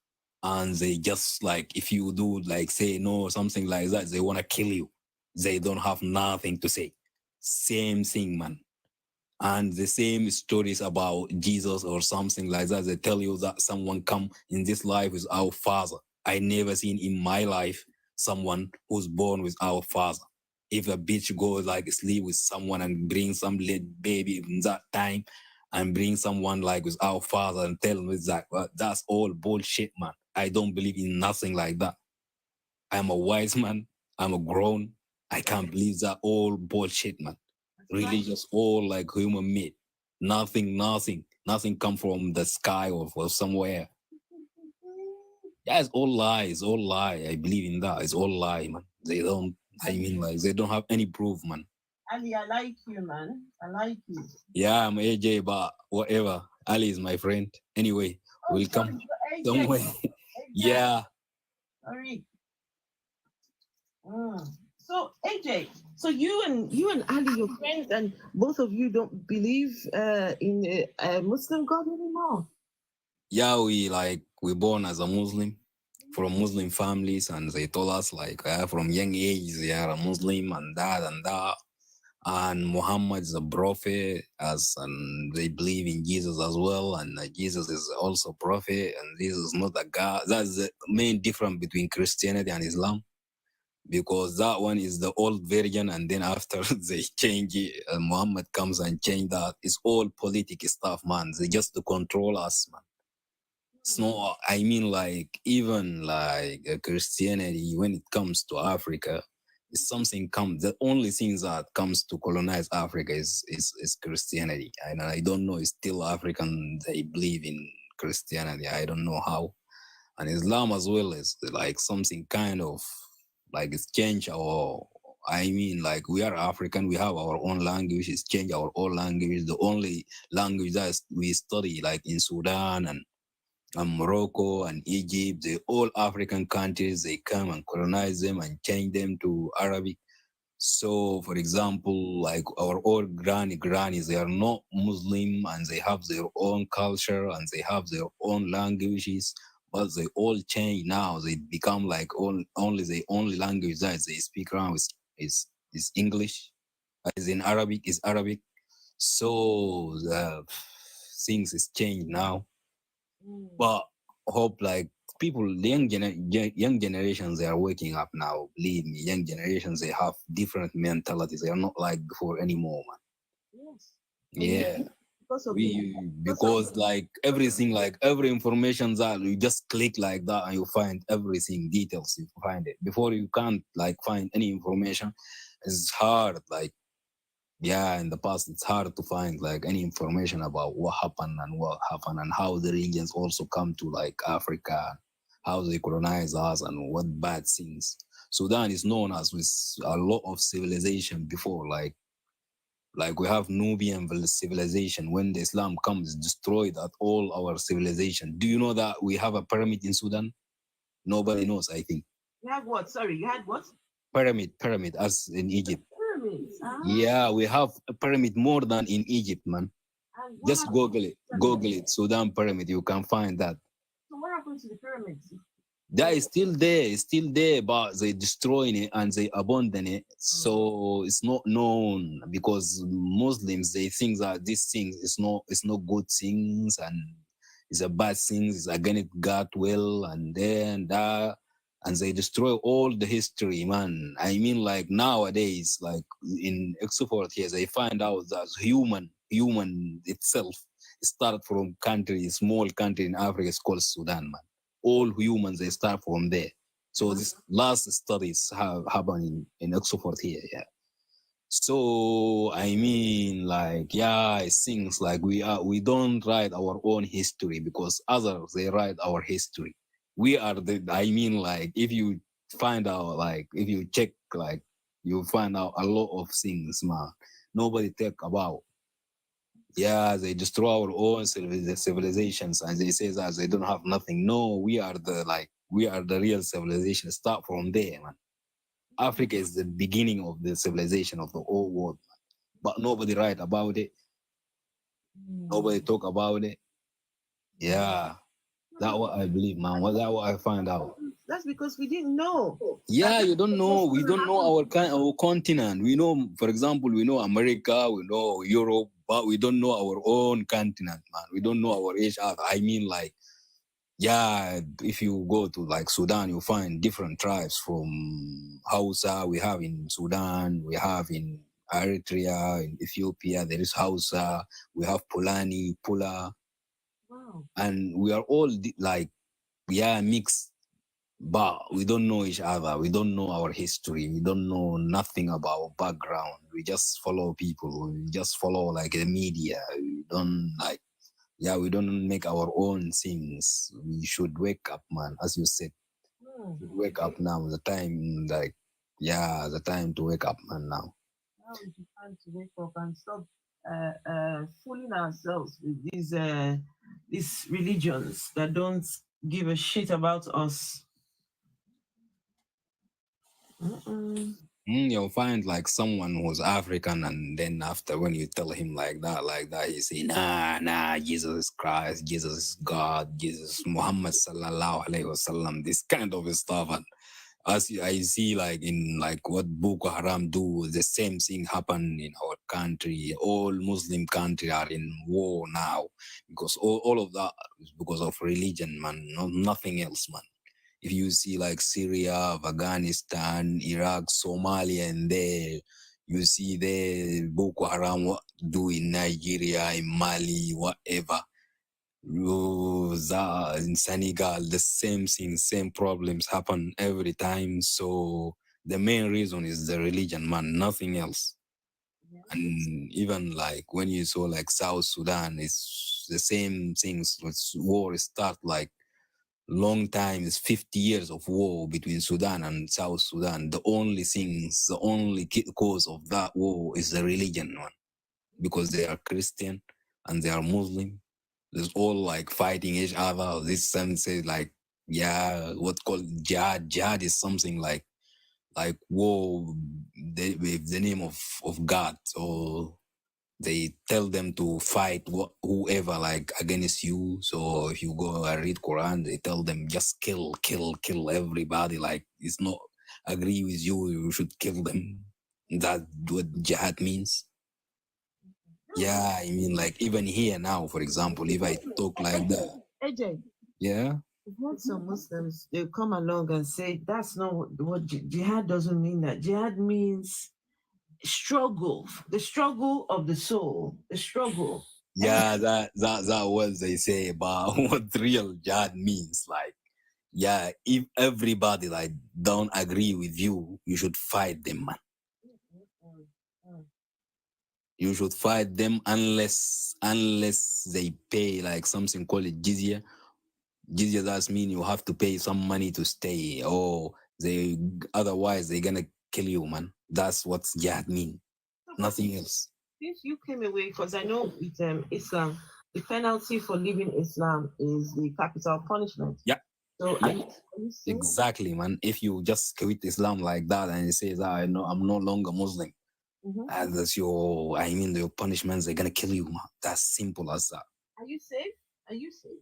And they just like, if you do like say no or something like that, they want to kill you. They don't have nothing to say. Same thing, man. And the same stories about Jesus or something like that. They tell you that someone come in this life with our father. I never seen in my life someone who's born with our father. If a bitch goes like sleep with someone and bring some little baby in that time and bring someone like with our father and tell me that, well, that's all bullshit, man. I don't believe in nothing like that. I'm a wise man. I'm a grown. I can't believe that all bullshit, man. Religious, all like human made. Nothing come from the sky or from somewhere. Yeah, it's all lies, all lie. I believe in that. It's all lie, man. They don't have any proof, man. Ali, I like you, man. I like you. Yeah, I'm AJ, but whatever. Ali is my friend. Anyway, we'll come somewhere. Yeah. Sorry. So AJ, so you and Ali, your friends, and both of you don't believe in a Muslim God anymore. Yeah, we born as a Muslim from Muslim families, and they told us like from young age they are a Muslim and that. And Muhammad is a prophet, and they believe in Jesus as well, and Jesus is also a prophet, and Jesus is not a God. That's the main difference between Christianity and Islam. Because that one is the old version, and then after they change it, Muhammad comes and change that. It's all political stuff, man. They just to control us, man. It's not, I mean, like, even like Christianity, when it comes to Africa, something comes. The only thing that comes to colonize Africa is Christianity. And I don't know. It's still African. They believe in Christianity. I don't know how. And Islam as well is like something kind of like it's change our. I mean, like we are African. We have our own language. It's change our own language. The only language that we study, like in Sudan and Morocco and Egypt, the all African countries, they come and colonize them and change them to Arabic. So, for example, like our old grannies, they are not Muslim and they have their own culture and they have their own languages, but they all change now. They become like only the only language that they speak around is English, as in Arabic is Arabic. So the things is changed now. But hope like people, the young generations, they are waking up now. Believe me, young generations, they have different mentalities. They are not like before anymore, man. Yes. Yeah. Because Because like everything, like every information that you just click like that and you find everything, details, you find it. Before you can't like find any information. It's hard, like yeah, in the past it's hard to find like any information about what happened and how the regions also come to like Africa, how they colonize us and what bad things. Sudan is known as with a lot of civilization before, like we have Nubian civilization. When the Islam comes, destroyed at all our civilization. Do you know that we have a pyramid in Sudan? Nobody knows, I think. You had what? Sorry, you had what? Pyramid as in Egypt. Pyramids. Yeah, we have a pyramid more than in Egypt, man. And what Just happened Google to it. the Google pyramids? it. Sudan pyramid. You can find that. So what happened to the pyramids? That is still there. It's still there, but they destroying it and they abandon it. So it's not known because Muslims, they think that these things is not good things and it's a bad things. It's against God will and then that. And they destroy all the history, man. I mean, like nowadays, like in Oxford here, they find out that human itself started from small country in Africa. It's called Sudan, man. All humans, they start from there. So this last studies have happened in Oxford here, yeah. So I mean, like, yeah, it seems like we don't write our own history because others, they write our history. We are I mean, like, if you find out, like, if you check, like, you find out a lot of things, man. Nobody talk about. Yeah, they destroy our own civilizations and they say that they don't have nothing. No, we are the real civilization. Start from there, man. Africa is the beginning of the civilization of the whole world, man. But nobody write about it. Nobody talk about it. Yeah, that's what I believe, man. That's what I find out. That's because we didn't know. Yeah, you don't know. We don't know our continent. We know, for example, we know America, we know Europe, but we don't know our own continent, man. We don't know our age. I mean, like, yeah, if you go to like Sudan, you find different tribes from Hausa. We have in Sudan, we have in Eritrea, in Ethiopia, there is Hausa. We have Pulani, Pula. Wow. And we are all like, yeah, mixed. But we don't know each other. We don't know our history. We don't know nothing about our background. We just follow people. We just follow like the media. We don't like, yeah, we don't make our own things. We should wake up, man. As you said, wake up now. The time, like, yeah, the time to wake up, man. Now. Now is the time to wake up and stop fooling ourselves with these religions that don't give a shit about us. You'll find like someone who's African, and then after when you tell him like that, he say, nah, Jesus is Christ, Jesus is God, Jesus Muhammad sallallahu alaihi wasallam, this kind of stuff. And as I see, like in like what Boko Haram do, the same thing happen in our country. All Muslim countries are in war now because all of that is because of religion, man. Nothing else, man. If you see like Syria, Afghanistan, Iraq, Somalia, and there, you see the Boko Haram what do in Nigeria, in Mali, whatever. In Senegal, the same thing, same problems happen every time. So the main reason is the religion, man, nothing else. And even like when you saw like South Sudan, it's the same things. War start like long time. It's 50 years of war between Sudan and South Sudan. The only cause of that war is the religion, man, because they are Christian and they are Muslim. There's all like fighting each other. This some say like, yeah, what called jihad. Jihad is something like war with the name of God. So they tell them to fight whoever like against you. So if you go and read Quran, they tell them just kill everybody. Like it's not agree with you, you should kill them. That's what jihad means. Yeah, I mean like even here now, for example, if I talk like that. AJ, Yeah. I've had some Muslims, they come along and say that's not what jihad doesn't mean. That jihad means struggle, the struggle of the soul, the struggle. Yeah, that what they say about what real jihad means. Like, yeah, if everybody like don't agree with you, you should fight them, man. You should fight them unless they pay like something called jizya. Jizya does mean you have to pay some money to stay, or otherwise they're gonna kill you, man. That's what jihad mean. Nothing else. Since you came away, because I know with Islam, the penalty for leaving Islam is the capital punishment. Yeah. So yeah. Exactly, man. If you just quit Islam like that and you say that I'm no longer Muslim, that's your punishments, they're gonna kill you, man. That's simple as that. Are you safe? Are you safe?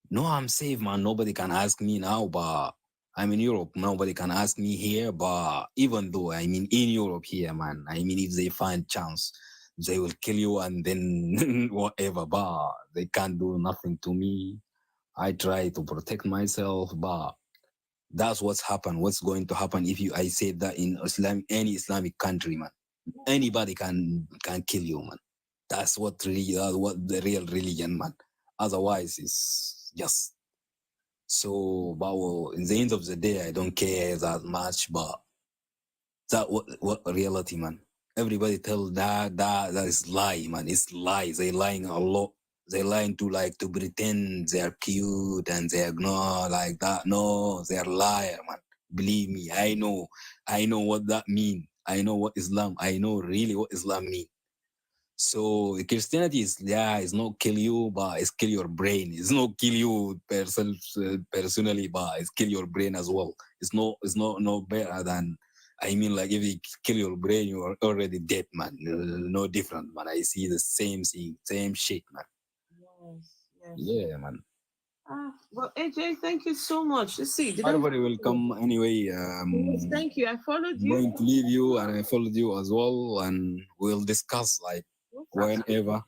No, I'm safe, man. Nobody can ask me now, but I'm in Europe. Nobody can ask me here, but even though in Europe here, man, if they find chance, they will kill you and then whatever, but they can't do nothing to me. I try to protect myself, but that's what's happened. What's going to happen if I say that in Islam, any Islamic country, man, anybody can kill you, man. That's what the real religion, man. Otherwise, it's just so. But in the end of the day, I don't care that much. But that what reality, man. Everybody tell that is lie, man. It's lies. They lying a lot. They lying to pretend they are cute and they are not like that. No, they are liar, man. Believe me, I know what that mean. I know what Islam. I know really what Islam mean. So Christianity is not kill you, but it's kill your brain. It's not kill you personally, but it's kill your brain as well. It's no better than. Like if you kill your brain, you are already dead, man. No different, man. I see the same thing, same shit, man. Yes. Yeah, man. Well, AJ, thank you so much. Let's see. Everybody will come anyway. Yes, thank you. I followed you. I'm going to leave you, and I followed you as well, and we'll discuss like whenever.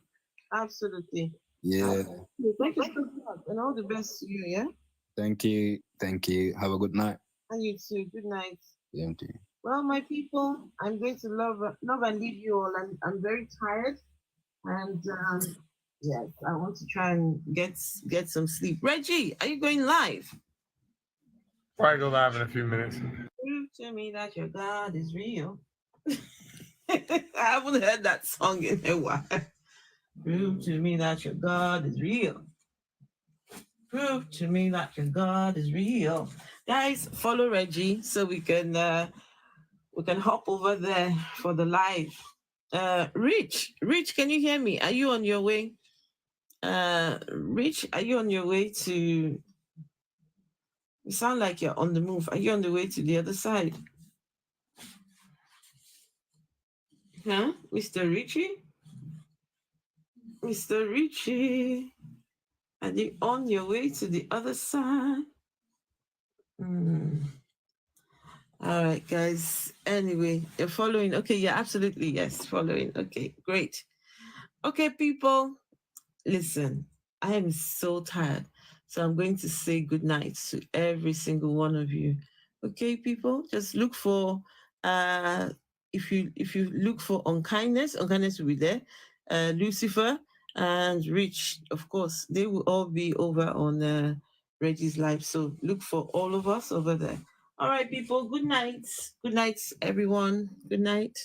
Absolutely. Yeah. Thank you so much, and all the best to you. Yeah. Thank you. Have a good night. And you too. Good night. Same to you. Well, my people, I'm going to love and leave you all. I'm very tired, and yes, I want to try and get some sleep. Reggie, are you going live? Probably go live in a few minutes. Prove to me that your God is real. I haven't heard that song in a while. Prove to me that your God is real. Prove to me that your God is real. Guys, follow Reggie so we can hop over there for the live. Rich, can you hear me? Are you on your way? Rich, are you on your way to? You sound like you're on the move. Are you on the way to the other side? Huh, Mr. Richie? Mr. Richie, are you on your way to the other side? All right, guys. Anyway, you're following. Okay, yeah, absolutely. Yes, following. Okay, great. Okay, people, listen, I am so tired. So I'm going to say good night to every single one of you. Okay, people, just look for, if you look for unkindness will be there. Lucifer and Rich, of course, they will all be over on Reggie's live. So look for all of us over there. All right, people. Good night. Good night, everyone. Good night.